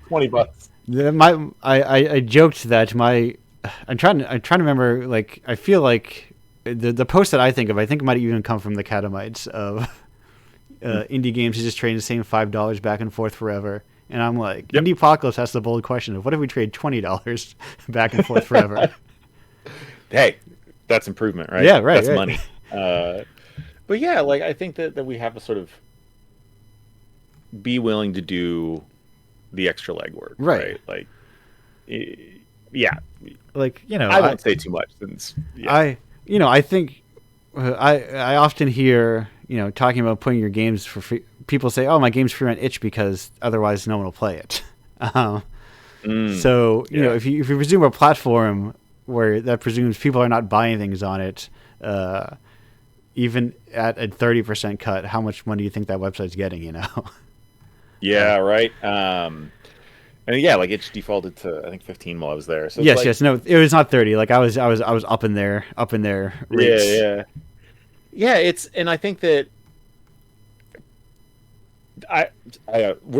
S3: $20.
S1: I joked that I'm trying to remember. Like, I feel like the post that I think it might even come from the Catamites of indie games is just trading the same $5 back and forth forever. And I'm like, Indiepocalypse has the bold question of, what if we trade $20 back and forth forever?
S3: Hey, that's improvement, right?
S1: Yeah, right.
S3: That's money. But yeah, like, I think that we have to sort of be willing to do the extra legwork, right? Like,
S1: like,
S3: I won't say too much since
S1: I think I often hear talking about putting your games for free. People say, "Oh, my game's free on itch because otherwise no one will play it." So if you presume a platform where that presumes people are not buying things on it, even at a 30% cut, how much money do you think that website's getting?
S3: Yeah, right. And like, it's defaulted to I think 15 while I was there. So
S1: yes, no, it was not 30. Like, I was up in there rates.
S3: Yeah. And I think that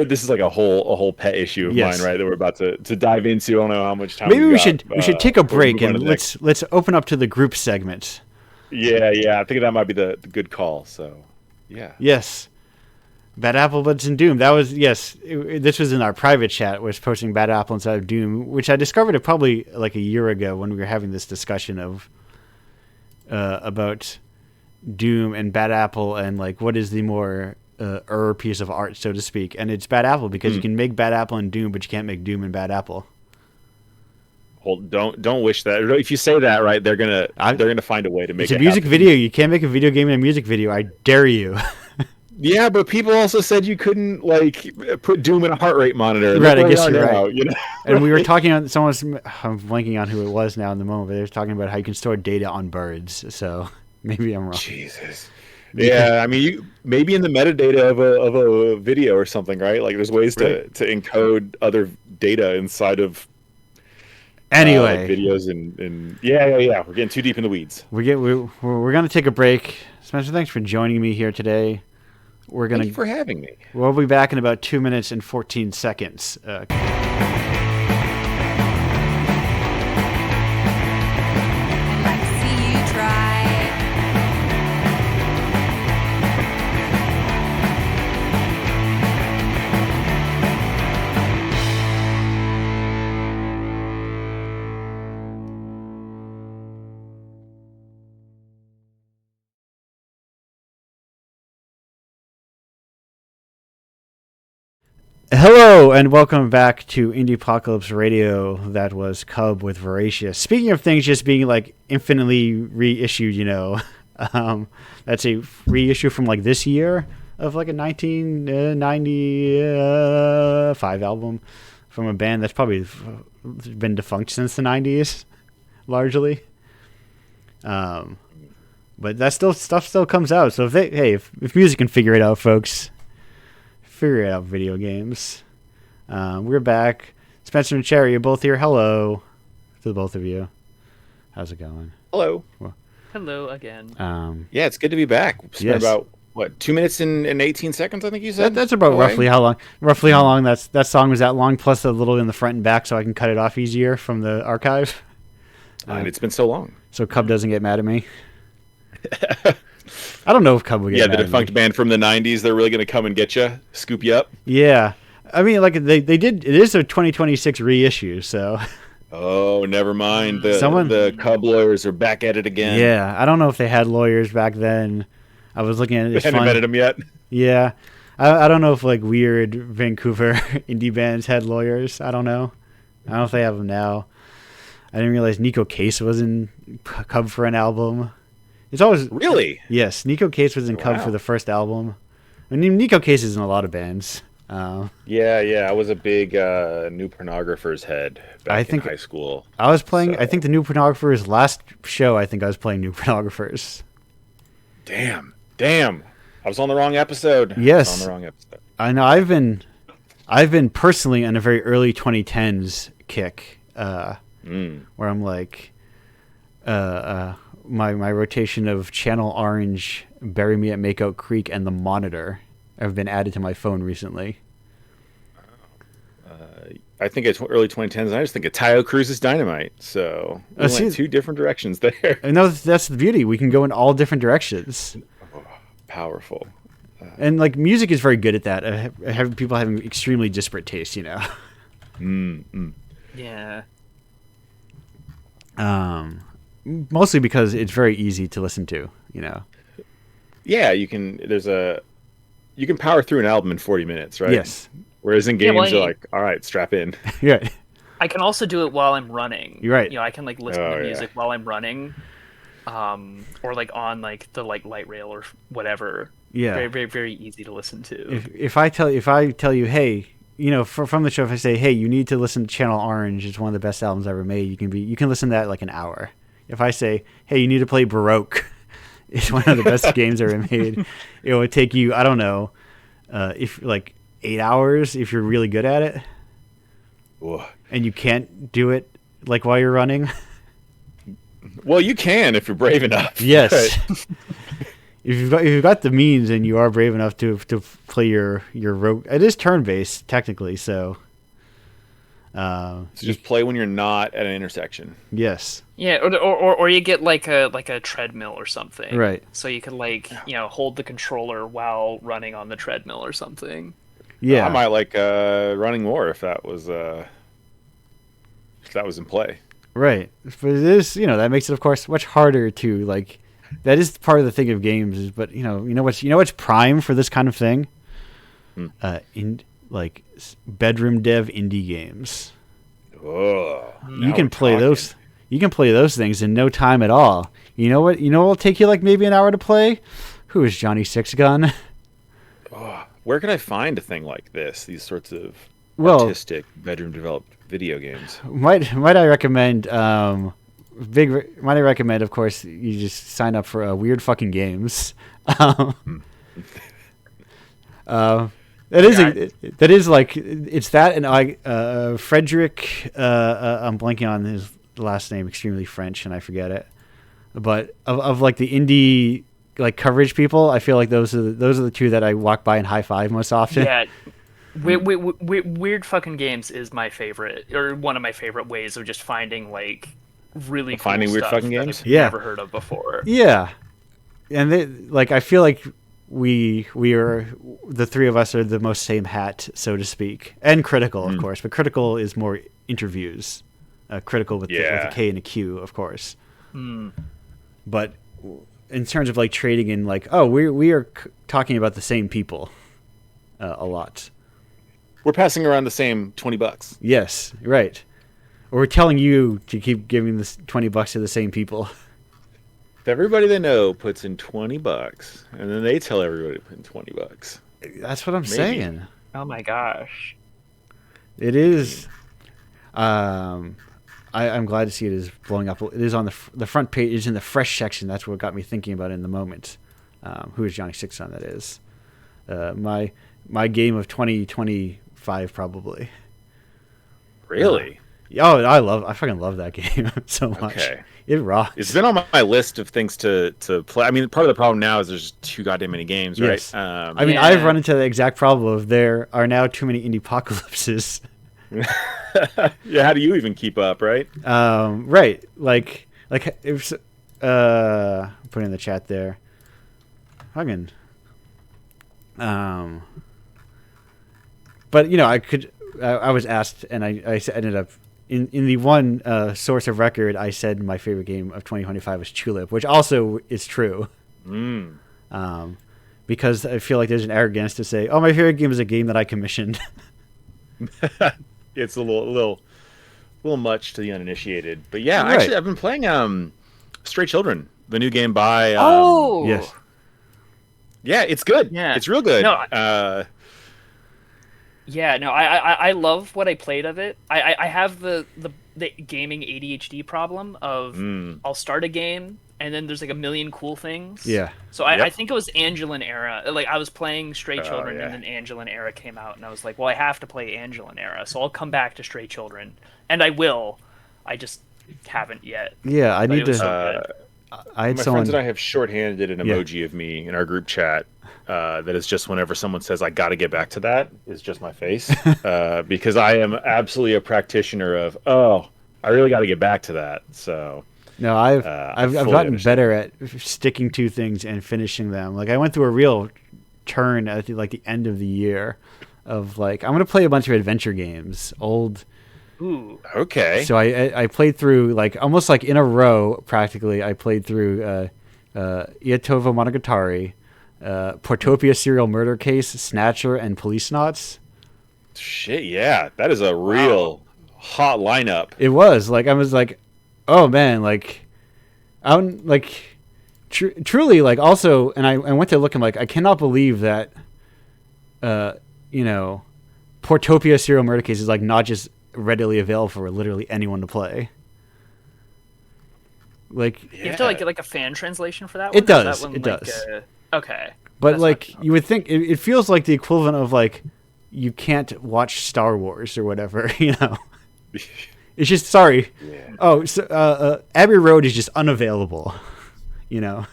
S3: this is like a whole pet issue of mine, right? That we're about to dive into. I don't know how much time.
S1: Maybe we should take a break and let's open up to the group segment.
S3: Yeah. I think that might be the good call. So, yeah.
S1: Yes. Bad Apple Buds and Doom. That was this was in our private chat. Was posting Bad Apple inside of Doom, which I discovered it probably like a year ago when we were having this discussion of about Doom and Bad Apple and like what is the more piece of art, so to speak. And it's Bad Apple because you can make Bad Apple and Doom, but you can't make Doom and Bad Apple.
S3: Well, don't wish that. If you say that, right, they're gonna find a way to make
S1: it's
S3: it
S1: a music
S3: happen.
S1: video. You can't make a video game in a music video. I dare you.
S3: Yeah, but people also said you couldn't like put Doom in a heart rate monitor.
S1: Right, I guess you're right.
S3: You know?
S1: And we were talking on someone's. I'm blanking on who it was now in the moment, but they were talking about how you can store data on birds. So maybe I'm wrong.
S3: Jesus. Yeah, I mean, maybe in the metadata of a video or something, right? Like, there's ways to encode other data inside of
S1: anyway
S3: videos and yeah. We're getting too deep in the weeds.
S1: We're gonna take a break. Spencer, thanks for joining me here today.
S3: Thank you for having me.
S1: We'll be back in about 2 minutes and 14 seconds. Hello and welcome back to Indiepocalypse Radio. That was Cub with Voracious. Speaking of things just being like infinitely reissued, that's a reissue from like this year of like a 1995 album from a band that's probably been defunct since the 90s, largely. But that stuff still comes out. So if music can figure it out, folks. Figure it out, video games. We're back. Spencer and Cherry are both here. Hello to the both of you. How's it going?
S3: Hello.
S1: Well,
S2: hello again.
S3: Yeah, it's good to be back. We spent about 2 minutes and 18 seconds, I think you said.
S1: That's about roughly how long that song was that long, plus a little in the front and back, so I can cut it off easier from the archive.
S3: And it's been so long,
S1: so Cub doesn't get mad at me. I don't know if Cub will get mad at me.
S3: Yeah, the defunct band from the 90s, they're really going to come and get you, scoop you up.
S1: Yeah. I mean, like, they did, it is a 2026 reissue, so.
S3: Oh, never mind. The Cub lawyers are back at it again.
S1: Yeah, I don't know if they had lawyers back then. I was looking at it.
S3: They hadn't invented them yet.
S1: Yeah. I don't know if, like, weird Vancouver indie bands had lawyers. I don't know. I don't know if they have them now. I didn't realize Nico Case was in Cub for an album. It's always
S3: really
S1: yes. Nico Case was in Cub for the first album. I mean, Nico Case is in a lot of bands.
S3: Yeah. I was a big New Pornographer's head back in high school.
S1: I was playing. So. I think the New Pornographers last show. I think I was playing New Pornographers.
S3: Damn. I was on the wrong episode.
S1: Yes,
S3: I was on the wrong episode.
S1: I know. I've been personally on a very early 2010s kick, where I'm like, My rotation of Channel Orange, Bury Me at Makeout Creek, and The Monitor have been added to my phone recently.
S3: I think it's early 2010s, and I just think of Tayo Cruz's Dynamite. So we went two different directions there.
S1: And that's the beauty. We can go in all different directions.
S3: Oh, powerful.
S1: And like music is very good at that. Have people having extremely disparate tastes,
S2: Yeah.
S1: Mostly because it's very easy to listen to,
S3: Yeah, you can power through an album in 40 minutes, right?
S1: Yes.
S3: Whereas in games you're like, all right, strap in.
S1: Yeah.
S2: I can also do it while I'm running.
S1: You're right.
S2: I can like listen to music while I'm running. Or like on like the like light rail or whatever.
S1: Yeah.
S2: Very, very, very easy to listen to.
S1: If I tell you, hey, from the show, if I say, hey, you need to listen to Channel Orange, it's one of the best albums ever made. You can listen to that like an hour. If I say, hey, you need to play Baroque, it's one of the best games ever made. It would take you, I don't know, if like 8 hours if you're really good at it.
S3: Whoa.
S1: And you can't do it like while you're running.
S3: Well, you can if you're brave enough.
S1: Yes. If you've got the means and you are brave enough to play your rogue, it is turn based technically. So
S3: just play when you're not at an intersection.
S1: Yes.
S2: Yeah, or you get like a treadmill or something.
S1: Right.
S2: So you can hold the controller while running on the treadmill or something.
S1: Yeah.
S3: I might like running more if that was in play.
S1: Right. But it is, that makes it of course much harder to like. That is part of the thing of games, but you know what's prime for this kind of thing, in like bedroom dev indie games.
S3: Oh,
S1: You can play those. You can play those things in no time at all. You know what? You know what'll take you like maybe an hour to play? Who is Johnny Six Gun?
S3: Oh, where can I find a thing like this? These sorts of artistic, bedroom developed video games.
S1: Might I recommend? Might I recommend? Of course, you just sign up for Weird Fucking Games. That is like it's that, and Frederick. I'm blanking on his last name. Extremely French, and I forget it. But of like the indie like coverage people, I feel like those are the two that I walk by and high five most often.
S2: Yeah, Weird Fucking Games is my favorite, or one of my favorite ways of just finding like really cool
S3: finding weird
S2: stuff
S3: fucking
S2: that
S3: games.
S2: I've never heard of before.
S1: Yeah, and I feel like we are the three of us are the most same hat, so to speak, and Critical, of course, but Critical is more interviews. Critical with a K and a Q, of course. But in terms of like trading in, like, we are talking about the same people a lot.
S3: We're passing around the same $20.
S1: Yes, right. Or we're telling you to keep giving this $20 to the same people.
S3: If everybody they know puts in $20, and then they tell everybody to put in $20.
S1: That's what I'm saying.
S2: Oh my gosh.
S1: It is. I'm glad to see it is blowing up. It is on the front page. It's in the fresh section. That's what got me thinking about it in the moment. Who is Johnny Six on? That is my game of 2025 probably.
S3: Really?
S1: I fucking love that game so much. Okay. It rocks.
S3: It's been on my list of things to play. I mean, part of the problem now is there's too goddamn many games, right?
S1: Yes. I've run into the exact problem of there are now too many Indiepocalypses.
S3: Yeah, how do you even keep up, right?
S1: Right. Like if put in the chat there. Fucking. But I was asked, and I ended up in the one source of record. I said my favorite game of 2025 was Tulip, which also is true. Because I feel like there's an arrogance to say, "Oh, my favorite game is a game that I commissioned."
S3: It's a little much to the uninitiated, but yeah, right. Actually, I've been playing Stray Children, the new game by.
S1: Yes.
S3: Yeah, it's good. Yeah, it's real good.
S2: No, I love what I played of it. I have the gaming ADHD problem of I'll start a game and then there's like a million cool things.
S1: Yeah.
S2: So I think it was Angelin Era. Like I was playing Stray Children and then Angelin Era came out and I was like, well, I have to play Angelin Era, so I'll come back to Stray Children, and I will. I just haven't yet.
S1: Yeah, I need to.
S2: So
S3: my friends and I have shorthanded an emoji of me in our group chat. That is just whenever someone says I got to get back to that, is just my face, because I am absolutely a practitioner of I really got to get back to that. So
S1: no, I've gotten better at sticking to things and finishing them. Like I went through a real turn at the end of the year of like I'm gonna play a bunch of adventure games, old.
S2: Ooh.
S3: Okay.
S1: So I played through like almost like in a row practically. I played through Iatovo Monogatari. Portopia Serial Murder Case, Snatcher, and Police Knots.
S3: Shit, yeah, that is a real hot lineup.
S1: It was like I was like, oh man, like I'm like truly like also, and I went to look and like I cannot believe that, Portopia Serial Murder Case is like not just readily available for literally anyone to play. Like
S2: you have to get like a fan translation for that one?
S1: It does. It does.
S2: Okay.
S1: But you would think it feels like the equivalent of like you can't watch Star Wars or whatever, It's just sorry. Yeah. Oh, so Abbey Road is just unavailable,
S3: Yeah.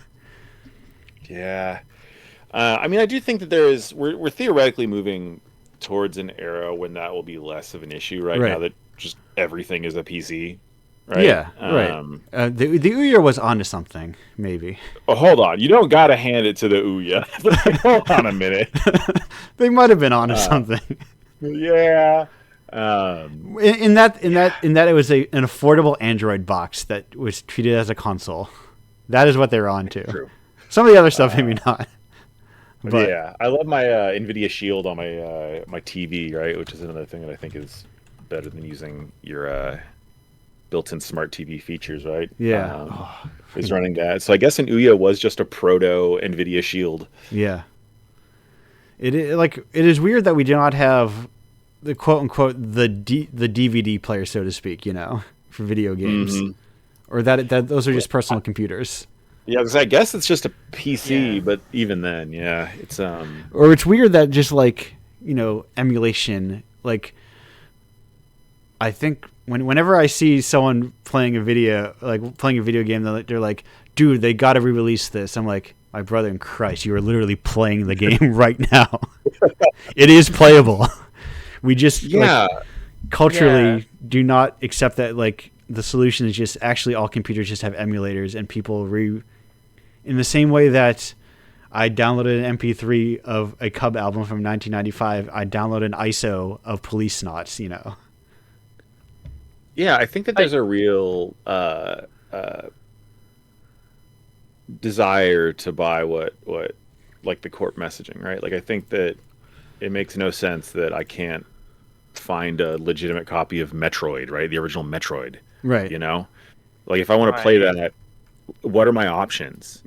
S3: I mean, I do think that we're theoretically moving towards an era when that will be less of an issue right now that just everything is a PC. Right?
S1: Yeah, right. The Ouya was onto something, maybe.
S3: Oh, hold on. You don't got to hand it to the Ouya. Hold on a minute.
S1: They might have been onto something.
S3: Yeah.
S1: In that it was an affordable Android box that was treated as a console. That is what they were onto. True. Some of the other stuff, maybe not.
S3: But yeah, I love my NVIDIA Shield on my TV, right? Which is another thing that I think is better than using your built-in smart TV features, right?
S1: Yeah.
S3: Is running that. So I guess an Ouya was just a proto NVIDIA Shield.
S1: Yeah. It is weird that we do not have the quote unquote the DVD player, so to speak, for video games, or that those are just personal computers.
S3: Yeah, because I guess it's just a PC, but even then, yeah, it's
S1: Or it's weird that just emulation, I think whenever I see someone playing a video game, they're like, dude, they got to re-release this. I'm like, my brother in Christ, you are literally playing the game right now. It is playable. We just culturally do not accept that the solution is just actually all computers just have emulators, and people in the same way that I downloaded an MP3 of a Cub album from 1995, I downloaded an ISO of Police Snots,
S3: Yeah, I think that there's a real desire to buy what like the corp messaging, right? Like I think that it makes no sense that I can't find a legitimate copy of Metroid, right? The original Metroid.
S1: Right.
S3: Like if I want to play that, what are my options?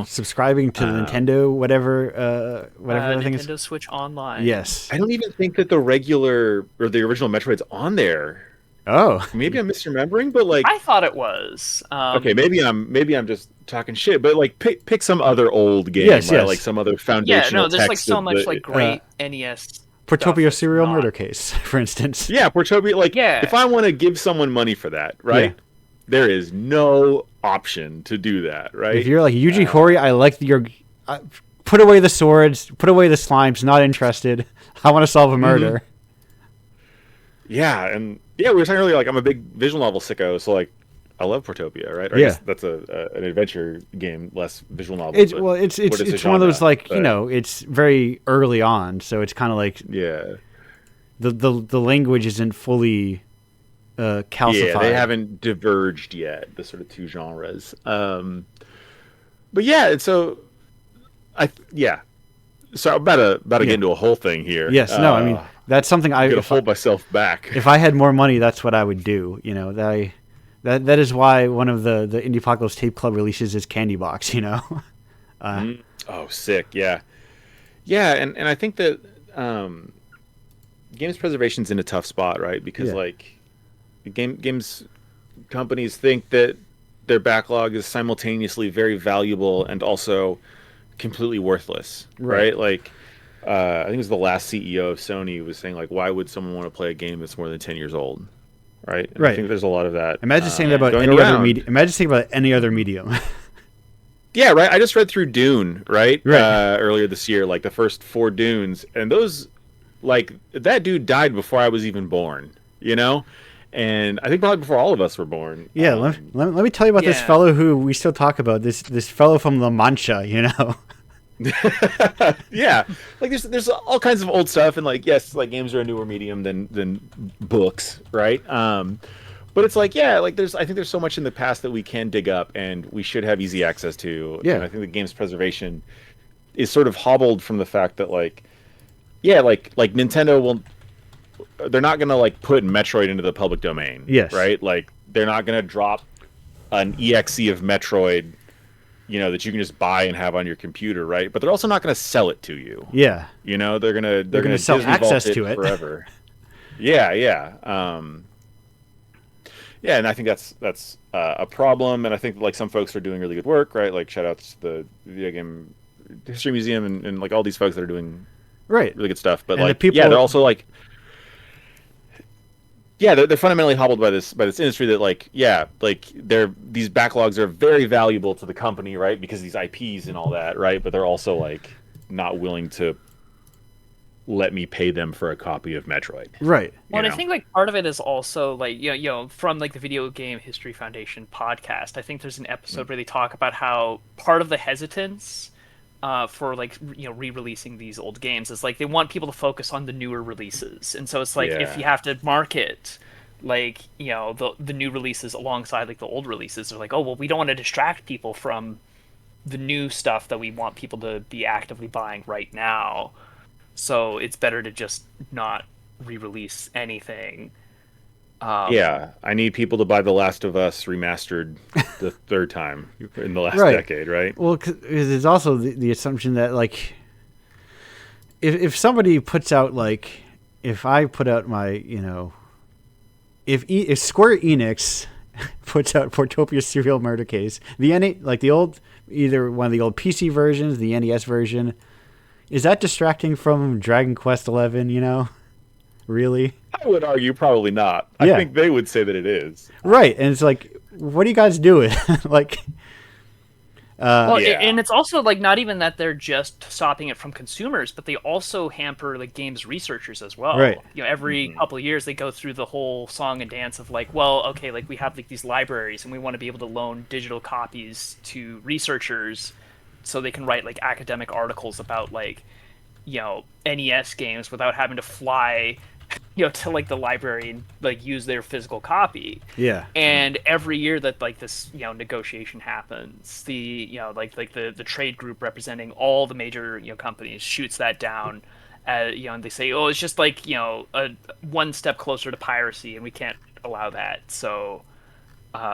S1: Subscribing to Nintendo, whatever the thing is.
S2: Nintendo Switch Online.
S1: Yes.
S3: I don't even think that the regular or the original Metroid's on there.
S1: Oh,
S3: maybe I'm misremembering, but
S2: I thought it was.
S3: Okay, maybe I'm just talking shit, but pick some other old game,
S1: yes,
S3: right?
S1: yes.
S3: Like some other foundational.
S2: Yeah, no, there's
S3: text
S2: so much great NES.
S1: Portopia Serial Murder Case, for instance.
S3: Yeah, Portopia. If I want to give someone money for that, right? Yeah. There is no option to do that, right?
S1: If you're like Yuji Horii, I like your. Put away the swords. Put away the slimes. Not interested. I want to solve a murder.
S3: Mm-hmm. Yeah, and we were talking earlier. I'm a big visual novel sicko, so I love Portopia, right? Or I guess that's an adventure game, less visual novel.
S1: It's one of those it's very early on, so it's kind of the language isn't fully calcified.
S3: Yeah, they haven't diverged yet, the sort of two genres. But yeah, so so I'm about to get into a whole thing here.
S1: Yes, no, I mean that's something
S3: I'm gonna hold myself back.
S1: If I had more money, that's what I would do. That is why one of the Indiepocalypse Tape Club releases is Candy Box.
S3: Oh, sick! Yeah, and I think that games preservation's in a tough spot, right? Because games companies think that their backlog is simultaneously very valuable and also completely worthless, right? I think it was the last CEO of Sony was saying why would someone want to play a game that's more than 10 years old, right? And I think there's a lot of that.
S1: Imagine saying that about any other medium. Imagine saying about any other medium.
S3: Yeah, right. I just read through Dune, right? Earlier this year, the first 4 Dunes, and those, that dude died before I was even born, And I think probably before all of us were born.
S1: Yeah, let me tell you about this fellow who we still talk about. This fellow from La Mancha,
S3: Yeah, there's all kinds of old stuff, and games are a newer medium than books, right? But it's I think there's so much in the past that we can dig up and we should have easy access to.
S1: Yeah,
S3: and I think the games preservation is sort of hobbled from the fact that Nintendo will. They're not gonna put Metroid into the public domain.
S1: Yes.
S3: Right? They're not gonna drop an EXE of Metroid, that you can just buy and have on your computer, right? But they're also not gonna sell it to you.
S1: Yeah.
S3: They're gonna
S1: sell
S3: Disney
S1: access
S3: Vault
S1: to it
S3: forever. Yeah. Yeah, and I think that's a problem, and I think some folks are doing really good work, right? Shout outs to the Video Game History Museum and all these folks that are doing really good stuff. But they're also they're fundamentally hobbled by this industry that these backlogs are very valuable to the company, right? Because of these IPs and all that, right? But they're also not willing to let me pay them for a copy of Metroid.
S1: Right.
S2: Well, I think part of it is also from the Video Game History Foundation podcast. I think there's an episode where they talk about how part of the hesitance for re-releasing these old games is they want people to focus on the newer releases, and so it's if you have to market the new releases alongside the old releases, they're oh well, we don't want to distract people from the new stuff that we want people to be actively buying right now, so it's better to just not re-release anything.
S3: Yeah, I need people to buy The Last of Us remastered the third time in the last
S1: Right.
S3: decade, right?
S1: Well, 'cause there's also the assumption that like if somebody puts out like if I put out my if Square Enix puts out Portopia Serial Murder Case, like the old either one of the old PC versions, the NES version, is that distracting from Dragon Quest 11? Really?
S3: I would argue probably not.
S1: Yeah.
S3: I think they would say that it is.
S1: Right, and it's like, what are you guys doing? Like,
S2: Well,
S3: Yeah.
S2: and it's also like not even that they're just stopping it from consumers, but they also hamper the game's researchers as well.
S1: Right.
S2: Every couple of years they go through the whole song and dance of like, well, okay, like we have like these libraries and we want to be able to loan digital copies to researchers so they can write like academic articles about like, NES games without having to fly to like the library and like use their physical copy.
S1: yeah,
S2: And every year that like this negotiation happens, the like the trade group representing all the major companies shoots that down, and they say, oh, it's just like a one step closer to piracy, and we can't allow that. So,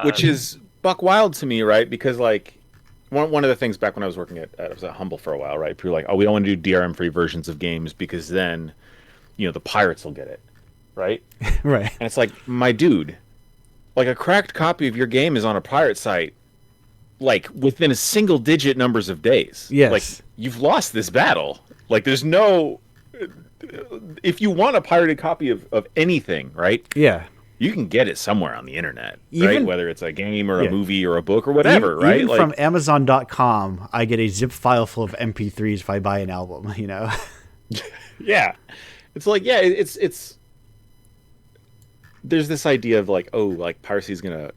S3: Which is buck wild to me, right? Because like one of the things back when I was working I was at Humble for a while, right? People were like, oh, we don't want to do DRM free versions of games because then the pirates will get it, right?
S1: right.
S3: And it's like, my dude, like a cracked copy of your game is on a pirate site, like within a single digit numbers of days.
S1: Yes.
S3: Like you've lost this battle. Like there's no, if you want a pirated copy of anything, right?
S1: Yeah.
S3: You can get it somewhere on the internet,
S1: Even-
S3: right? Whether it's a game or
S1: Yeah.
S3: a movie or a book or whatever, right?
S1: Even
S3: Like,
S1: from Amazon.com, I get a zip file full of MP3s if I buy an album.
S3: yeah, it's like, yeah, it's there's this idea of like, oh, like piracy's gonna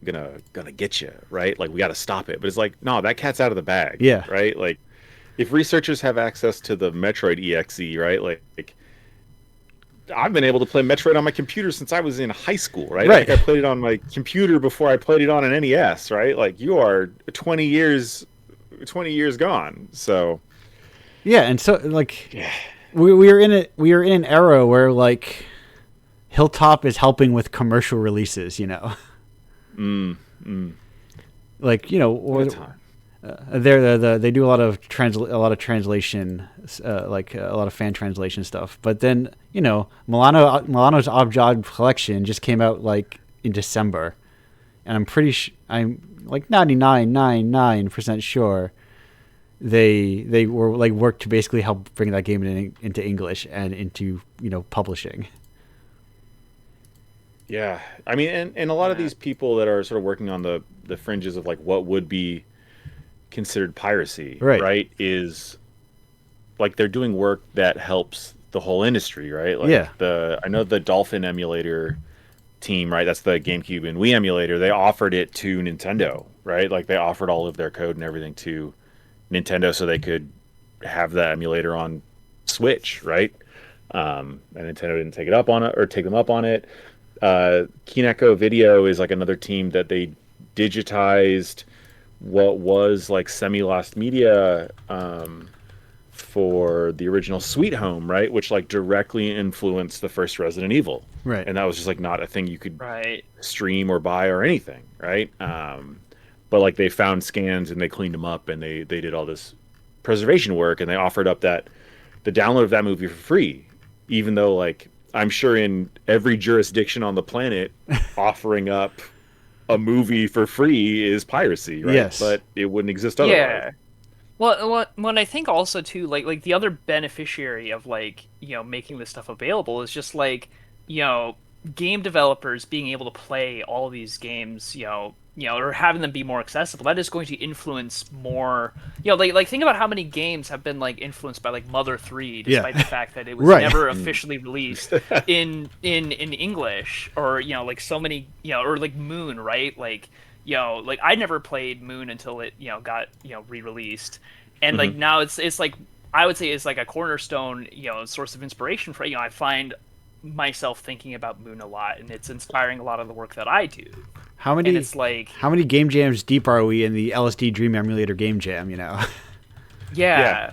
S3: get you, right? Like we got to stop it, but it's like, no, that cat's out of the bag,
S1: Yeah.
S3: right? Like if researchers have access to the Metroid EXE, right? Like I've been able to play Metroid on my computer since I was in high school, right?
S1: Right.
S3: I think I played it on my computer before I played it on an NES, right? Like you are 20 years gone. So
S1: Yeah, and so like we were in an era where like Hilltop is helping with commercial releases, Like
S3: what a time.
S1: they do a lot of translation, like a lot of fan translation stuff. But then Milano's Odd collection just came out like in December, and I'm like 99.99% sure they were like worked to basically help bring that game into English and into publishing.
S3: Yeah, I mean, and a lot of these people that are sort of working on the fringes of like what would be considered piracy,
S1: Right.
S3: is like they're doing work that helps the whole industry, right? Like
S1: Yeah.
S3: I know the Dolphin emulator team, right? That's the GameCube and Wii emulator. They offered it to Nintendo, right? Like they offered all of their code and everything to Nintendo so they could have the emulator on Switch, right? And Nintendo didn't take them up on it. Kineko Video is like another team that they digitized what was like semi-lost media for the original Sweet Home, right? Which like directly influenced the first Resident Evil.
S1: Right.
S3: And that was just like not a thing you could
S2: right.
S3: stream or buy or anything, right? But like they found scans and they cleaned them up and they did all this preservation work and they offered up the download of that movie for free, even though like I'm sure in every jurisdiction on the planet offering up a movie for free is piracy, right?
S1: Yes.
S3: But it wouldn't exist otherwise.
S2: Yeah. Well, what I think also too, like the other beneficiary of like making this stuff available is just like game developers being able to play all of these games, or having them be more accessible. That is going to influence more, like think about how many games have been like influenced by like Mother 3, despite the fact that it was
S1: Right.
S2: never officially released in English, or like so many, or like Moon, right? Like like I never played Moon until it got re-released, and like now it's like I would say it's like a cornerstone source of inspiration for I find myself thinking about Moon a lot, and it's inspiring a lot of the work that I do.
S1: How many?
S2: And it's like,
S1: how many game jams deep are we in the LSD Dream Emulator game jam?
S2: Yeah.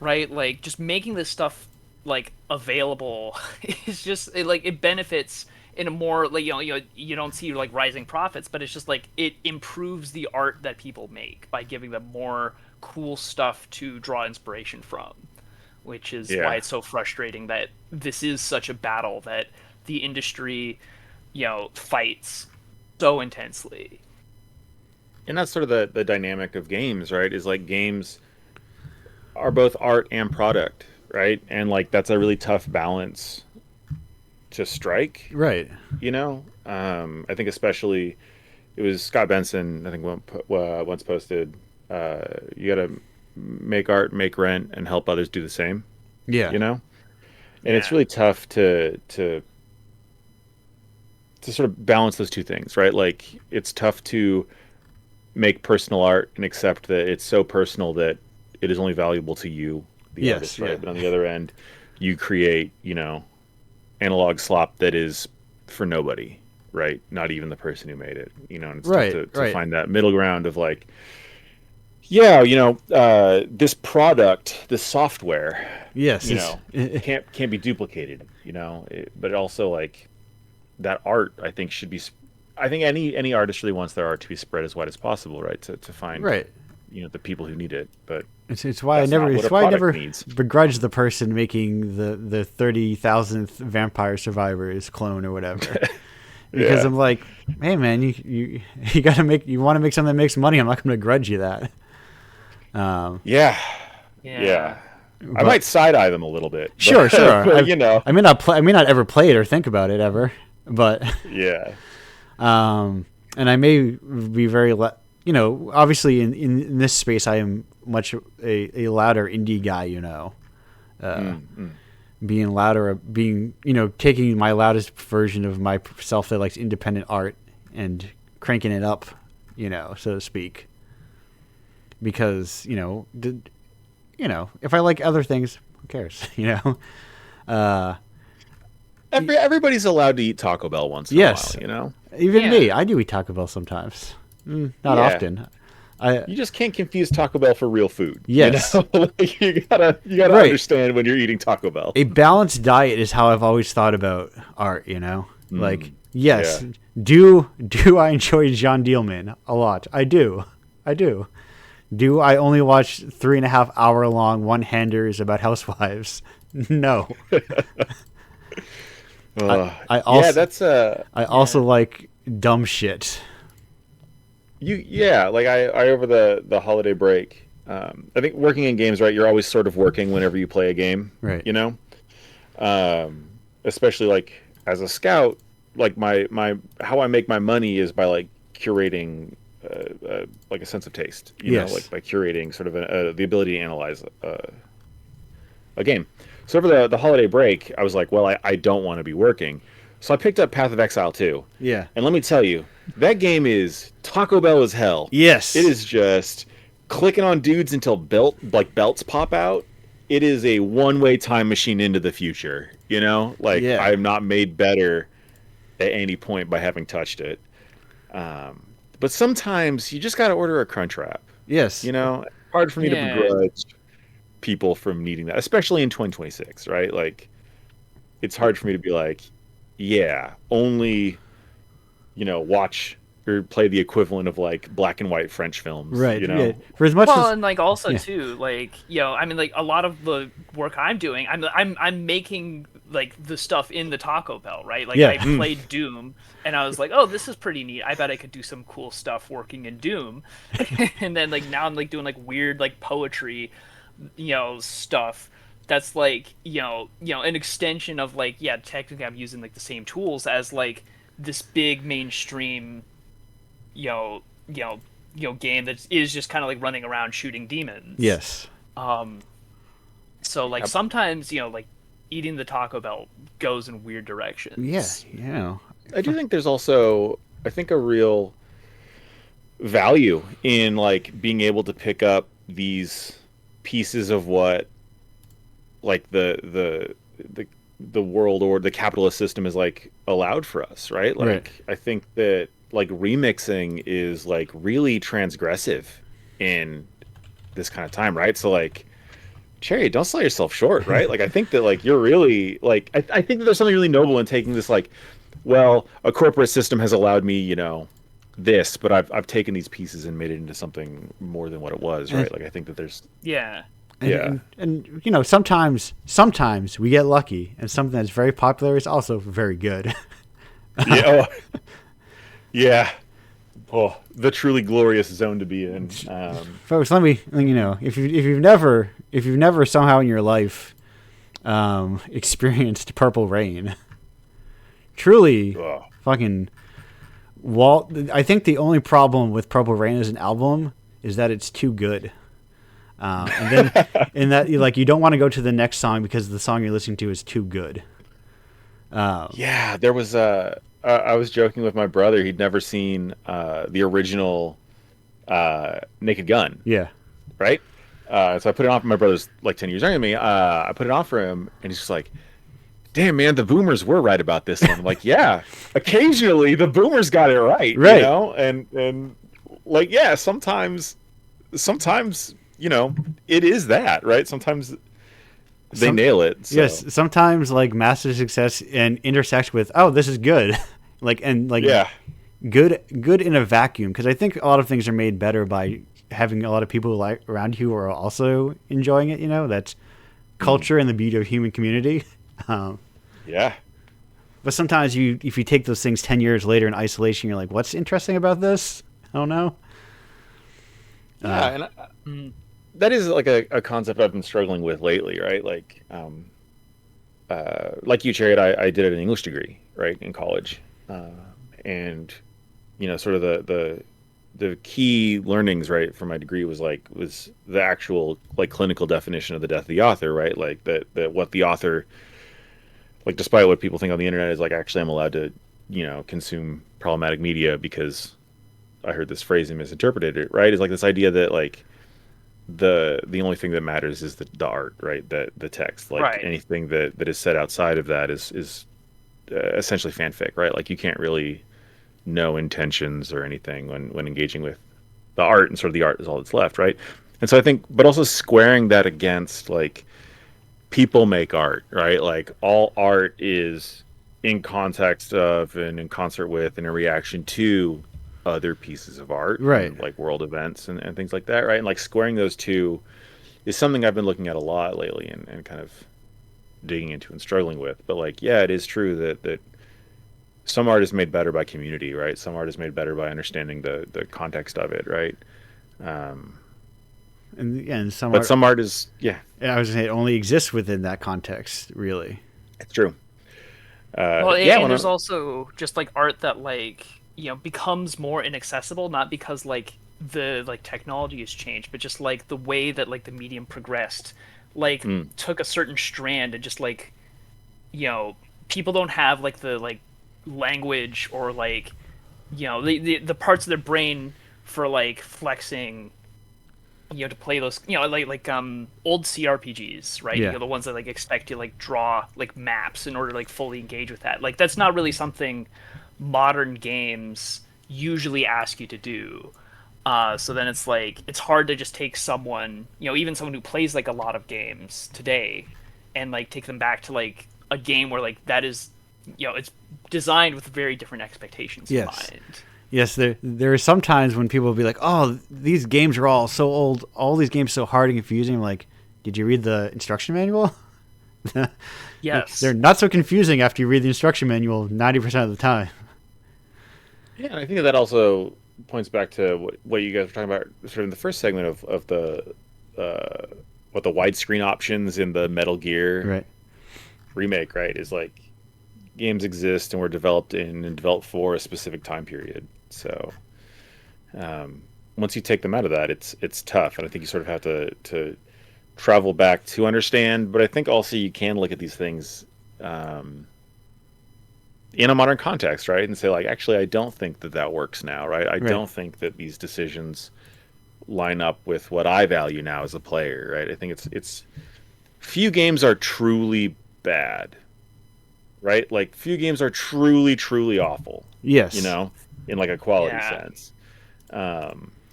S2: Right. Like just making this stuff like available is just it benefits in a more like you don't see like rising profits, but it's just like it improves the art that people make by giving them more cool stuff to draw inspiration from, which is why it's so frustrating that this is such a battle that the industry fights so intensely.
S3: And that's sort of the dynamic of games, right? Is like games are both art and product, right? And like that's a really tough balance to strike,
S1: Right.
S3: I think especially it was Scott Benson, I think, once posted, you got to make art, make rent, and help others do the same.
S1: Yeah.
S3: And it's really tough to sort of balance those two things, right? Like it's tough to make personal art and accept that it's so personal that it is only valuable to you, the artist, right? But on the other end, you create, analog slop that is for nobody, right? Not even the person who made it, and it's tough to find that middle ground of like, this product, this software, can't be duplicated, but also like that art, I think should be. I think any artist really wants their art to be spread as wide as possible, right? To find the people who need it, but
S1: it's why I never begrudge the person making the 30,000th Vampire Survivors clone or whatever, because I'm like, hey man, you want to make something that makes money. I'm not going to grudge you that.
S3: I might side eye them a little bit.
S1: Sure.
S3: But,
S1: I may not ever play it or think about it ever, but and I may be very, obviously in this space, I am much a louder indie guy, being louder, taking my loudest version of myself that likes independent art and cranking it up, so to speak. Because, if I like other things, who cares,
S3: Everybody's allowed to eat Taco Bell once in a while,
S1: Even me, I do eat Taco Bell sometimes. Not often.
S3: You just can't confuse Taco Bell for real food.
S1: Yes,
S3: you gotta understand when you're eating Taco Bell.
S1: A balanced diet is how I've always thought about art. Like yes, do I enjoy John Dielman a lot? I do. Do I only watch 3.5 hour long one-handers about housewives? No. I also like dumb shit.
S3: Like I over the holiday break, I think working in games, right? You're always sort of working whenever you play a game,
S1: right?
S3: Especially like as a scout, like my how I make my money is by like curating like a sense of taste, like by curating sort of the ability to analyze a game. So over the holiday break, I was like, well, I don't want to be working. So I picked up Path of Exile 2.
S1: Yeah.
S3: And let me tell you, that game is Taco Bell as hell.
S1: Yes.
S3: It is just clicking on dudes until belts pop out. It is a one-way time machine into the future, I'm not made better at any point by having touched it. But sometimes you just got to order a Crunchwrap.
S1: Yes.
S3: Hard for me to begrudge people from needing that, especially in 2026, right? Like, it's hard for me to be like, only, watch or play the equivalent of like black and white French films,
S1: right? For as much
S2: and like also too, like I mean, like a lot of the work I'm doing, I'm making like the stuff in the Taco Bell, right? Like I played Doom, and I was like, oh, this is pretty neat. I bet I could do some cool stuff working in Doom, and then like now I'm like doing like weird like poetry, stuff. That's like an extension of like technically I'm using like the same tools as like this big mainstream game that is just kind of like running around shooting demons.
S1: Yes.
S2: So like sometimes like eating the Taco Bell goes in weird directions.
S3: I do think there's also a real value in like being able to pick up these pieces of what like the world or the capitalist system is like allowed for us, right? Like I think that like remixing is like really transgressive in this kind of time, right? So like, Cherry, don't sell yourself short, right? Like I think that like you're really like I think that there's something really noble in taking this like well, a corporate system has allowed me, this, but I've taken these pieces and made it into something more than what it was, right? Like I think that there's
S2: Yeah.
S1: And sometimes we get lucky, and something that's very popular is also very good.
S3: Yeah. Yeah. Oh, the truly glorious zone to be in.
S1: Folks, let me if you've never somehow in your life experienced Purple Rain, truly fucking Walt. I think the only problem with Purple Rain as an album is that it's too good. And then in that you don't want to go to the next song because the song you're listening to is too good.
S3: Yeah, there was I was joking with my brother. He'd never seen the original Naked Gun.
S1: Yeah.
S3: Right? So I put it on for my brother's like 10 years younger than me. I put it on for him, and he's just like, damn, man, the boomers were right about this one. I'm like, yeah, occasionally the boomers got it right.
S1: Right.
S3: And like, yeah, sometimes, it is that, right? Sometimes they nail it. So.
S1: Yes, sometimes like massive success and intersects with, oh, this is good.
S3: Yeah.
S1: Good in a vacuum, because I think a lot of things are made better by having a lot of people around you who are also enjoying it. That's culture and the beauty of human community.
S3: Yeah.
S1: But sometimes if you take those things 10 years later in isolation, you're like, what's interesting about this? I don't know.
S3: Yeah, and that is like a concept I've been struggling with lately, right? Like you, Chariot, I did an English degree, right, in college. And, sort of the key learnings, right, from my degree was the actual like clinical definition of the death of the author, right? Like that what the author, like, despite what people think on the internet, is like, actually I'm allowed to, consume problematic media because I heard this phrase and misinterpreted it, right? It's like this idea that like the only thing that matters is the art, right? The text, like
S2: right.
S3: Anything that is said outside of that is essentially fanfic, right? Like you can't really know intentions or anything when engaging with the art, and sort of the art is all that's left, right? And so I think, but also squaring that against like people make art, right? Like all art is in context of and in concert with and in reaction to other pieces of art,
S1: right?
S3: And, like world events and things like that, right? And like squaring those two is something I've been looking at a lot lately and kind of digging into and struggling with. But like, yeah, it is true that some art is made better by community, right? Some art is made better by understanding the context of it, right?
S1: And
S3: some art is, yeah.
S1: I was gonna say it only exists within that context, really.
S3: It's true.
S2: And there's also just like art that like becomes more inaccessible, not because like the like technology has changed, but just like the way that like the medium progressed, like took a certain strand and just like people don't have like the like language or like the parts of their brain for like flexing to play those like old CRPGs, right?
S1: Yeah.
S2: The ones that like expect you to like draw like maps in order to like fully engage with that. Like that's not really something modern games usually ask you to do. So then it's like it's hard to just take someone, even someone who plays like a lot of games today, and like take them back to like a game where like that is, it's designed with very different expectations in mind.
S1: Yes, there are some times when people will be like, "Oh, these games are all so old. All these games are so hard and confusing." I'm like, did you read the instruction manual?
S2: Yes,
S1: they're not so confusing after you read the instruction manual 90% of the time.
S3: Yeah, and I think that also points back to what you guys were talking about, sort of in the first segment of the the widescreen options in the Metal Gear remake, right? Is like games exist and were developed in and developed for a specific time period. So once you take them out of that, it's tough, and I think you sort of have to travel back to understand. But I think also you can look at these things in a modern context, right? And say like, actually, I don't think that works now, right? I don't think that these decisions line up with what I value now as a player, right? I think it's few games are truly bad, right? Like few games are truly awful.
S1: Yes.
S3: In like a quality sense.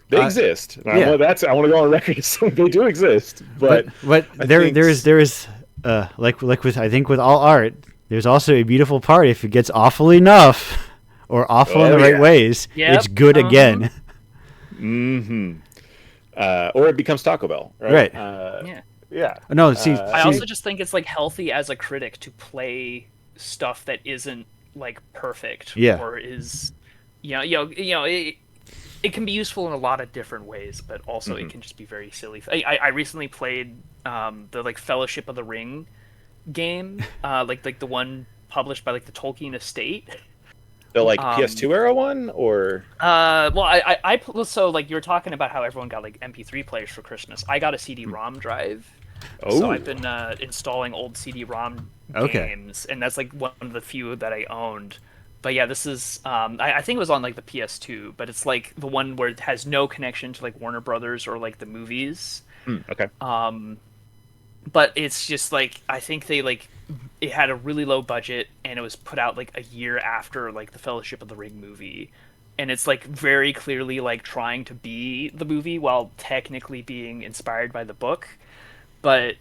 S3: They exist. I want to go on record saying they do exist, but
S1: there is like with I think with all art, there's also a beautiful part if it gets awful enough or awful in the right ways.
S2: Yep.
S1: It's good again.
S3: Mm-hmm. Or it becomes Taco Bell, right?
S2: Yeah.
S3: Yeah.
S1: No,
S2: I also just think it's like healthy as a critic to play stuff that isn't like perfect or is, it can be useful in a lot of different ways, but also it can just be very silly. I recently played the like Fellowship of the Ring game, like the one published by like the Tolkien estate.
S3: The like PS2 era one, or
S2: well, so like you were talking about how everyone got like MP3 players for Christmas. I got a CD-ROM drive. So I've been installing old CD-ROM games, and that's like one of the few that I owned. But yeah, this is I think it was on like the PS2, but it's like the one where it has no connection to like Warner Brothers or like the movies.
S3: Okay.
S2: But it's just like I think they like it had a really low budget, and it was put out like a year after like the Fellowship of the Ring movie, and it's like very clearly like trying to be the movie while technically being inspired by the book. But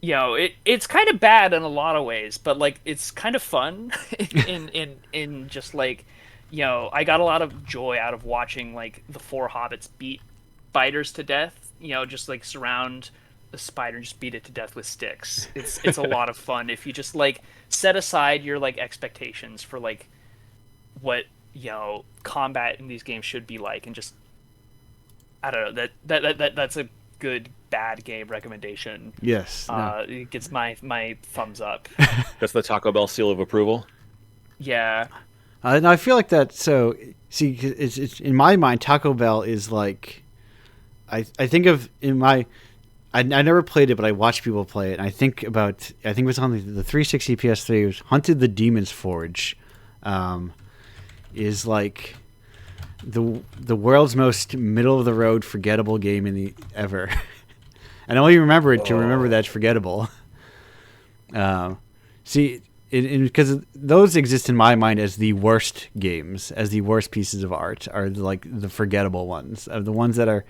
S2: it's kind of bad in a lot of ways, but like it's kind of fun in just like I got a lot of joy out of watching like the four hobbits beat spiders to death, just like surround a spider and just beat it to death with sticks. It's a lot of fun if you just like set aside your like expectations for like what combat in these games should be like, and just I don't know, that's a good bad game recommendation.
S1: Yes. No.
S2: It gets my thumbs up.
S3: That's the Taco Bell seal of approval.
S2: Yeah.
S1: And I feel like that. So see, it's in my mind, Taco Bell is like, I think of in my, I never played it, but I watched people play it. And I think it was on the 360 PS3. It was Hunted the Demon's Forge, is like the world's most middle of the road forgettable game ever. And I only remember it to remember that's forgettable. See, because those exist in my mind as the worst games, as the worst pieces of art, are like the forgettable ones, the ones that are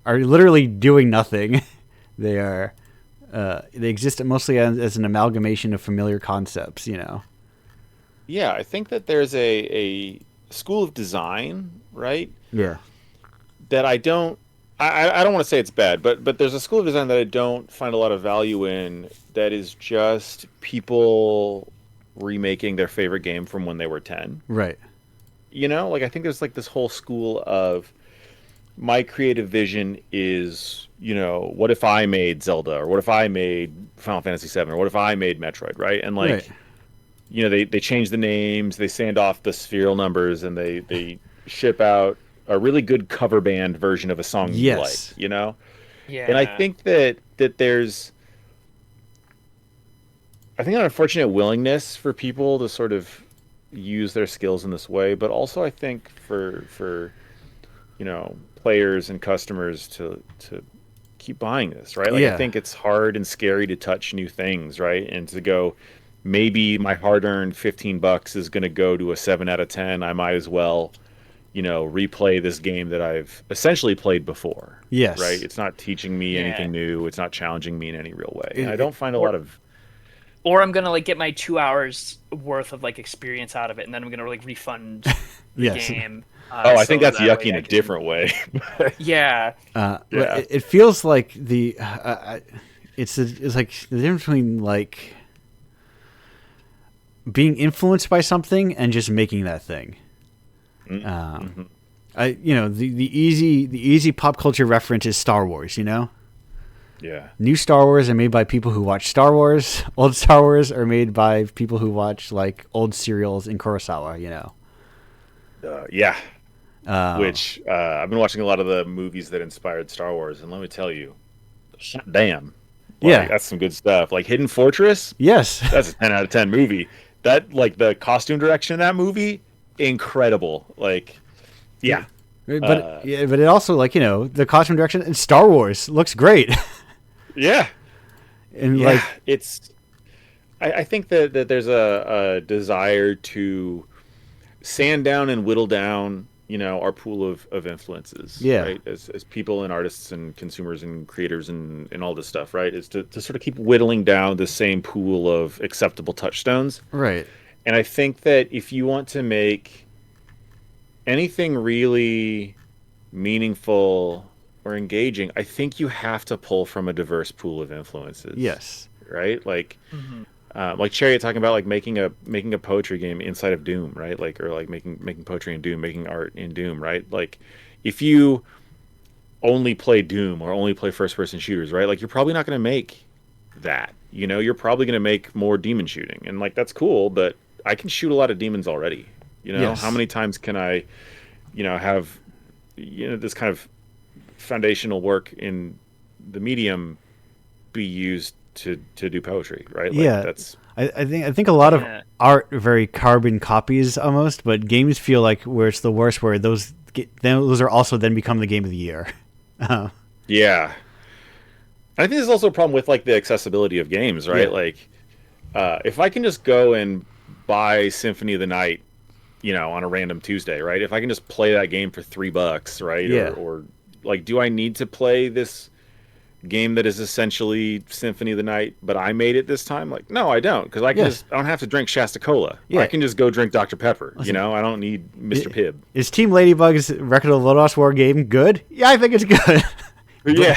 S1: literally doing nothing. They are they exist mostly as an amalgamation of familiar concepts.
S3: Yeah, I think that there's a school of design, right?
S1: Yeah.
S3: That I don't want to say it's bad, but there's a school of design that I don't find a lot of value in, that is just people remaking their favorite game from when they were 10.
S1: Right.
S3: Like I think there's like this whole school of my creative vision is, what if I made Zelda, or what if I made Final Fantasy VII, or what if I made Metroid, right? And like, right. They change the names, they sand off the spheral numbers, and they ship out a really good cover band version of a song you like,
S2: Yeah.
S3: And I think that there's, I think, an unfortunate willingness for people to sort of use their skills in this way, but also I think for players and customers to keep buying this, right? Like I think it's hard and scary to touch new things, right? And to go, maybe my hard-earned $15 is going to go to a 7 out of 10. I might as well replay this game that I've essentially played before.
S1: Yes.
S3: Right? It's not teaching me anything new. It's not challenging me in any real way. And I don't find a lot of...
S2: Or I'm going to like get my 2 hours worth of like experience out of it, and then I'm going to like refund the game.
S3: I think that's yucky in a different way.
S2: Yeah.
S1: It feels like it's like the difference between like being influenced by something and just making that thing. The easy pop culture reference is Star Wars,
S3: Yeah.
S1: New Star Wars are made by people who watch Star Wars. Old Star Wars are made by people who watch like old serials in Kurosawa,
S3: Yeah. Which I've been watching a lot of the movies that inspired Star Wars, and let me tell you, damn. That's some good stuff. Like Hidden Fortress.
S1: Yes.
S3: That's a 10 out of 10 movie. That, like, the costume direction in that movie, incredible. Like, yeah.
S1: But it also, like, the costume direction in Star Wars looks great.
S3: Yeah.
S1: And like
S3: it's I think that there's a desire to sand down and whittle down, our pool of influences,
S1: Yeah.
S3: right? As people and artists and consumers and creators and all this stuff, right? Is to sort of keep whittling down the same pool of acceptable touchstones.
S1: Right.
S3: And I think that if you want to make anything really meaningful or engaging, I think you have to pull from a diverse pool of influences.
S1: Yes.
S3: Right? Like Chariot talking about like making a poetry game inside of Doom, right? Like, or like making poetry in Doom, making art in Doom, right? Like, if you only play Doom or only play first person shooters, right? Like, you're probably not going to make that. You're probably going to make more demon shooting, and like that's cool, but I can shoot a lot of demons already.
S1: Yes.
S3: How many times can I, have this kind of foundational work in the medium be used to do poetry, right? Like,
S1: yeah,
S3: that's.
S1: I think a lot of art are very carbon copies almost, but games feel like where it's the worst, where those are also then become the game of the year.
S3: Yeah, I think there's also a problem with like the accessibility of games, right?
S1: Yeah.
S3: Like, if I can just go and buy Symphony of the Night, on a random Tuesday, right? If I can just play that game for $3, right?
S1: Yeah.
S3: Or like, do I need to play this game that is essentially Symphony of the Night, but I made it this time? Like, no, I don't, because I don't have to drink Shasta Cola.
S1: Yeah.
S3: I can just go drink Dr. Pepper. I don't need Mr. Pibb.
S1: Is Team Ladybug's Record of the Lodoss War game good? Yeah, I think it's good.
S3: Yeah.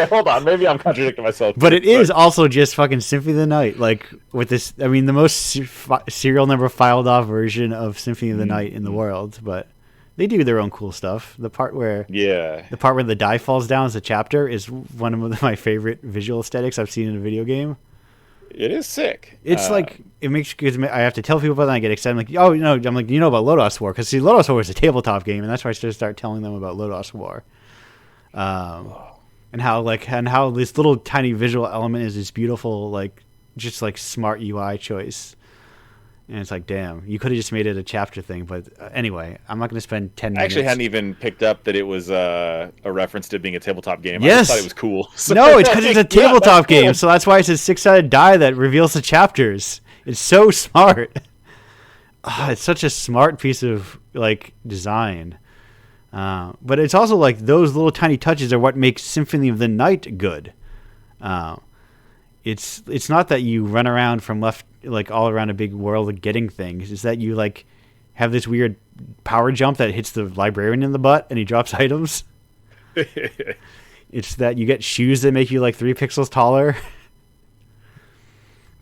S3: Hold on, maybe I'm contradicting myself.
S1: But it is also just fucking Symphony of the Night. Like, with this, I mean, the most serial number filed off version of Symphony of the Night in the world. But they do their own cool stuff. The part where the die falls down as a chapter is one of my favorite visual aesthetics I've seen in a video game.
S3: It is sick.
S1: It's like, it makes, cause I have to tell people about that and I get excited. I'm like, oh, I'm like, about Lodoss War? Because see, Lodoss War is a tabletop game, and that's why I should start telling them about Lodoss War. And how this little tiny visual element is this beautiful, like, just like smart UI choice. And it's like, damn, you could have just made it a chapter thing. But anyway, I'm not going to spend 10 minutes.
S3: I actually hadn't even picked up that it was a reference to being a tabletop game.
S1: Yes.
S3: I just thought it was cool. So
S1: no, it's because it's a tabletop game. Cool. So that's why it's a 6-sided die that reveals the chapters. It's so smart. It's such a smart piece of, like, design. But it's also like those little tiny touches are what makes Symphony of the Night good. It's not that you run around from left, like all around a big world getting things. It's that you like have this weird power jump that hits the librarian in the butt and he drops items. It's that you get shoes that make you like 3 pixels taller.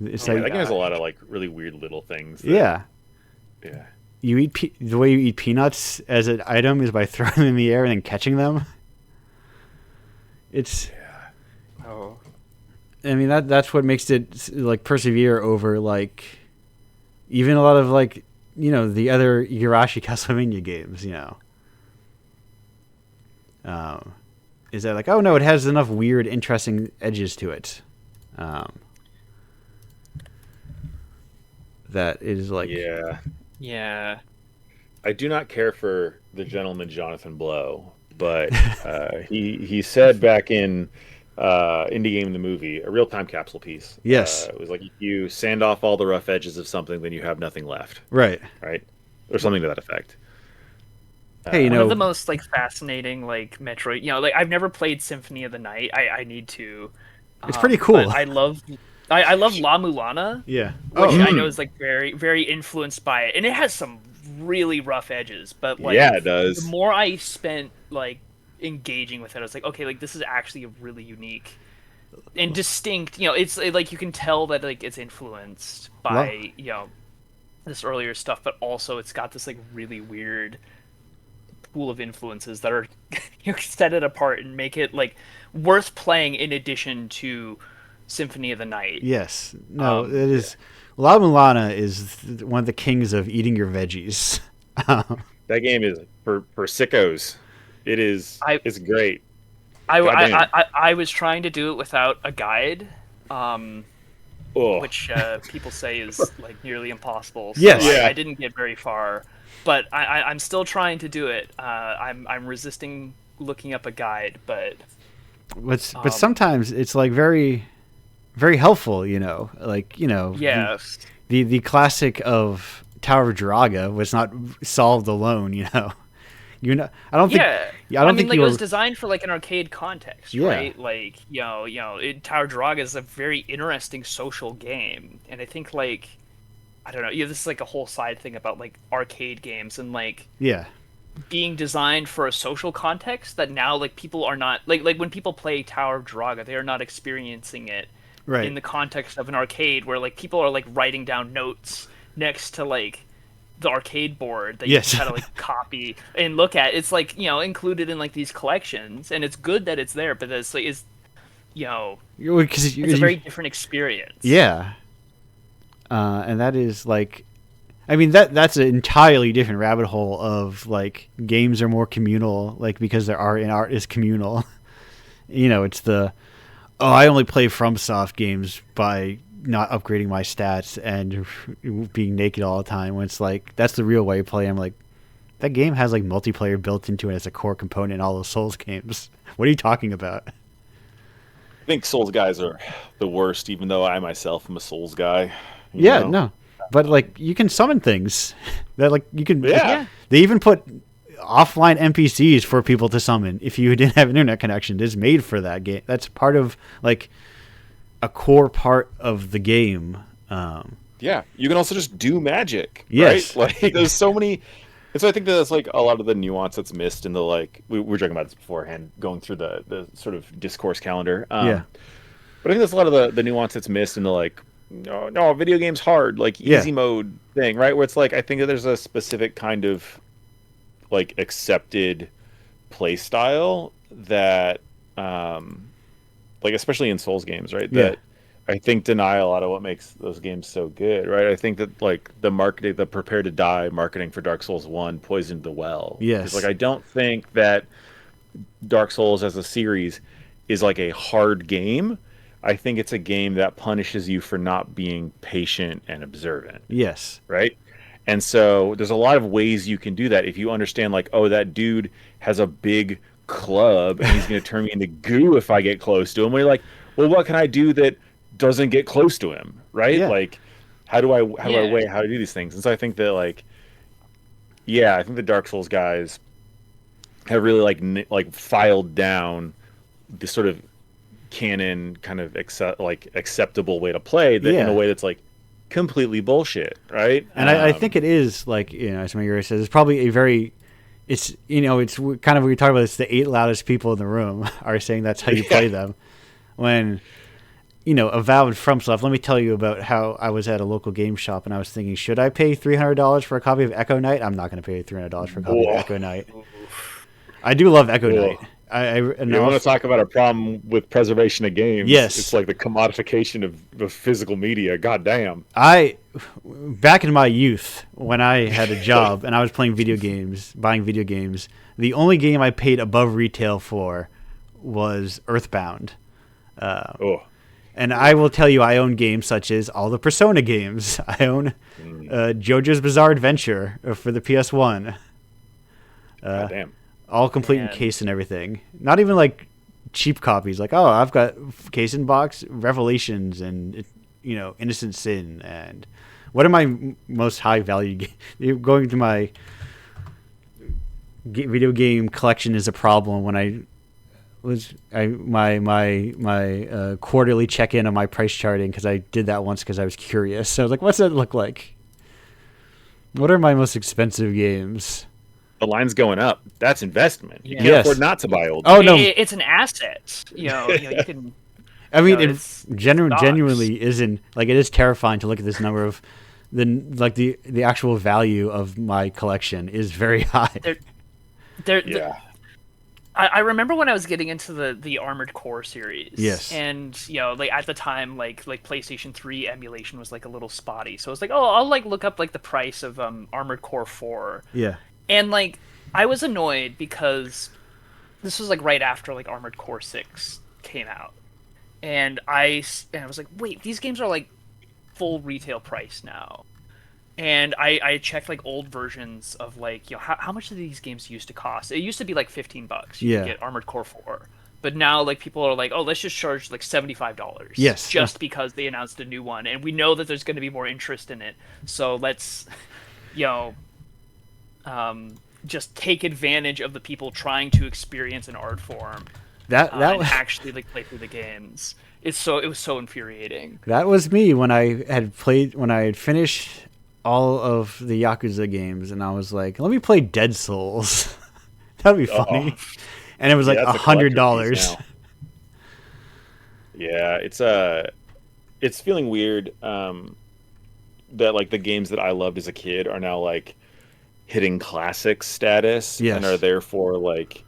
S1: It's
S3: that game has a lot of like really weird little things.
S1: Yeah. You eat the way you eat peanuts as an item is by throwing them in the air and then catching them. It's.
S2: Oh.
S1: I mean that's what makes it like persevere over like even a lot of like the other Igarashi Castlevania games. Is that like, oh no, it has enough weird, interesting edges to it. That it is like.
S2: Yeah.
S3: I do not care for the gentleman Jonathan Blow, but he said back in Indie Game the Movie, a real-time capsule piece.
S1: Yes.
S3: It was like, if you sand off all the rough edges of something, then you have nothing left.
S1: Right.
S3: Or something to that effect.
S1: Hey,
S2: one of the most like fascinating like Metroid. Like I've never played Symphony of the Night. I need to.
S1: It's pretty cool.
S2: I love La Mulana.
S1: Yeah.
S2: Which I know is like very, very influenced by it, and it has some really rough edges. But like,
S3: yeah, it does.
S2: The more I spent like engaging with it, I was like, okay, like this is actually a really unique and distinct. It's like you can tell that like it's influenced by this earlier stuff, but also it's got this like really weird pool of influences that are set it apart and make it like worth playing in addition to Symphony of the Night.
S1: Yes. No, it is. La Mulana is one of the kings of eating your veggies.
S3: That game is for sickos. It is. It's great.
S2: I was trying to do it without a guide, which people say is like nearly impossible. So
S1: yes.
S2: I didn't get very far, but I'm still trying to do it. I'm resisting looking up a guide, but
S1: sometimes it's like very, very helpful. Like
S2: Yes.
S1: The classic of Tower of Jiraga was not solved alone. You're not. I don't think.
S2: Yeah,
S1: I don't
S2: mean,
S1: think
S2: like
S1: you
S2: it
S1: were.
S2: was designed for like an arcade context,
S1: Yeah.
S2: right? Like Tower Draga is a very interesting social game, and I think like I don't know, this is like a whole side thing about like arcade games and like
S1: Yeah.
S2: being designed for a social context that now like people are not like when people play Tower of Draga, they are not experiencing it in
S1: Right.
S2: the context of an arcade where like people are like writing down notes next to like the arcade board that you
S1: Yes.
S2: can kind of like copy and look at. It's like included in like these collections, and it's good that it's there, but it's like
S1: Because
S2: it's a very different experience.
S1: Yeah. And that is like, I mean that's an entirely different rabbit hole of like games are more communal, like because their art and art is communal. It's I only play FromSoft games by not upgrading my stats and being naked all the time. When it's like that's the real way to play. I'm like, that game has like multiplayer built into it as a core component in all those Souls games. What are you talking about?
S3: I think Souls guys are the worst, even though I myself am a Souls guy.
S1: Yeah,
S3: know?
S1: no, but like you can summon things that like you can.
S3: Yeah.
S1: They even put offline NPCs for people to summon if you didn't have an internet connection. It's made for that game. That's part of like a core part of the game.
S3: Yeah, you can also just do magic.
S1: Yes.
S3: Right? Like there's so many. And so I think that's like a lot of the nuance that's missed in the like we were talking about this beforehand, going through the sort of discourse calendar.
S1: Yeah.
S3: But I think there's a lot of the nuance that's missed in the like no video game's hard, like easy mode thing, right? Where it's like I think that there's a specific kind of like accepted play style that like especially in Souls games, right?
S1: Yeah.
S3: That I think deny a lot of what makes those games so good, right? I think that like the marketing, the prepare to die marketing for Dark Souls 1 poisoned the well.
S1: Yes.
S3: Like I don't think that Dark Souls as a series is like a hard game. I think it's a game that punishes you for not being patient and observant.
S1: Yes.
S3: Right? And so there's a lot of ways you can do that if you understand like, oh, that dude has a big club and he's going to turn me into goo if I get close to him. We're like, well, what can I do that doesn't get close to him? Right?
S1: Yeah.
S3: Like, how do I weigh how to do these things? And so I think that like, yeah, I think the Dark Souls guys have really like filed down the sort of canon kind of acceptable way to play that in a way that's like completely bullshit, right?
S1: And I think it is like as Megure says, it's probably a very it's it's kind of what you're talking about. It's the 8 loudest people in the room are saying that's how you play them. When avowed FromSoft. Let me tell you about how I was at a local game shop and I was thinking, should I pay $300 for a copy of Echo Knight? I'm not going to pay $300 for a copy of Echo Knight. I do love Echo Knight.
S3: You want to talk about a problem with preservation of games?
S1: Yes,
S3: it's like the commodification of physical media. God damn.
S1: Back in my youth, when I had a job and I was playing video games, buying video games, the only game I paid above retail for was Earthbound. And I will tell you, I own games such as all the Persona games. I own JoJo's Bizarre Adventure for the PS1.
S3: God damn.
S1: All complete in case and everything. Not even like cheap copies. Like, oh, I've got case and box Revelations and Innocent Sin. And what are my most high value games? Going to my video game collection is a problem when my quarterly check in on my price charting, because I did that once because I was curious. So I was like, what's that look like? What are my most expensive games?
S3: The line's going up. That's investment. You can't afford not to buy old.
S1: Oh no,
S2: it's an asset. You can.
S1: I mean, it genuinely isn't like it is terrifying to look at this number of the actual value of my collection is very high.
S2: I remember when I was getting into the Armored Core series.
S1: Yes.
S2: And like at the time, like PlayStation 3 emulation was like a little spotty. So I was like, oh, I'll like look up like the price of Armored Core 4.
S1: Yeah.
S2: And like I was annoyed because this was like right after like Armored Core 6 came out. And I was like, wait, these games are like full retail price now. And I checked like old versions of like how much did these games used to cost? It used to be like $15. You could get Armored Core 4. But now like people are like, oh, let's just charge like $75.
S1: Yes.
S2: Just because they announced a new one, and we know that there's going to be more interest in it. So let's just take advantage of the people trying to experience an art form and actually like play through the games. It was so infuriating.
S1: That was me when I had finished all of the Yakuza games, and I was like, let me play Dead Souls. That'd be funny. And it was like $100.
S3: Yeah, it's feeling weird that like the games that I loved as a kid are now like hitting classic status and are therefore like,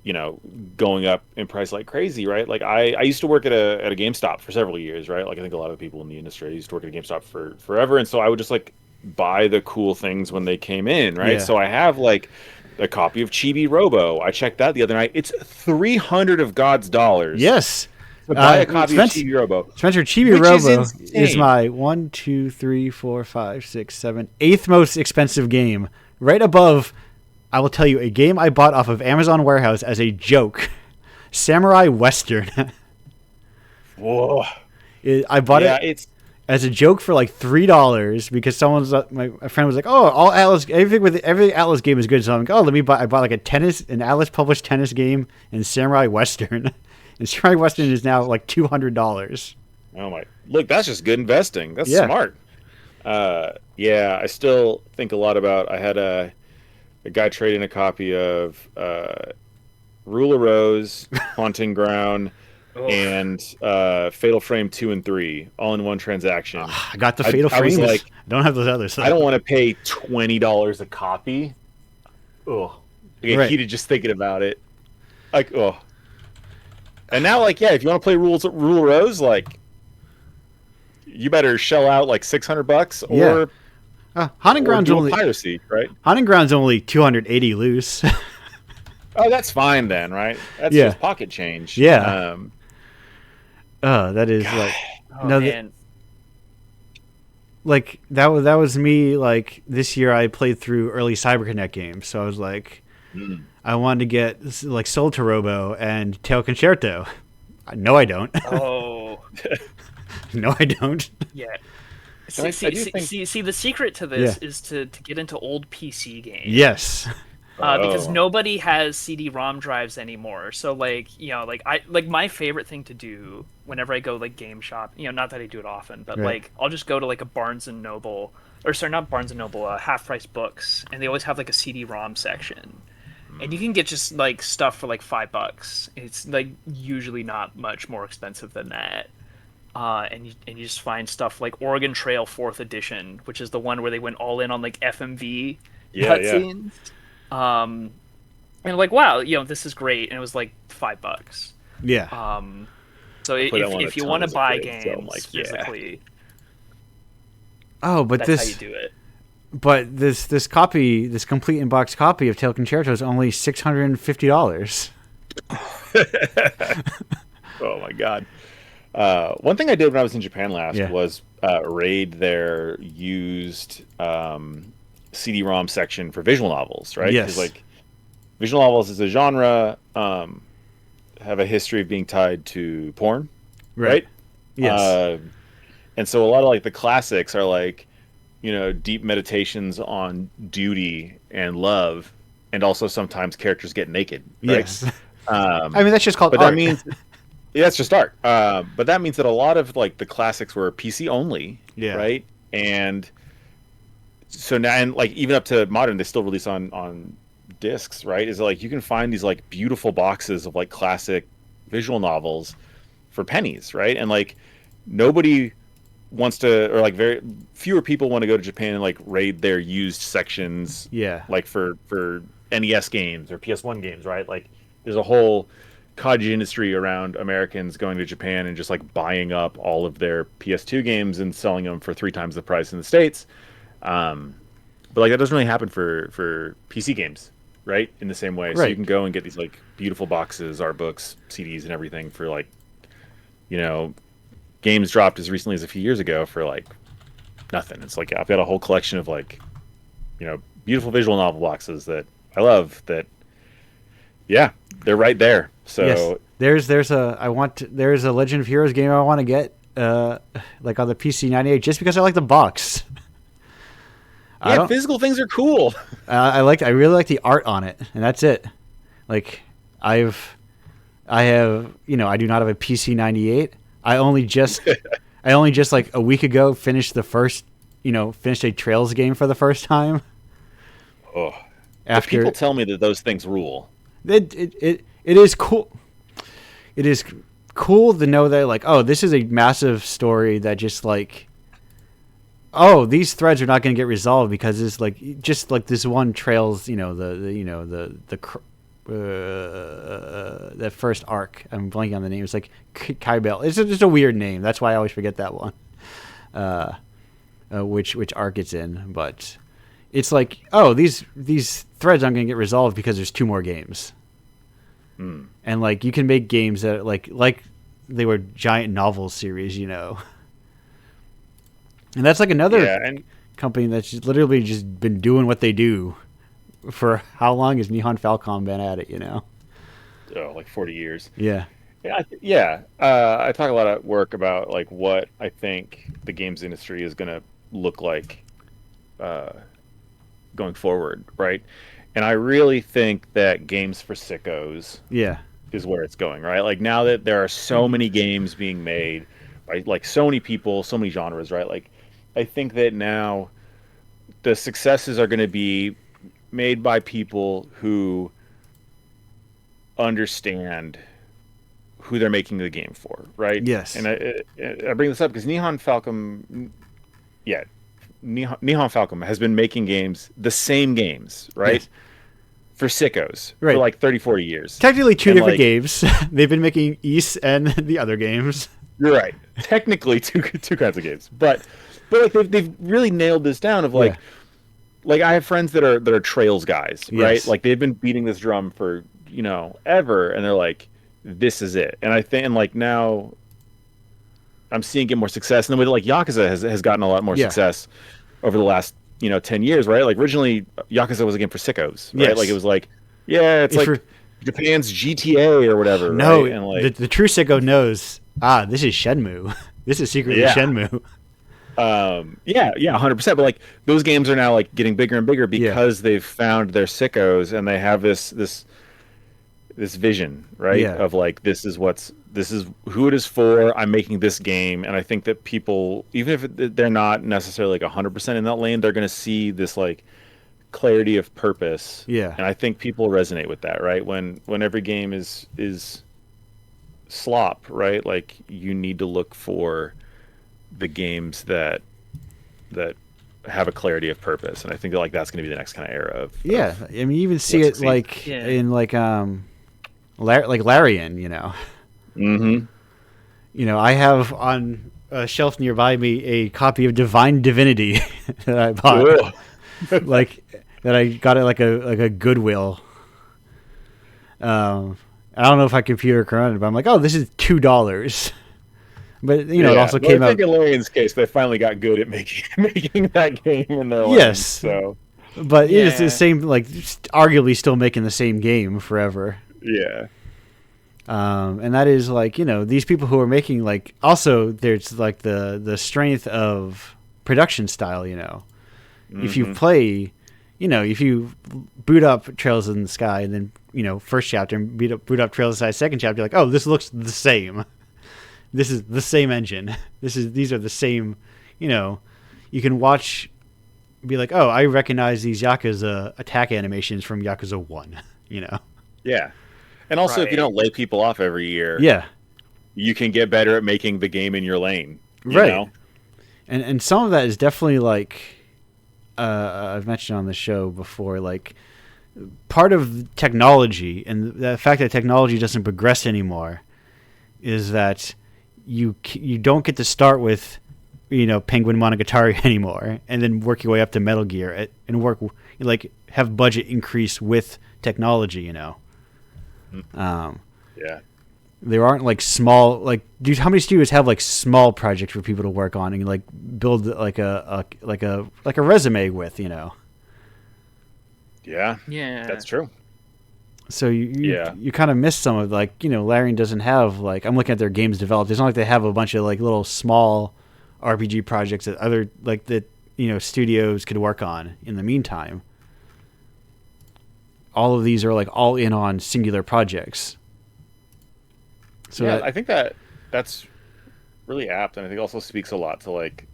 S3: you know, going up in price like crazy, right? Like I used to work at a GameStop for several years, right? Like I think a lot of the people in the industry used to work at a GameStop for forever, and so I would just like buy the cool things when they came in, right? Yeah. So I have like a copy of Chibi Robo. I checked that the other night. It's $300 of God's dollars.
S1: Yes.
S3: To buy a copy of Chibi Robo.
S1: Spencer, Chibi Robo is my 1, 2, 3, 4, 5, 6, 7, 8th most expensive game. Right above, I will tell you, a game I bought off of Amazon Warehouse as a joke. Samurai Western.
S3: Whoa.
S1: I bought it as a joke for like $3 because my friend was like, "Oh, all Atlas, every Atlas game is good." So I'm like, "Oh, let me buy." I bought like an Atlas published tennis game and Samurai Western, and Samurai Western is now like $200.
S3: Oh my! Look, that's just good investing. That's smart. I still think a lot about. I had a guy trading a copy of Rule of Rose, Haunting Ground. And Fatal Frame 2 and 3 all in one transaction.
S1: I got the Fatal Frames. I don't have those others.
S3: I don't want to pay $20 a copy. Oh, I get heated just thinking about it. Like, oh. And now, like, if you want to play Rule of Rose, like, you better shell out like $600 or
S1: Haunting Ground's only
S3: piracy, right?
S1: Haunting Ground's only $280 loose.
S3: Oh, that's fine then, right? That's just pocket change.
S1: Yeah. That is God.
S2: Man.
S1: Like that was me. Like this year, I played through early CyberConnect games, so I was like, I wanted to get like Soul to Robo and Tail Concerto. No, I don't.
S2: Oh,
S1: no, I don't.
S2: Yeah. See, the secret to this is to get into old PC games.
S1: Yes.
S2: Because nobody has CD-ROM drives anymore. So like, you know, like my favorite thing to do whenever I go like game shop, you know, not that I do it often, but like I'll just go to like a Barnes and Noble, or sorry, not Barnes and Noble, Half Price Books, and they always have like a CD-ROM section. And you can get just like stuff for like $5. It's like usually not much more expensive than that. And you just find stuff like Oregon Trail 4th edition, which is the one where they went all in on like FMV cutscenes. And like, wow, you know, this is great, and it was like $5.
S1: Yeah.
S2: So if you want to buy games physically,
S1: but
S2: that's how you do it.
S1: But this complete in-box copy of Tail Concerto is only $650.
S3: Oh my God. One thing I did when I was in Japan last was raid their used CD-ROM section for visual novels, right?
S1: Yes.
S3: Because like visual novels as a genre have a history of being tied to porn, right?
S1: Yes.
S3: And so a lot of like the classics are like, you know, deep meditations on duty and love, and also sometimes characters get naked, right?
S1: Yes. I mean, that's just called art.
S3: That means that's just art. But that means that a lot of like the classics were PC only, right? And so now, and like even up to modern, they still release on discs, right? Is like you can find these like beautiful boxes of like classic visual novels for pennies, right? And like nobody wants to, or like very fewer people want to go to Japan and like raid their used sections, like for NES games or PS1 games, right? Like there's a whole cottage industry around Americans going to Japan and just like buying up all of their PS2 games and selling them for 3 times the price in the States. But like that doesn't really happen for PC games, right? In the same way. So you can go and get these like beautiful boxes, art books, CDs and everything for like, you know, games dropped as recently as a few years ago for like nothing. It's like I've got a whole collection of like, you know, beautiful visual novel boxes that I love that they're right there. So
S1: there's a Legend of Heroes game I want to get like on the PC 98 just because I like the box.
S3: Yeah, physical things are cool.
S1: I really like the art on it, and that's it. Like, I have, I do not have a PC 98. I only just like a week ago finished finished a Trails game for the first time.
S3: Oh, after people tell me that those things rule.
S1: It is cool. It is cool to know that, like, oh, this is a massive story that just like, oh, these threads are not going to get resolved because it's like just like this one Trails, that first arc. I'm blanking on the name. It's like Kybel. It's just a weird name. That's why I always forget that one. Which arc it's in, but it's like, oh, these threads aren't going to get resolved because there's 2 more games. And like you can make games that like they were giant novel series, And that's like another company that's literally just been doing what they do for how long has Nihon Falcom been at it,
S3: Oh, like 40 years.
S1: Yeah.
S3: I talk a lot at work about like what I think the games industry is going to look like going forward, right? And I really think that games for sickos is where it's going, right? Like now that there are so many games being made, right? Like so many people, so many genres, right? Like I think that now the successes are going to be made by people who understand who they're making the game for, right?
S1: Yes.
S3: And I bring this up because Nihon Falcom has been making games, the same games, right?
S1: Yes.
S3: For sickos for like 30, 40 years.
S1: Technically 2 different games. They've been making Ys and the other games.
S3: You're right. Technically two kinds of games. But like they've really nailed this down of like like I have friends that are Trails guys, right?
S1: Yes.
S3: Like they've been beating this drum for, ever, and they're like, this is it. And I think like now I'm seeing it more success. And the way that like Yakuza has gotten a lot more success over the last 10 years, right? Like originally Yakuza was a game for sickos, right? Like it was like, it's like Japan's GTA or whatever.
S1: No,
S3: right? And like
S1: the true sicko knows, this is Shenmue. This is secretly Shenmue.
S3: 100%. But like those games are now like getting bigger and bigger because they've found their sickos and they have this vision, right? Of like this is who it is for. I'm making this game, and I think that people, even if they're not necessarily like 100% in that lane, they're going to see this like clarity of purpose.
S1: Yeah,
S3: and I think people resonate with that, right? When every game is slop, right? Like you need to look for the games that have a clarity of purpose, and I think that like that's going to be the next kind of era of
S1: I mean, you even see it like in like Larian,
S3: Mm-hmm.
S1: I have on a shelf nearby me a copy of Divine Divinity that I bought, like that I got it like a Goodwill. I don't know if I computer corrected, but I'm like, oh, this is $2. But it also came out.
S3: I think in Larian's case, they finally got good at making that game in their life.
S1: Yes.
S3: So,
S1: but it's the same, like arguably still making the same game forever.
S3: Yeah.
S1: And that is like, these people who are making like, also there's like the strength of production style,
S3: Mm-hmm.
S1: if you play, if you boot up Trails in the Sky and then, first chapter and boot up Trails in the Sky, second chapter, you're like, oh, this looks the same. This is the same engine. These are the same, you can watch, be like, oh, I recognize these Yakuza attack animations from Yakuza 1,
S3: Yeah. And also, if you don't lay people off every year, you can get better at making the game in your lane. You know?
S1: And some of that is definitely like, I've mentioned on the show before, like part of technology and the fact that technology doesn't progress anymore is that you don't get to start with, Penguin Monogatari anymore and then work your way up to Metal Gear and work like have budget increase with technology, there aren't like small, like, dude, how many studios have like small projects for people to work on and like build like a resume with,
S3: Yeah, that's true.
S1: So you kind of miss some of, like, Larian doesn't have, like, I'm looking at their games developed. It's not like they have a bunch of like little small RPG projects that other, like, that studios could work on in the meantime. All of these are like all in on singular projects. So
S3: yeah, I think that's really apt, and I think also speaks a lot to like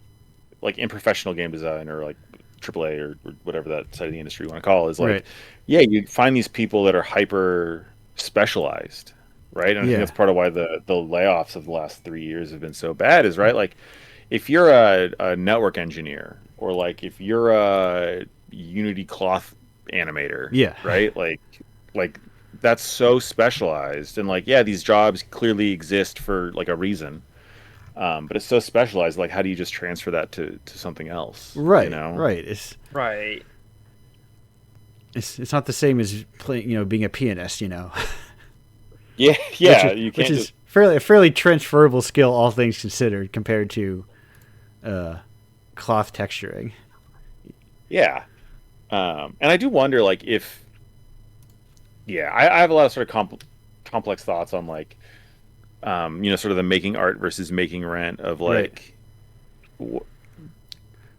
S3: in professional game design or like AAA or whatever that side of the industry you want to call it, is like,
S1: right.
S3: yeah, you find these people that are hyper specialized, right? And I think that's part of why the layoffs of the last 3 years have been so bad. Is right, like if you're a network engineer or like if you're a Unity cloth animator, right, like that's so specialized, and like, yeah, these jobs clearly exist for like a reason. But it's so specialized. Like, how do you just transfer that to something else?
S1: Right.
S3: You know?
S1: Right. It's not the same as playing, being a pianist.
S3: Yeah.
S1: You
S3: can't
S1: which is fairly transferable skill, all things considered, compared to cloth texturing.
S3: Yeah. And I do wonder, like, if. Yeah, I have a lot of sort of complex thoughts on like. Sort of the making art versus making rent of like,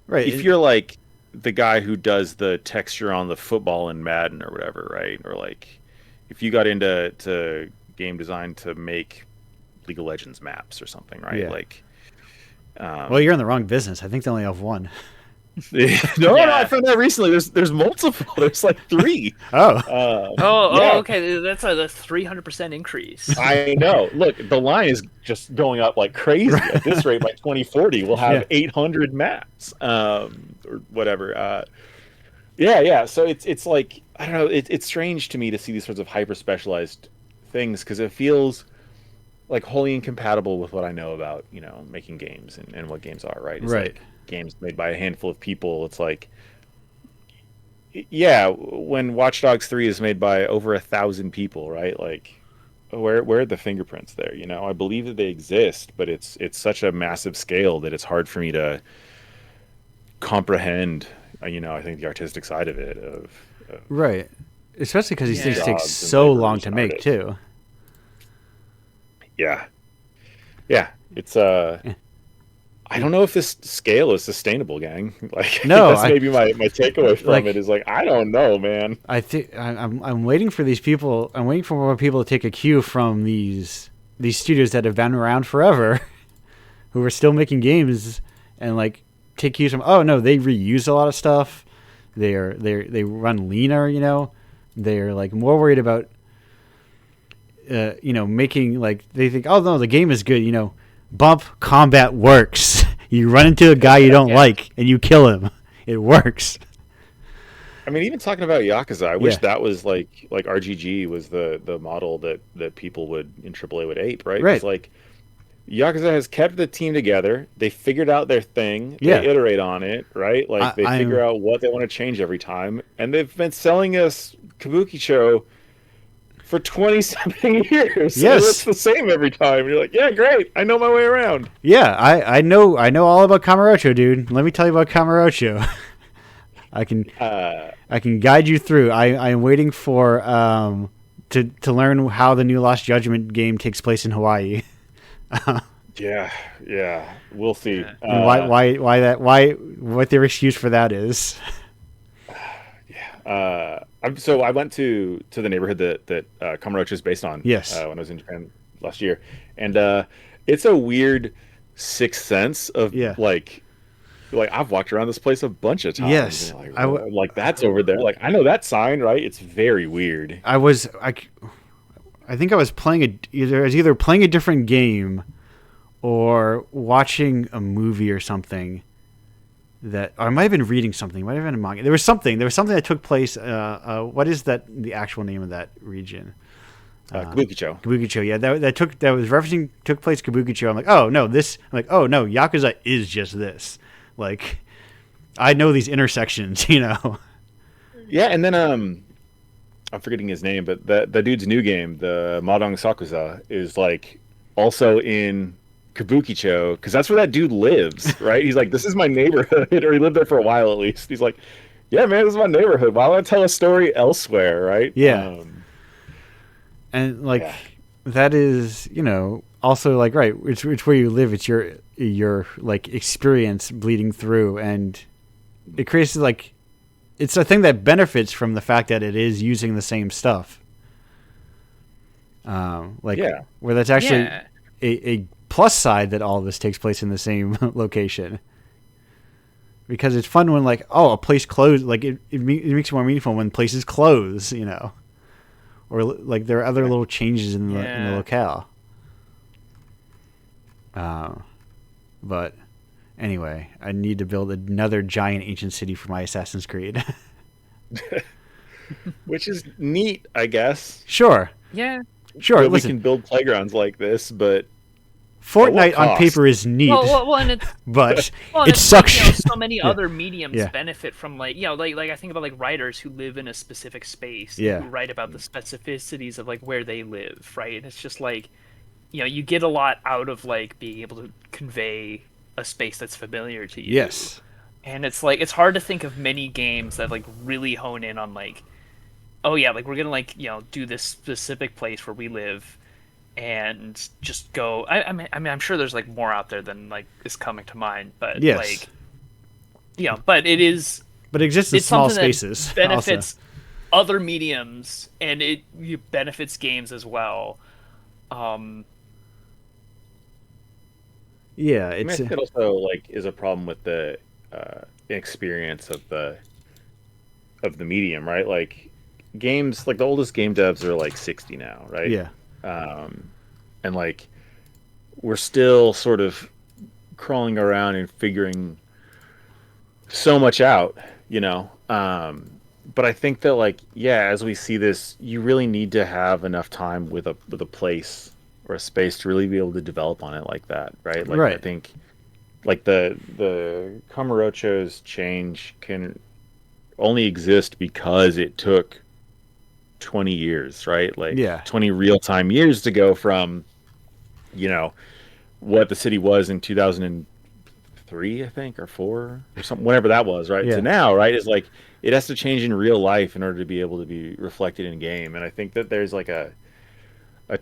S1: right.
S3: If you're like the guy who does the texture on the football in Madden or whatever, right? Or like, if you got into game design to make League of Legends maps or something, right?
S1: Yeah.
S3: Like,
S1: well, you're in the wrong business. I think they only have one.
S3: No, I found that recently. There's multiple. There's like 3.
S2: Okay. That's a 300% increase.
S3: I know. Look, the line is just going up like crazy. At this rate, by 2040, we'll have 800 maps, or whatever. Yeah. So it's like, I don't know. It's strange to me to see these sorts of hyper specialized things, because it feels like wholly incompatible with what I know about making games and what games are. Right. It's like games made by a handful of people. It's like, yeah, when Watch Dogs 3 is made by over 1,000 people, right? Like, where are the fingerprints there? I believe that they exist, but it's such a massive scale that it's hard for me to comprehend. I think the artistic side of it.
S1: Right, especially because these things take so long to make too.
S3: Yeah. It's I don't know if this scale is sustainable, gang. Like, that's maybe my takeaway from it is like, I don't know, man.
S1: I think I'm waiting for these people. I'm waiting for more people to take a cue from these studios that have been around forever, who are still making games, and like take cues from. Oh no, they reuse a lot of stuff. They run leaner. They're like more worried about making, like, they think, oh no, the game is good. Bump combat works. You run into a guy you don't like and you kill him. It works.
S3: I mean, even talking about Yakuza, I wish that was like RGG was the model that people would in AAA would ape, right?
S1: Right.
S3: Like, Yakuza has kept the team together. They figured out their thing. They iterate on it, right? Like, they figure out what they want to change every time, and they've been selling us Kabukicho for 20-something years.
S1: Yes.
S3: It's the same every time. You're like, yeah, great. I know my way around.
S1: Yeah, I know all about Kamurocho, dude. Let me tell you about Kamurocho. I can guide you through. I am waiting for to learn how the new Lost Judgment game takes place in Hawaii.
S3: Yeah. We'll see.
S1: What their excuse for that is.
S3: So I went to the neighborhood that Kamurocho is based on.
S1: Yes.
S3: When I was in Japan last year, and it's a weird sixth sense of like I've walked around this place a bunch of times.
S1: Yes,
S3: like that's over there. Like, I know that sign, right? It's very weird.
S1: I think I was playing either playing a different game or watching a movie or something. Or I might have been reading something. Might have been a manga. There was something that took place. What is the actual name of that region?
S3: Kabukicho.
S1: Kabukicho. Yeah, that was referencing took place Kabukicho. I'm like, oh no, Yakuza is just this. Like, I know these intersections,
S3: Yeah, and then I'm forgetting his name, but the dude's new game, the Madong Sakuza, is like also in Kabukicho, because that's where that dude lives, right? He's like, this is my neighborhood, or he lived there for a while at least. He's like, yeah, man, this is my neighborhood. Why would I tell a story elsewhere, right?
S1: Yeah. And like, that is, also like, right, it's where you live. It's your like experience bleeding through, and it creates like, it's a thing that benefits from the fact that it is using the same stuff. Where that's actually a plus side that all of this takes place in the same location. Because it's fun when like, oh, a place closed, like it makes it more meaningful when places close, you know, or like there are other little changes in the locale. But anyway, I need to build another giant ancient city for my Assassin's Creed.
S3: Which is neat, I guess.
S1: Sure.
S2: Yeah.
S1: Sure.
S3: That we can build playgrounds like this, but
S1: Fortnite on paper is neat.
S2: And
S1: but it sucks.
S2: Like, so many other mediums benefit from like I think about like writers who live in a specific space, who write about the specificities of like where they live, right? And it's just like, you get a lot out of like being able to convey a space that's familiar to you.
S1: Yes.
S2: And it's like, it's hard to think of many games that like really hone in on like, oh yeah, like we're gonna like do this specific place where we live, and just go. I mean, I'm sure there's like more out there than like is coming to mind, but like, but it is.
S1: But it exists in small spaces.
S2: Benefits other mediums, and it benefits games as well.
S1: Yeah,
S3: I think it also like is a problem with the experience of the medium, right? Like games, like the oldest game devs are like 60 now, right?
S1: Yeah.
S3: And like we're still sort of crawling around and figuring so much out, but I think that like, as we see this, you really need to have enough time with a place or a space to really be able to develop on it like that, right? Like I think like the Kamurocho's change can only exist because it took 20 years, right? Like 20 real-time years to go from what the city was in 2003, I think, or 4 or something, whenever that was, right? To now, right, is like it has to change in real life in order to be able to be reflected in game. And I think that there's like a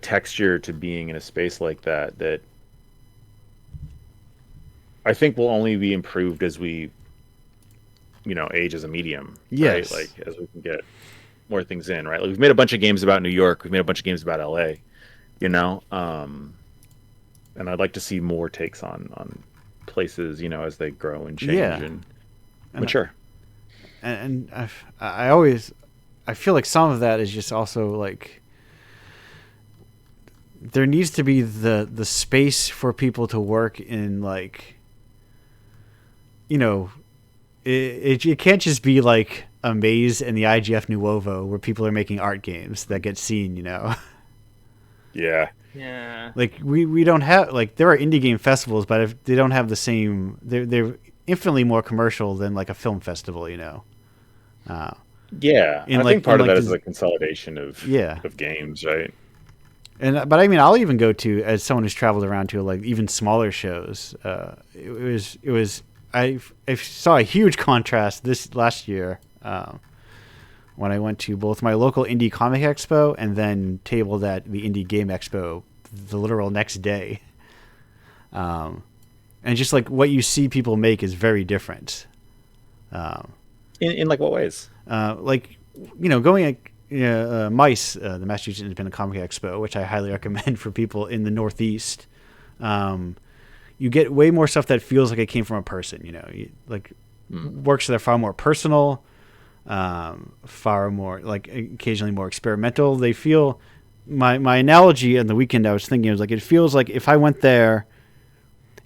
S3: texture to being in a space like that I think will only be improved as we age as a medium, right? Like as we can get more things in, right? Like we've made a bunch of games about New York, we've made a bunch of games about LA, and I'd like to see more takes on places, as they grow and change and mature.
S1: And I feel like some of that is just also like there needs to be the space for people to work in, like, it can't just be like a maze in the IGF Nuovo where people are making art games that get seen,
S3: Yeah.
S2: Yeah.
S1: Like we don't have, like, there are indie game festivals, but if they don't have the same, they're infinitely more commercial than like a film festival,
S3: Yeah. I think part of that is the consolidation of games, right?
S1: But I mean, I'll even go to, as someone who's traveled around to like even smaller shows. I saw a huge contrast this last year when I went to both my local indie comic expo and then tabled at the indie game expo the literal next day. And just like what you see people make is very different.
S3: In like what ways?
S1: Like, going at MICE, the Massachusetts Independent Comic Expo, which I highly recommend for people in the Northeast. You get way more stuff that feels like it came from a person, works that are far more personal, far more, like, occasionally more experimental. They feel, my analogy on the weekend I was thinking, was like, it feels like if I went there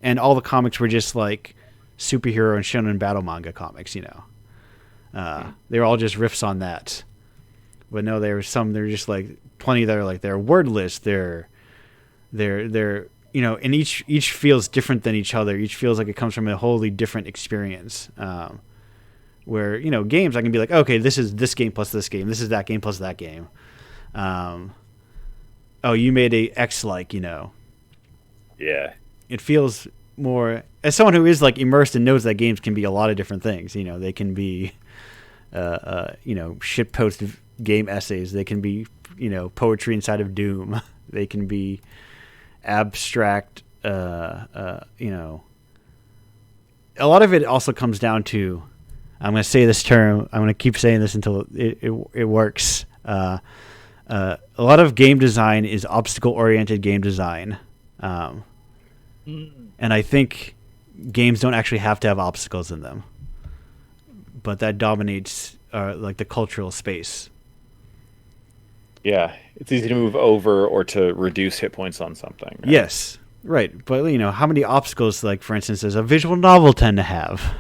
S1: and all the comics were just like superhero and shonen battle manga comics, they were all just riffs on that. But no, they're just like plenty that are like, they're wordless, they're and each feels different than each other. Each feels like it comes from a wholly different experience. Where, games, I can be like, okay, this is this game plus this game. This is that game plus that game. Oh, you made a X-like,
S3: Yeah.
S1: It feels more, as someone who is like immersed and knows that games can be a lot of different things. They can be, shitpost game essays. They can be, poetry inside of Doom. They can be abstract, a lot of it also comes down to, I'm going to say this term. I'm going to keep saying this until it works. A lot of game design is obstacle-oriented game design. And I think games don't actually have to have obstacles in them. But that dominates like the cultural space.
S3: Yeah, it's easy to move over or to reduce hit points on something. Right?
S1: Yes, right. But, how many obstacles, like, for instance, does a visual novel tend to have?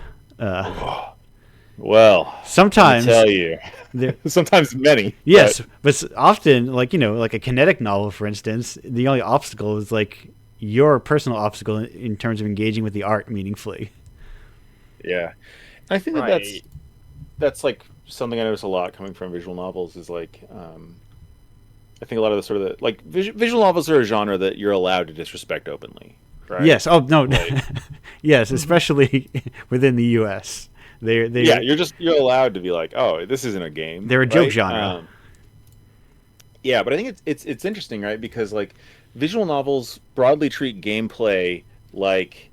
S3: Well,
S1: sometimes
S3: I tell you, sometimes many.
S1: Yes, but often, like a kinetic novel, for instance, the only obstacle is like your personal obstacle in terms of engaging with the art meaningfully.
S3: Yeah, I think that's like something I notice a lot coming from visual novels is like, I think a lot of the sort of like visual novels are a genre that you're allowed to disrespect openly. Right?
S1: Yes. Oh no. Like, yes, especially within the U.S.
S3: You're allowed to be like, oh, this isn't a game.
S1: They're a joke genre.
S3: Yeah, but I think it's interesting, right? Because like visual novels broadly treat gameplay like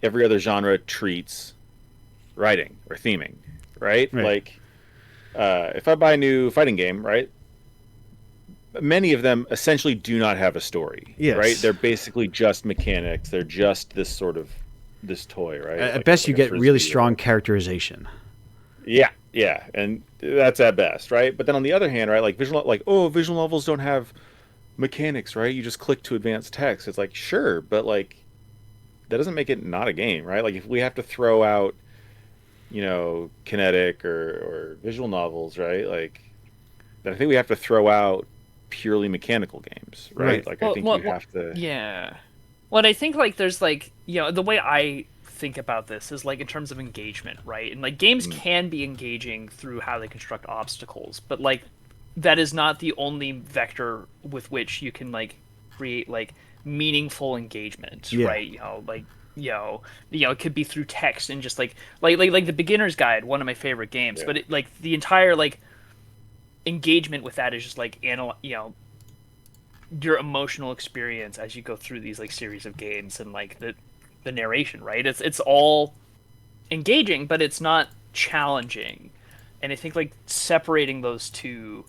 S3: every other genre treats writing or theming, right? Like if I buy a new fighting game, right? Many of them essentially do not have a story, right? They're basically just mechanics. They're just this toy, right?
S1: At best, you get really strong characterization.
S3: Yeah, and that's at best, right? But then on the other hand, right, like visual novels don't have mechanics, right? You just click to advance text. It's like, sure, but like that doesn't make it not a game, right? Like if we have to throw out, kinetic or visual novels, right? Like then I think we have to throw out purely mechanical games, right? Like I think you have to.
S2: Yeah. Well, I think like there's like the way I think about this is like in terms of engagement, right? And like games can be engaging through how they construct obstacles, but like that is not the only vector with which you can like create like meaningful engagement, right? It could be through text and just like the Beginner's Guide, one of my favorite games, but it, like the entire like engagement with that is just like your emotional experience as you go through these like series of games and like the narration, right? It's all engaging, but it's not challenging. And I think like separating those two,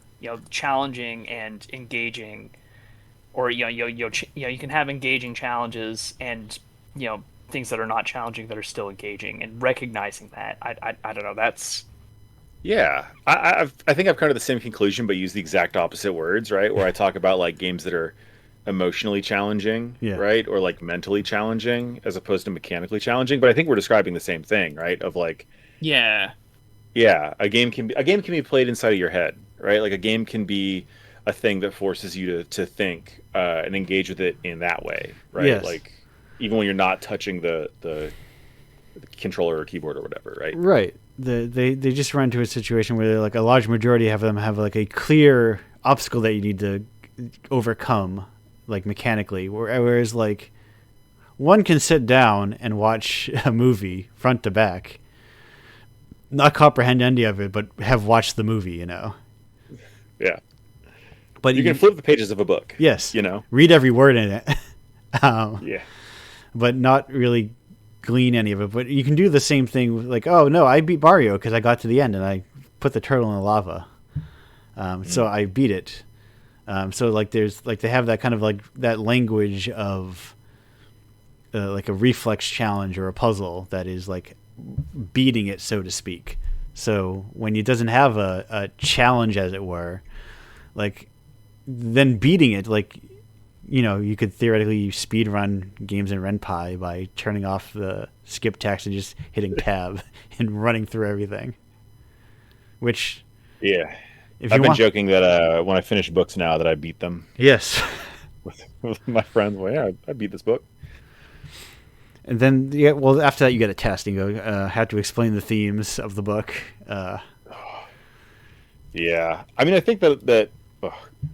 S2: challenging and engaging, or you can have engaging challenges and things that are not challenging that are still engaging, and recognizing that I don't know, that's.
S3: Yeah, I think I've come to the same conclusion, but use the exact opposite words, right? Where I talk about like games that are emotionally challenging, right, or like mentally challenging as opposed to mechanically challenging. But I think we're describing the same thing, right? Of like, yeah, a game can be played inside of your head, right? Like a game can be a thing that forces you to think and engage with it in that way, right?
S1: Yes.
S3: Like even when you're not touching the controller or keyboard or whatever, right?
S1: Right. They just run into a situation where like a large majority of them have like a clear obstacle that you need to overcome, like mechanically, whereas like one can sit down and watch a movie front to back, not comprehend any of it, but have watched the movie,
S3: Yeah.
S1: But
S3: you can flip the pages of a book.
S1: Yes. Read every word in it.
S3: Yeah.
S1: But not really glean any of it. But you can do the same thing with like, oh no, I beat Mario because I got to the end and I put the turtle in the lava. So I beat it. So like there's like they have that kind of like that language of like a reflex challenge or a puzzle that is like beating it, so to speak. So when it doesn't have a challenge, as it were, like then beating it, like you could theoretically speed run games in Ren'Py by turning off the skip text and just hitting tab and running through everything. Which
S3: I've been joking that when I finish books now that I beat them.
S1: Yes.
S3: with my friends. Well, yeah, I beat this book.
S1: And then, after that you get a test and you go, have to explain the themes of the book.
S3: Yeah. I mean, I think that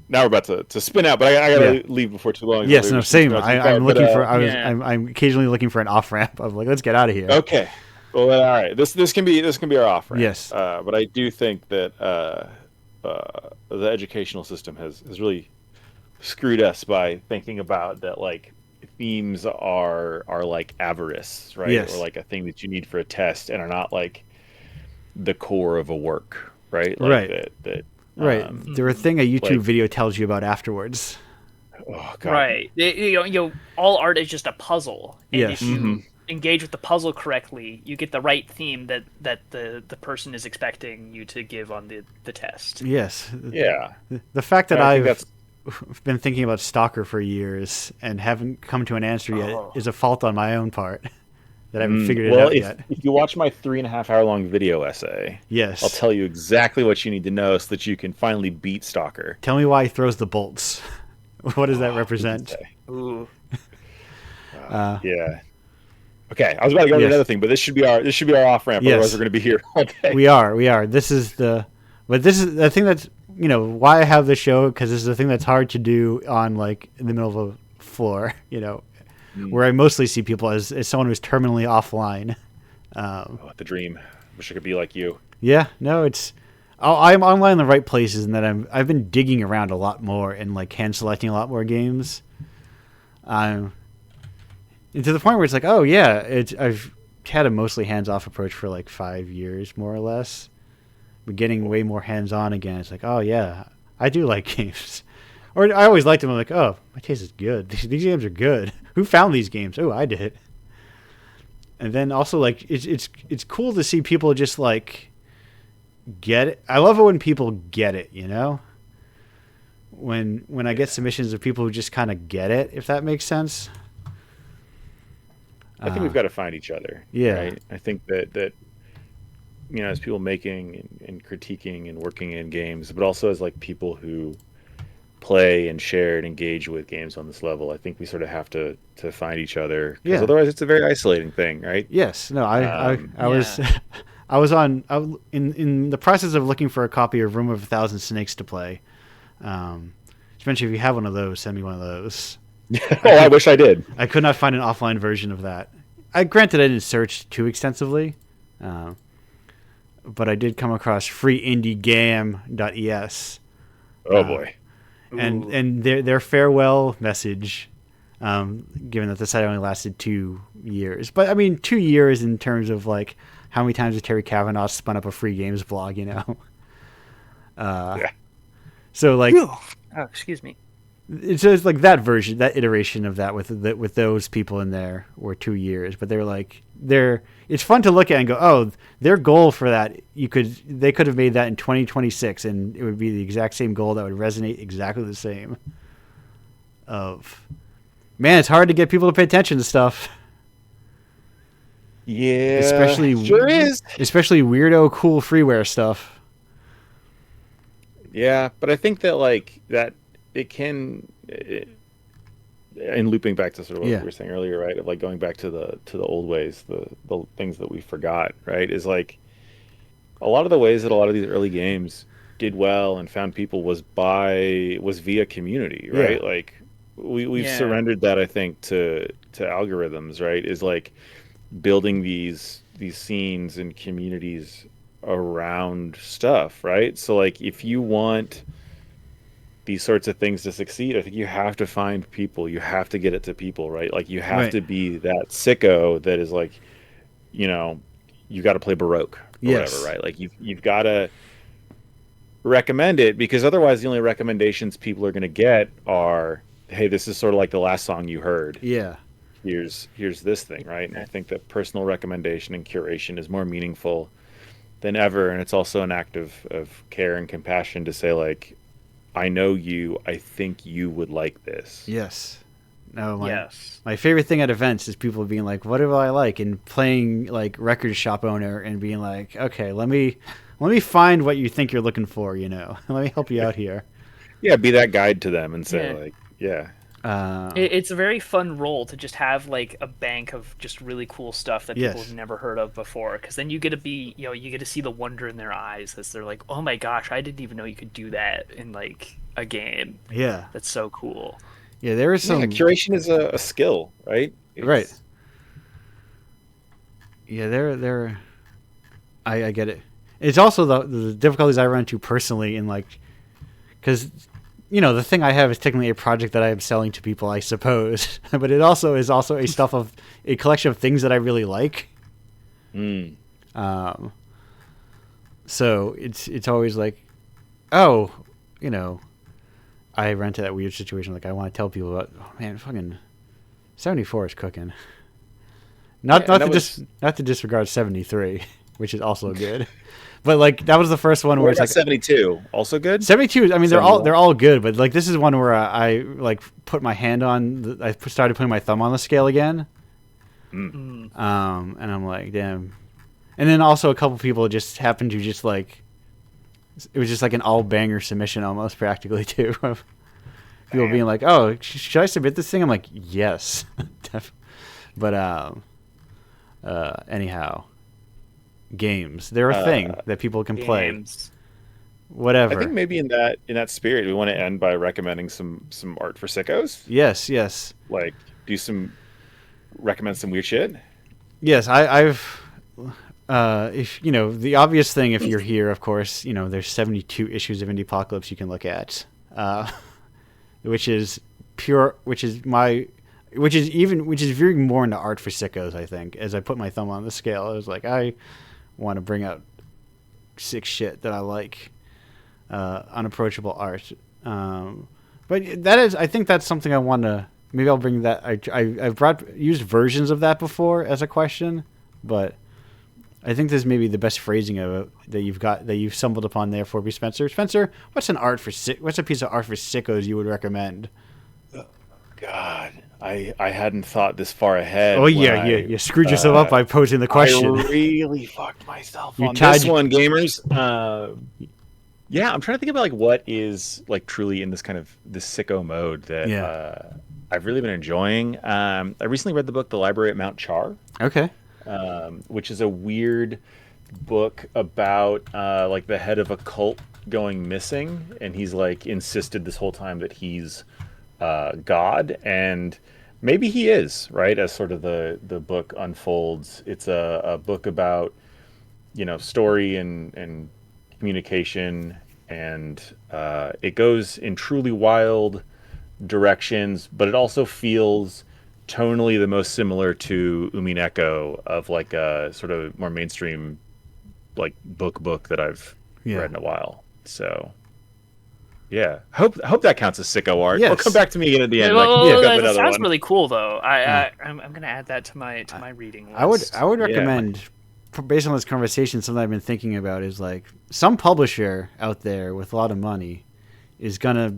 S3: now we're about to spin out, but I gotta leave before too long.
S1: Yes, no, same. I'm looking for. I'm occasionally looking for an off ramp. I'm like, let's get out of here.
S3: Okay. Well, then, all right. This can be our off ramp.
S1: Yes.
S3: But I do think that the educational system has really screwed us by thinking about that like themes are like avarice, right?
S1: Yes.
S3: Or like a thing that you need for a test, and are not like the core of a work, right?
S1: Right. Right. They're a thing a YouTube
S3: like-
S1: video tells you about afterwards.
S3: Oh God.
S2: Right. All art is just a puzzle. And
S1: Yes.
S2: if you engage with the puzzle correctly, you get the right theme that the person is expecting you to give on the test.
S1: Yes.
S3: Yeah.
S1: The fact that
S3: I think
S1: I've been thinking about Stalker for years and haven't come to an answer yet is a fault on my own part that I haven't figured it out yet.
S3: If you watch my 3.5 hour long video essay,
S1: Yes.
S3: I'll tell you exactly what you need to know so that you can finally beat Stalker.
S1: Tell me why he throws the bolts. What does that represent?
S2: Ooh.
S3: Yeah. Okay, I was about to go to another thing, but this should be our off ramp.
S1: Yes.
S3: Otherwise, we're going to be here all day.
S1: We are. This is the thing that's why I have the show, because this is the thing that's hard to do on like in the middle of a floor. Where I mostly see people as someone who's terminally offline.
S3: The dream. Wish I could be like you.
S1: Yeah. No, I'm online in the right places, and that I've been digging around a lot more and like hand selecting a lot more games. And to the point where it's like, oh yeah, I've had a mostly hands-off approach for like 5 years, more or less. But getting way more hands-on again, it's like, oh yeah, I do like games. Or I always liked them. I'm like, oh, my taste is good. These games are good. Who found these games? Oh, I did. And then also like it's cool to see people just like get it. I love it when people get it. When I get submissions of people who just kind of get it, if that makes sense.
S3: I think we've got to find each other.
S1: Yeah.
S3: Right? I think that as people making and critiquing and working in games, but also as like people who play and share and engage with games on this level, I think we sort of have to find each other, because otherwise it's a very isolating thing, right?
S1: Yes. No, I was I was in the process of looking for a copy of Room of a Thousand Snakes to play. Especially if you have one of those, send me one of those.
S3: I wish I did.
S1: I could not find an offline version of that. Granted, I didn't search too extensively, but I did come across freeindiegame.es.
S3: Oh boy!
S1: And their farewell message, given that the site only lasted 2 years. But I mean, 2 years in terms of like how many times has Terry Kavanaugh spun up a free games blog?
S3: Yeah.
S1: So like,
S2: oh, excuse me.
S1: It's just like that version, that iteration of that with those people in there were 2 years, but it's fun to look at and go, oh, their goal for that, they could have made that in 2026 and it would be the exact same goal that would resonate exactly the same. Man, it's hard to get people to pay attention to stuff.
S3: Yeah,
S1: sure is. Especially weirdo, cool freeware stuff.
S3: Yeah, but I think that like that. It can, and looping back to sort of what we were saying earlier, right? Of like going back to the old ways, the things that we forgot, right? Is like a lot of the ways that a lot of these early games did well and found people was via community, right?
S1: Yeah.
S3: Like we've surrendered that, I think, to algorithms, right? Is like building these scenes and communities around stuff, right? So like if you want these sorts of things to succeed, I think you have to find people. You have to get it to people, right? Like you have to be that sicko that is like, you got to play Baroque or whatever, right? Like you've got to recommend it, because otherwise the only recommendations people are going to get are, hey, this is sort of like the last song you heard.
S1: Yeah.
S3: Here's this thing, right? And I think that personal recommendation and curation is more meaningful than ever, and it's also an act of care and compassion to say like, I know you. I think you would like this.
S1: Yes. No. My favorite thing at events is people being like, "What do I like?" and playing like record shop owner and being like, "Okay, let me find what you think you're looking for. Let me help you out here."
S3: Yeah, be that guide to them and say like, yeah.
S2: It's a very fun role to just have like a bank of just really cool stuff that people have never heard of before, because then you get to see the wonder in their eyes as they're like, oh my gosh, I didn't even know you could do that in like a game.
S1: Yeah,
S2: that's so cool.
S1: Yeah, there is some
S3: curation is a skill, right?
S1: Right. Yeah, I get it. It's also the difficulties I run into personally in like, because the thing I have is technically a project that I am selling to people, I suppose, but it also is a collection of things that I really like. So it's always like, oh, you know, I run into that weird situation. Like I want to tell people about, oh man, fucking 74 is cooking. Not to disregard 73, which is also good. But like that was the first one where it's like
S3: 72, also good.
S1: 72. I mean, they're all good, but like this is one where I like put my hand on. I started putting my thumb on the scale again. And I'm like, damn. And then also a couple people just happened to just like, it was just like an all banger submission almost practically too. Of people being like, oh, should I submit this thing? I'm like, yes. But anyhow, games. They're a thing that people can play. Whatever.
S3: I think maybe in that spirit, we want to end by recommending some art for sickos.
S1: Yes.
S3: Like, recommend some weird shit.
S1: Yes, I've. If you know the obvious thing, if you're here, of course, you know there's 72 issues of Indiepocalypse you can look at, which is veering more into art for sickos. I think as I put my thumb on the scale, I was like, I want to bring out sick shit that I like, unapproachable art. But I think that's something I want to. Maybe I'll bring that. I've used versions of that before as a question, but I think this may be the best phrasing of it that you've stumbled upon there for me, Spencer. Spencer, what's a piece of art for sickos you would recommend?
S3: God, I hadn't thought this far ahead.
S1: Oh yeah, you screwed yourself up by posing the question.
S3: I really fucked myself on this one, gamers. Yeah, I'm trying to think about like what is like truly in this kind of this sicko mode that I've really been enjoying. I recently read the book The Library at Mount Char.
S1: Okay.
S3: Which is a weird book about like the head of a cult going missing, and he's like insisted this whole time that he's God, and maybe he is, right? As sort of the book unfolds, it's a book about story and communication, and it goes in truly wild directions, but it also feels tonally the most similar to Umineko of like a sort of more mainstream like book that I've read in a while. So yeah, hope that counts as sicko art.
S1: Yes.
S3: Well, come back to me again at the end.
S2: That sounds really cool though. I'm gonna add that to my reading list.
S1: I would recommend, based on this conversation, something I've been thinking about is like some publisher out there with a lot of money is gonna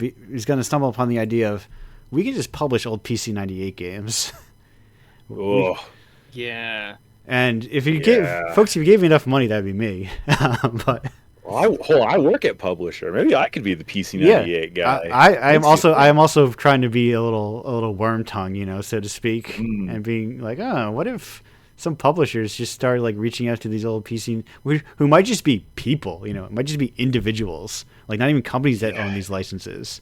S1: stumble upon the idea of, we can just publish old PC 98 games.
S2: Yeah.
S1: And if you if you gave me enough money, that'd be me. But
S3: I work at publisher. Maybe I could be the PC 98 guy.
S1: I am also trying to be a little worm tongue, so to speak, and being like, oh, what if some publishers just started like reaching out to these old PC who might just be people, it might just be individuals, like not even companies that own these licenses.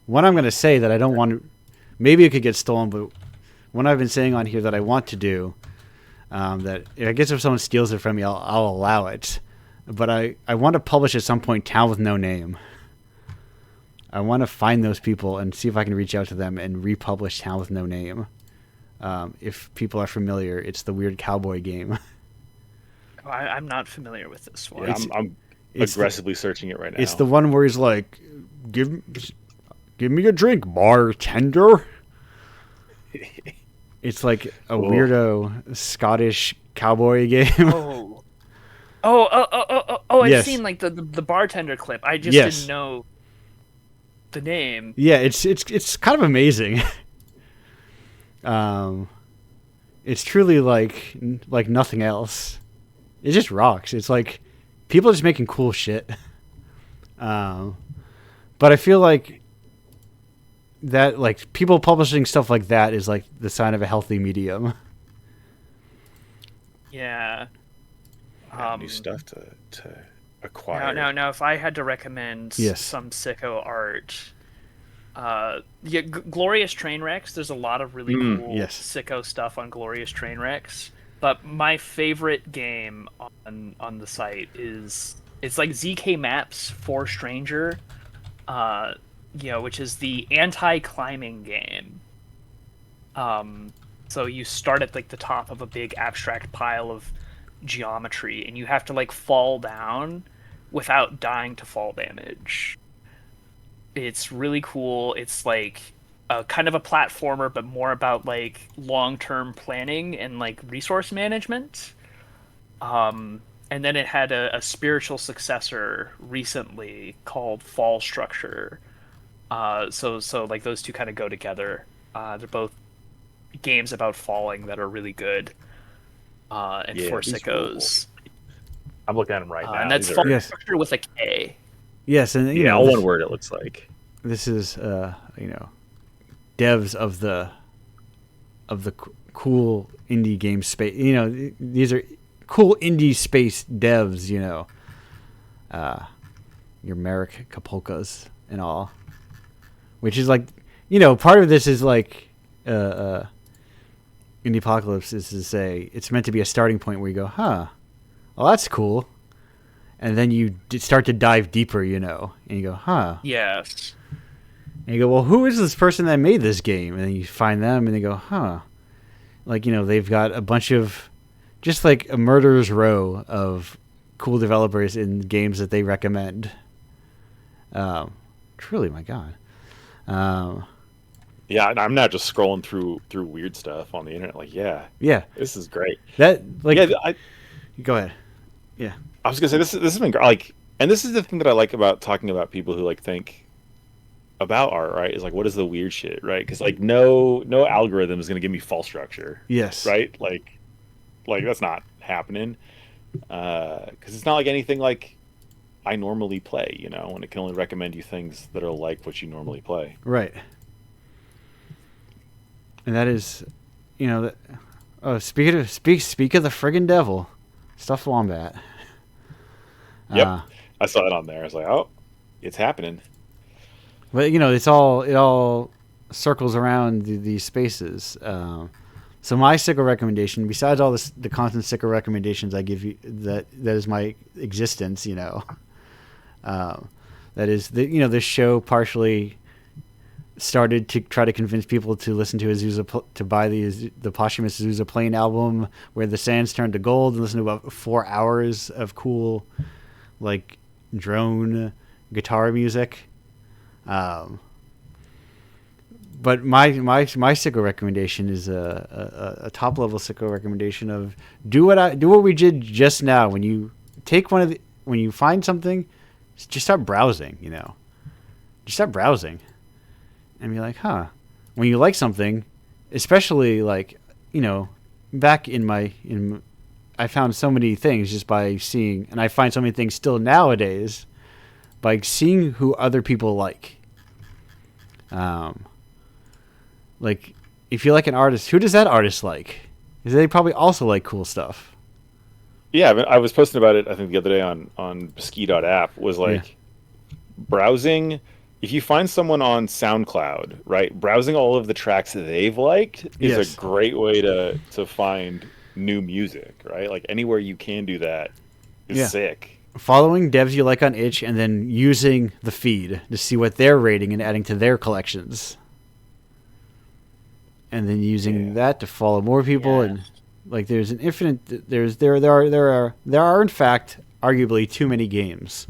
S1: One I'm going to say that I don't want to, maybe it could get stolen, but one I've been saying on here that I want to do, that I guess if someone steals it from me, I'll allow it. But I want to publish at some point Town with No Name. I want to find those people and see if I can reach out to them and republish Town with No Name. If people are familiar, it's the weird cowboy game.
S2: I'm not familiar with this one.
S3: I'm aggressively searching it right now.
S1: It's the one where he's like, Give me a drink, bartender. It's like a weirdo Scottish cowboy game.
S2: I've seen like the bartender clip. I just didn't know the name.
S1: Yeah, it's kind of amazing. It's truly like nothing else. It just rocks. It's like people are just making cool shit. But I feel like that, like, people publishing stuff like that is like the sign of a healthy medium.
S2: Yeah.
S3: New stuff to acquire.
S2: Now, if I had to recommend
S1: Yes.
S2: some sicko art, Glorious Trainwrecks. There's a lot of really cool sicko stuff on Glorious Trainwrecks. But my favorite game on the site is, it's like ZK Maps for Stranger, which is the anti-climbing game. So you start at like the top of a big abstract pile of geometry, and you have to like fall down without dying to fall damage. It's really cool. It's like a kind of a platformer, but more about like long-term planning and like resource management. And then it had a spiritual successor recently called Fall Structure. So like those two kind of go together. They're both games about falling that are really good. And
S3: Yeah,
S2: for
S3: these
S2: sickos.
S3: I'm looking at them right now.
S2: And that's
S3: These
S2: Fall
S3: are-
S1: Yes.
S2: Structure with a K.
S1: Yes, and you
S3: yeah,
S1: know,
S3: all
S1: this,
S3: one word. It looks like.
S1: this is devs of the cool indie game space. You know, these are cool indie space devs. You know, your Merrick Kapolkas and all, which is like, you know, part of this is like Indiepocalypse is to say it's meant to be a starting point where you go, huh, well that's cool, and then you start to dive deeper, you know, and you go, huh.
S2: Yes.
S1: And you go, well, who is this person that made this game? And then you find them, and they go, huh. Like, you know, they've got a bunch of, just like a murderer's row of cool developers in games that they recommend. Truly, my God.
S3: Yeah, and I'm not just scrolling through weird stuff on the internet. Like, yeah, this is great.
S1: That, like,
S3: Yeah,
S1: go ahead. Yeah.
S3: I was gonna say this has been like, and this is the thing that I like about talking about people who like think about art, right? Is like, what is the weird shit, right? Because like no algorithm is gonna give me Fall Structure,
S1: Yes.
S3: right? Like that's not happening, because it's not like anything like I normally play, you know, and it can only recommend you things that are like what you normally play.
S1: Right. And that is, you know, that. Oh, speak of the friggin' devil, Stuffed Wombat.
S3: Yep, I saw it on there. I was like, oh, it's happening.
S1: But you know, it all circles around these spaces. So my sickle recommendation, besides all the constant sickle recommendations I give you, that is my existence. You know, that is this show partially started to try to convince people to listen to Azusa, to buy the posthumous Azusa Plain album, where the sands turned to gold, and listen to about 4 hours of cool, like, drone guitar music. But my sickle recommendation is a top level sickle recommendation of do what we did just now. When you when you find something, just start browsing. You know, just start browsing, and be like, huh. When you like something, especially like, you know, back I found so many things just by seeing, and I find so many things still nowadays by seeing who other people like. Like, if you like an artist, who does that artist like? Because they probably also like cool stuff.
S3: Yeah, I was posting about it, I think, the other day on ski.app, was like, browsing, if you find someone on SoundCloud, right, browsing all of the tracks that they've liked is a great way to find new music, right? Like, anywhere you can do that is sick.
S1: Following devs you like on itch, and then using the feed to see what they're rating and adding to their collections. And then using that to follow more people, and like there's an infinite. There are in fact arguably too many games,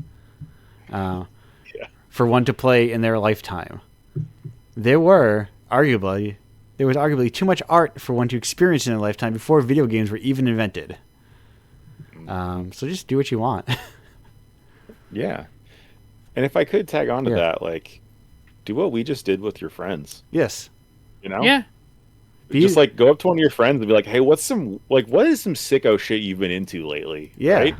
S1: for one to play in their lifetime. There was arguably too much art for one to experience in their lifetime before video games were even invented. So just do what you want.
S3: Yeah, and if I could tag on to that, like, do what we just did with your friends.
S1: Yes.
S3: You know.
S2: Yeah.
S3: Just like go up to one of your friends and be like, "Hey, what is some sicko shit you've been into lately?"
S1: Yeah.
S3: Right?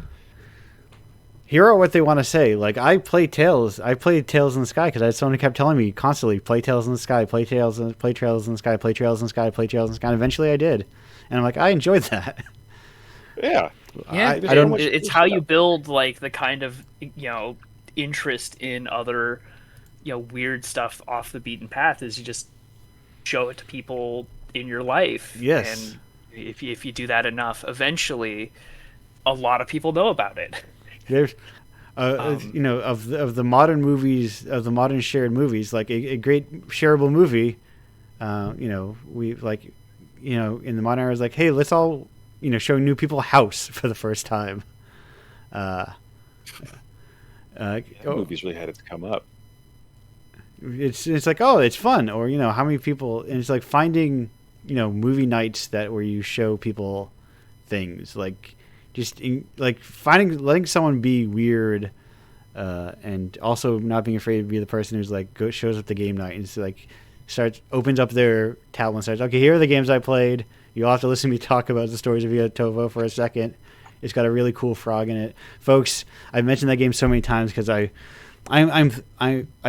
S1: Hear what they want to say. Like, I played Tales in the Sky because someone kept telling me constantly, play Tales in the Sky, play Trails in the Sky, play Trails in the Sky, play Trails in the Sky. And eventually I did. And I'm like, I enjoyed that.
S3: Yeah.
S2: Yeah.
S1: I don't.
S2: It's how you build like the kind of, you know, interest in other, you know, weird stuff off the beaten path is you just show it to people in your life.
S1: Yes.
S2: And if you do that enough, eventually a lot of people know about it.
S1: There's, you know, of the modern movies, of the modern shared movies, like a great shareable movie, you know, we like, you know, in the modern era is like, hey, let's all showing new people a house for the first time.
S3: Movies really had its come up.
S1: It's like, oh, it's fun, or how many people, and it's like finding movie nights where you show people things, like just like letting someone be weird, and also not being afraid to be the person who's like shows up to game night and just like opens up their tablet and starts, okay, here are the games I played. You'll have to listen to me talk about the stories of Tovo for a second. It's got a really cool frog in it, folks. I've mentioned that game so many times because I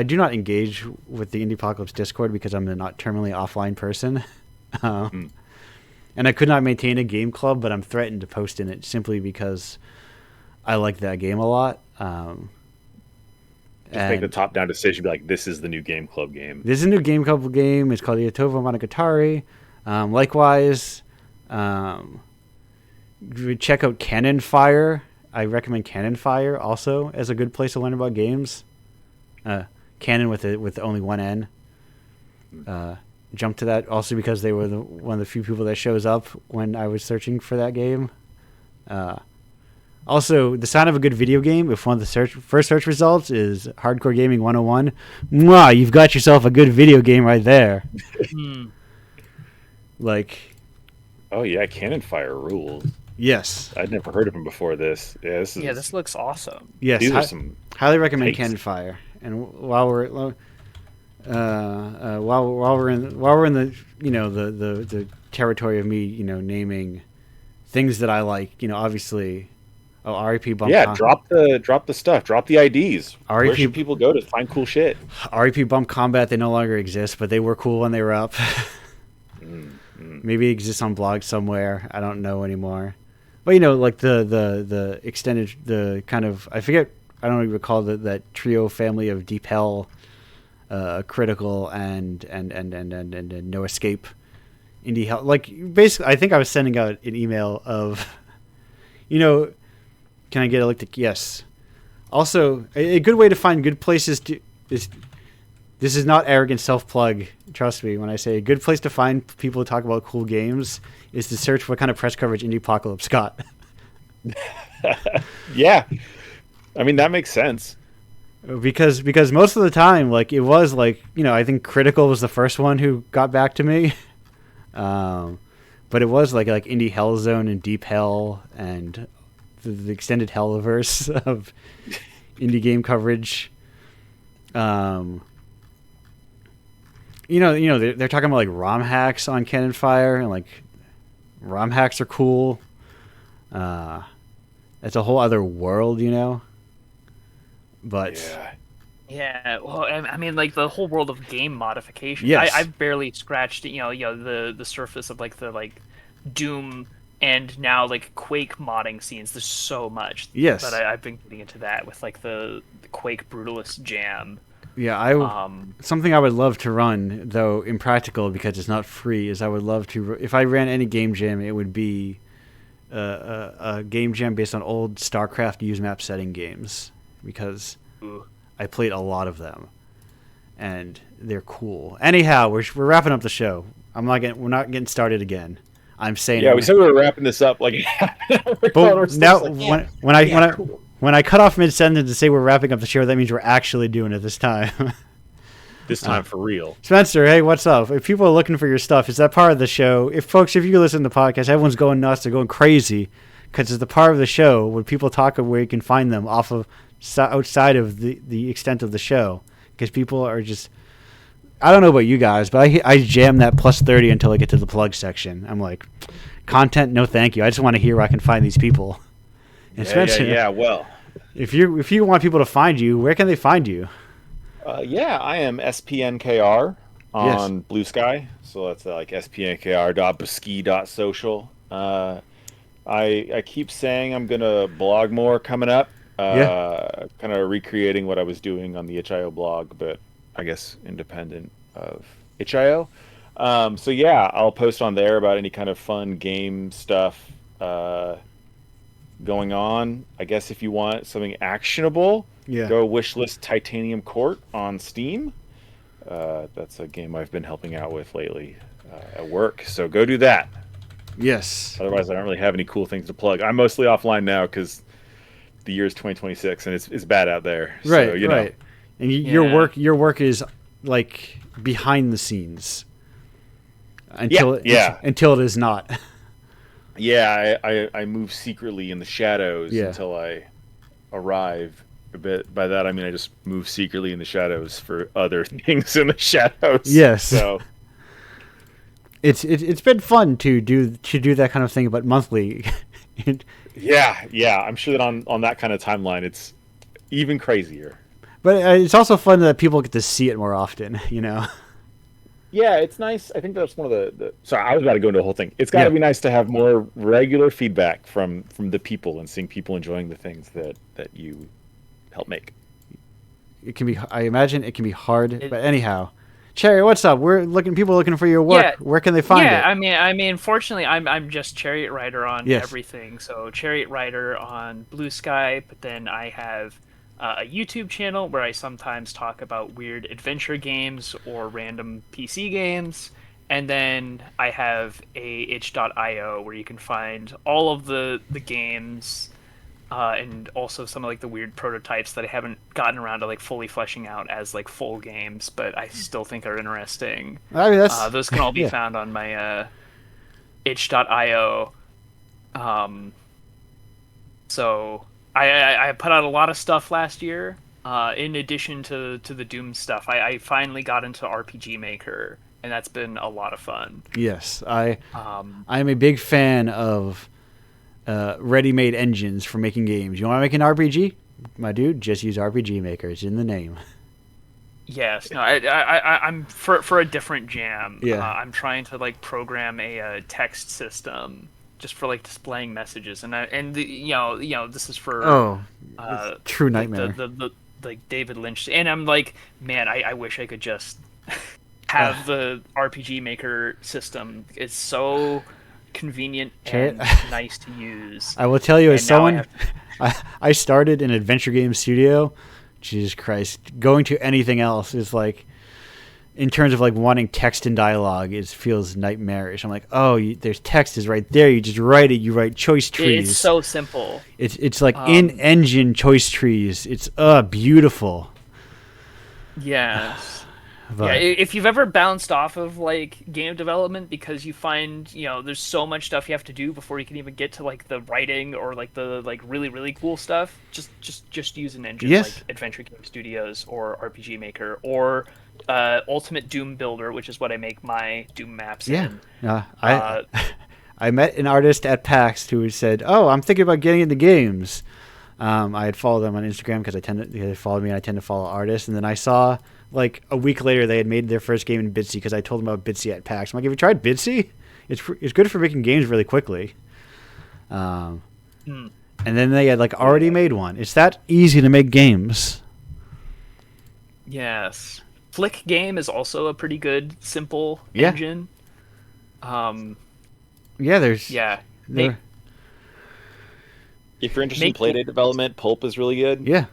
S1: do not engage with the Indiepocalypse Discord because I'm a not terminally offline person. And I could not maintain a game club, but I'm threatened to post in it simply because I like that game a lot.
S3: Just make the top-down decision, be like, this is the new game club game.
S1: This is a new game club game. It's called Tovo Monogatari. Likewise, check out Cannon Fire. I recommend Cannon Fire also as a good place to learn about games. Canon with only one N. Jump to that also because they were one of the few people that shows up when I was searching for that game. Also, the sign of a good video game, if one of the first search results is Hardcore Gaming 101, mwah, you've got yourself a good video game right there. Like,
S3: oh yeah, Cannon Fire rules.
S1: Yes,
S3: I'd never heard of him before this. Yeah,
S2: this looks awesome.
S1: Yes,
S3: these are some
S1: highly recommend
S3: takes.
S1: Cannon Fire. And while we're in the territory of me naming things that I like, obviously, REP Bump.
S3: Yeah, drop the stuff, drop the IDs. Where should people go to find cool shit?
S1: REP Bump Combat, they no longer exist, but they were cool when they were up. Maybe it exists on blog somewhere. I don't know anymore. But like the extended, the kind of, I forget, I don't even recall that trio family of Deep Hell, Critical and No Escape, Indie Hell. Like basically, I think I was sending out an email of, can I get electric? Yes. Also, a good way to find good places is. This is not arrogant self-plug. Trust me when I say a good place to find people to talk about cool games is to search what kind of press coverage Indiepocalypse got.
S3: Yeah. I mean, that makes sense.
S1: Because most of the time, like, it was like, I think Critical was the first one who got back to me. But it was like Indie Hellzone and Deep Hell and the extended Hellverse of indie game coverage. They're talking about like ROM hacks on Cannon Fire, and like ROM hacks are cool. It's a whole other world, But
S2: yeah. Well, I mean, like the whole world of game modification.
S1: Yes.
S2: I've barely scratched, the surface of like the Doom and now like Quake modding scenes. There's so much.
S1: Yes.
S2: But I've been getting into that with like the Quake Brutalist Jam.
S1: Yeah, something I would love to run, though impractical because it's not free, is I would love to, if I ran any game jam, it would be a game jam based on old StarCraft use map setting games, because I played a lot of them, and they're cool. Anyhow, we're wrapping up the show. We're not getting started again. I'm saying.
S3: Yeah, we said we were wrapping this up like.
S1: But now, when I cut off mid-sentence to say we're wrapping up the show, that means we're actually doing it this time.
S3: This time for real.
S1: Spencer, hey, what's up? If people are looking for your stuff, is that part of the show? If you listen to the podcast, everyone's going nuts. They're going crazy because it's the part of the show where people talk of where you can find them outside of the extent of the show. Because people are just... I don't know about you guys, but I jam that +30 until I get to the plug section. I'm like, content, no thank you. I just want to hear where I can find these people. And Spencer,
S3: yeah. Well,
S1: if you want people to find you, where can they find you?
S3: I am SPNKR on Blue Sky. So that's like spnkr.buski.social. I keep saying I'm going to blog more coming up. Kind of recreating what I was doing on the itch.io blog, but I guess independent of itch.io. So yeah, I'll post on there about any kind of fun game stuff going on. I guess if you want something actionable, go wishlist Titanium Court on Steam. That's a game I've been helping out with lately at work, so go do that.
S1: Yes.
S3: Otherwise, I don't really have any cool things to plug. I'm mostly offline now because the year is 2026 and it's bad out there.
S1: Right,
S3: so, you
S1: right.
S3: know.
S1: And
S2: Yeah.
S1: your work is like behind the scenes until it is not.
S3: Yeah, I move secretly in the shadows
S1: Yeah.
S3: until I arrive. A bit by that I mean I just move secretly in the shadows for other things in the shadows.
S1: Yes.
S3: So
S1: it's been fun to do that kind of thing, but monthly.
S3: yeah, I'm sure that on that kind of timeline it's even crazier.
S1: But it's also fun that people get to see it more often, you know.
S3: Yeah, it's nice. I think that's one of the sorry, I was about to go into the whole thing. It's got to be nice to have more regular feedback from the people and seeing people enjoying the things that you help make.
S1: It can be. I imagine it can be hard, but anyhow, Cherry, what's up? People are looking for your work.
S2: Yeah,
S1: Where can they find it?
S2: Yeah, I mean, fortunately, I'm just Chariot Rider on
S1: Yes.
S2: everything. So Chariot Rider on Blue Sky, but then I have a YouTube channel where I sometimes talk about weird adventure games or random PC games. And then I have a itch.io where you can find all of the games and also some of like the weird prototypes that I haven't gotten around to like fully fleshing out as like full games, but I still think are interesting.
S1: I mean,
S2: Those can all be found on my itch.io. So I put out a lot of stuff last year. In addition to the Doom stuff, I finally got into RPG Maker, and that's been a lot of fun.
S1: Yes, I am a big fan of ready-made engines for making games. You want to make an RPG? My dude, just use RPG Maker. It's in the name.
S2: Yes, no, I'm for a different jam.
S1: Yeah.
S2: I'm trying to like program a text system just for like displaying messages, and you know this is for
S1: true nightmare.
S2: The like David Lynch, and I'm like, man, I wish I could just have the RPG Maker system. It's so convenient and nice to use.
S1: I will tell you, as someone, I started an adventure game studio. Jesus Christ, going to anything else is like, in terms of like wanting text and dialogue, it feels nightmarish. I'm like, there's text is right there. You just write it. You write choice trees.
S2: It's so simple.
S1: It's like in-engine choice trees. It's beautiful.
S2: Yes.
S1: But,
S2: yeah, if you've ever bounced off of like game development because you find there's so much stuff you have to do before you can even get to like the writing or like the like really cool stuff, just use an engine like Adventure Game Studios or RPG Maker or Ultimate Doom Builder, which is what I make my Doom maps in.
S1: I met an artist at PAX who said, I'm thinking about getting into games. I had followed them on Instagram because they followed me and I tend to follow artists, and then I saw like a week later they had made their first game in Bitsy because I told them about Bitsy at PAX. I'm like, have you tried Bitsy? It's good for making games really quickly. And then they had like already made one. It's that easy to make games.
S2: Yes. Flick Game is also a pretty good, simple engine.
S3: If you're interested in Playdate development, Pulp is really good.
S1: Yeah.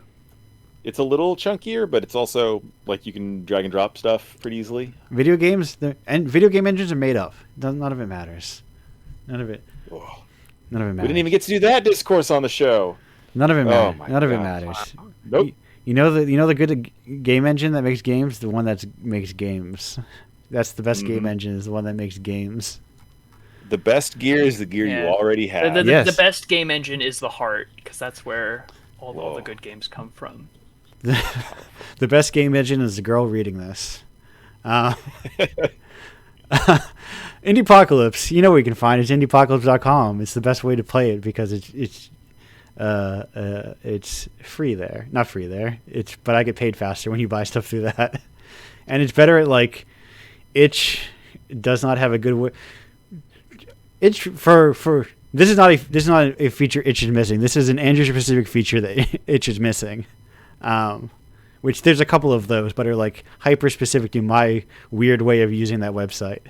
S3: It's a little chunkier, but it's also like you can drag and drop stuff pretty easily.
S1: Video game engines are made up. None of it matters. None of it matters.
S3: We didn't even get to do that discourse on the show.
S1: None of it matters. None of it matters.
S3: Nope.
S1: You know the good game engine that makes games, the one that makes games. That's the best game engine, is the one that makes games.
S3: The best gear is the gear you already have.
S2: The best game engine is the heart, because that's where all the good games come from.
S1: The best game engine is the girl reading this. Indiepocalypse, you know where you can find it. It's indiepocalypse.com. It's the best way to play it because it's free there. Not free there. But I get paid faster when you buy stuff through that. And it's better at like itch does not have a good way. Itch for this is not a feature itch is missing. This is an Andrew specific feature that itch is missing. Which there's a couple of those, but are like hyper specific to my weird way of using that website.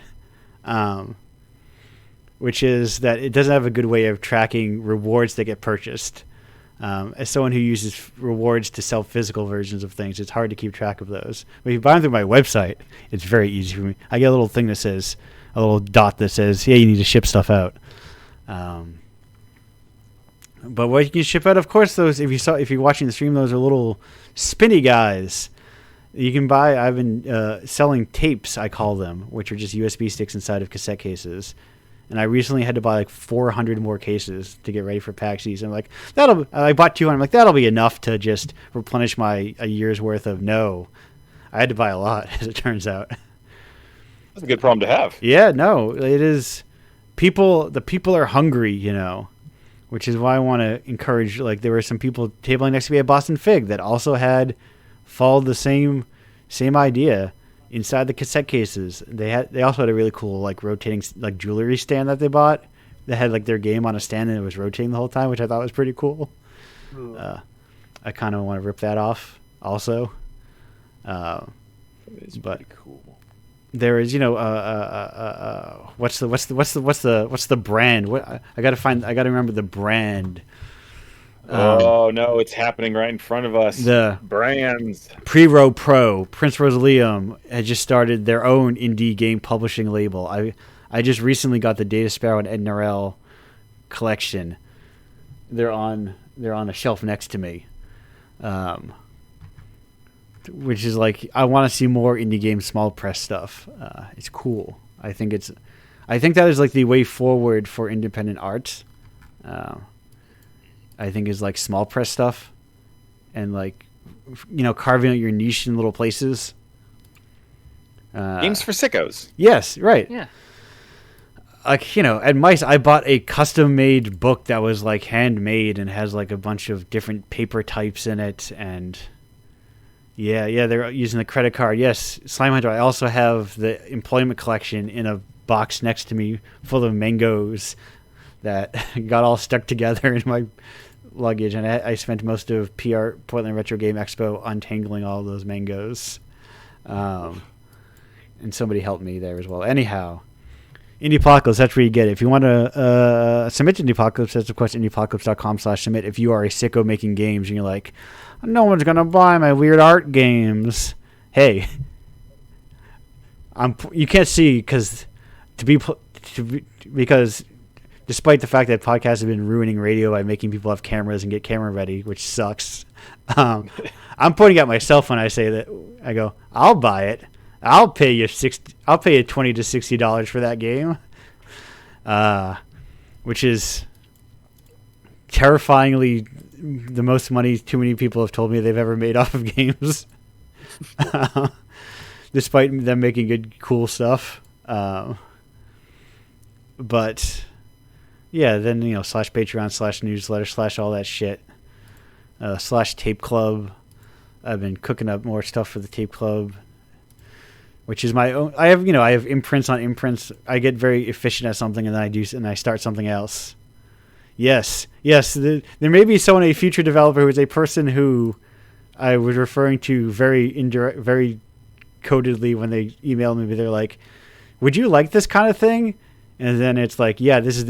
S1: Which is that it doesn't have a good way of tracking rewards that get purchased. As someone who uses rewards to sell physical versions of things, it's hard to keep track of those. But if you buy them through my website, it's very easy for me. I get a little thing that says a little dot that says, "Yeah, you need to ship stuff out." But what you can ship out, of course, those if you're watching the stream, those are little spinny guys. You can buy. I've been selling tapes, I call them, which are just USB sticks inside of cassette cases. And I recently had to buy like 400 more cases to get ready for PAX season. I'm like, I bought 200. I'm like, that'll be enough to just replenish a year's worth of. No, I had to buy a lot, as it turns out.
S3: That's a good problem to have.
S1: Yeah, no, it is. The people are hungry, which is why I want to encourage. Like, there were some people tabling next to me at Boston Fig that also had followed the same idea. Inside the cassette cases, they also had a really cool like rotating like jewelry stand that they bought that had like their game on a stand and it was rotating the whole time, which I thought was pretty cool. I kind of want to rip that off also.
S3: It's
S1: but
S3: pretty cool.
S1: There is, what's the brand? I gotta remember the brand.
S3: No, it's happening right in front of us.
S1: The
S3: brands.
S1: Pre-Row Pro, Prince Rosalium had just started their own indie game publishing label. I just recently got the Data Sparrow and Ed Norell collection. They're on a shelf next to me. Which is like, I want to see more indie game small press stuff. It's cool. I think that is like the way forward for independent art. I think is like small press stuff and like, carving out your niche in little places.
S3: Games for sickos.
S1: Yes, right.
S2: Yeah.
S1: Like, at Mice, I bought a custom made book that was like handmade and has like a bunch of different paper types in it. And yeah, they're using the credit card. Yes. Slime Hunter. I also have the employment collection in a box next to me full of mangoes that got all stuck together in my luggage, and I spent most of Portland Retro Game Expo untangling all those mangoes, and somebody helped me there as well. Anyhow, Indiepocalypse, that's where you get it. If you want to submit to Indiepocalypse, that's of course indiepocalypse.com/submit. If you are a sicko making games and you're like, no one's gonna buy my weird art games, hey, you can't see because despite the fact that podcasts have been ruining radio by making people have cameras and get camera ready, which sucks, I'm pointing at myself when I say that. I go, I'll buy it. I'll pay you $20 to $60 for that game, which is terrifyingly the most money too many people have told me they've ever made off of games, despite them making good, cool stuff. But yeah, then /Patreon /newsletter / all that shit /Tape Club. I've been cooking up more stuff for the Tape Club, which is my own. I have imprints on imprints. I get very efficient at something and then I start something else. Yes. There may be a future developer who is a person who I was referring to very codedly when they emailed me. They're like, "Would you like this kind of thing?" And then it's like, yeah, this is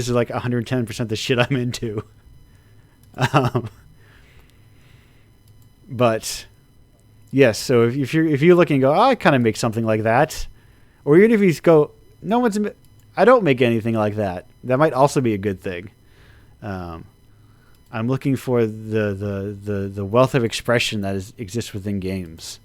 S1: like 110% the shit I'm into. But yes, so if you're looking and go, I kind of make something like that, or even if you go, I don't make anything like that. That might also be a good thing. I'm looking for the wealth of expression that exists within games.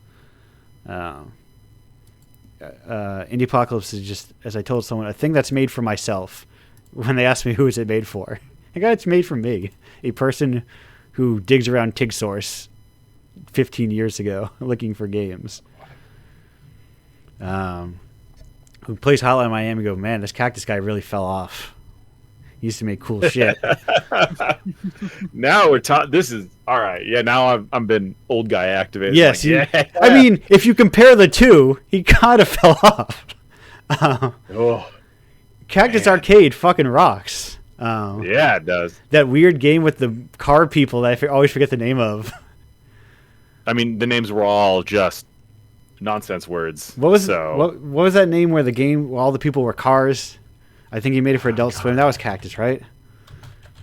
S1: Indiepocalypse is just, as I told someone, a thing that's made for myself. When they asked me who is it made for, I go, it's made for me, a person who digs around TigSource 15 years ago looking for games. Who plays Hotline Miami? Go, man, this Cactus guy really fell off. He used to make cool shit.
S3: Now we're talking. This is all right. Yeah, now I'm been old guy activated.
S1: Yes,
S3: like, yeah.
S1: I mean, if you compare the two, he kind of fell off. Cactus Arcade fucking rocks.
S3: Yeah, it does.
S1: That weird game with the car people that I always forget the name of.
S3: I mean, the names were all just nonsense words.
S1: What was that name where all the people were cars? I think he made it for Adult Swim. That was Cactus, right?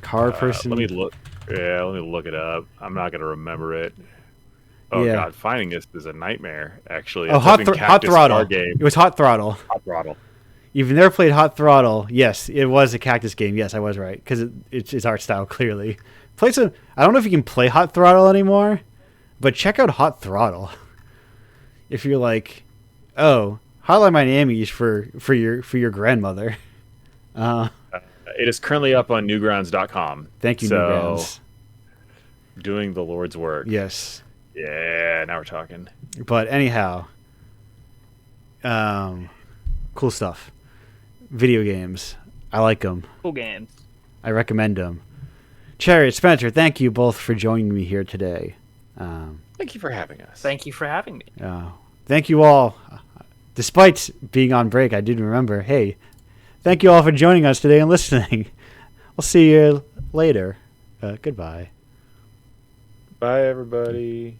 S1: Car person.
S3: Let me look. Yeah, let me look it up. I'm not gonna remember it. Oh
S1: yeah.
S3: God, finding this is a nightmare. Actually,
S1: Hot Throttle. Game. It was Hot Throttle.
S3: Hot Throttle.
S1: You've never played Hot Throttle? Yes, it was a cactus game. Yes, I was right because it's art style clearly. Play some. I don't know if you can play Hot Throttle anymore, but check out Hot Throttle. If you're like, oh, Hotline Miami is for your grandmother.
S3: It is currently up on newgrounds.com.
S1: Thank you, Newgrounds.
S3: Doing the Lord's work.
S1: Yes.
S3: Yeah, now we're talking.
S1: But anyhow, cool stuff. Video games. I like them.
S2: Cool games.
S1: I recommend them. Chariot, Spencer, thank you both for joining me here today.
S3: Thank you for having us.
S2: Thank you for having me.
S1: Thank you all. Despite being on break, I did remember, hey, thank you all for joining us today and listening. I'll see you later. Goodbye.
S3: Bye, everybody.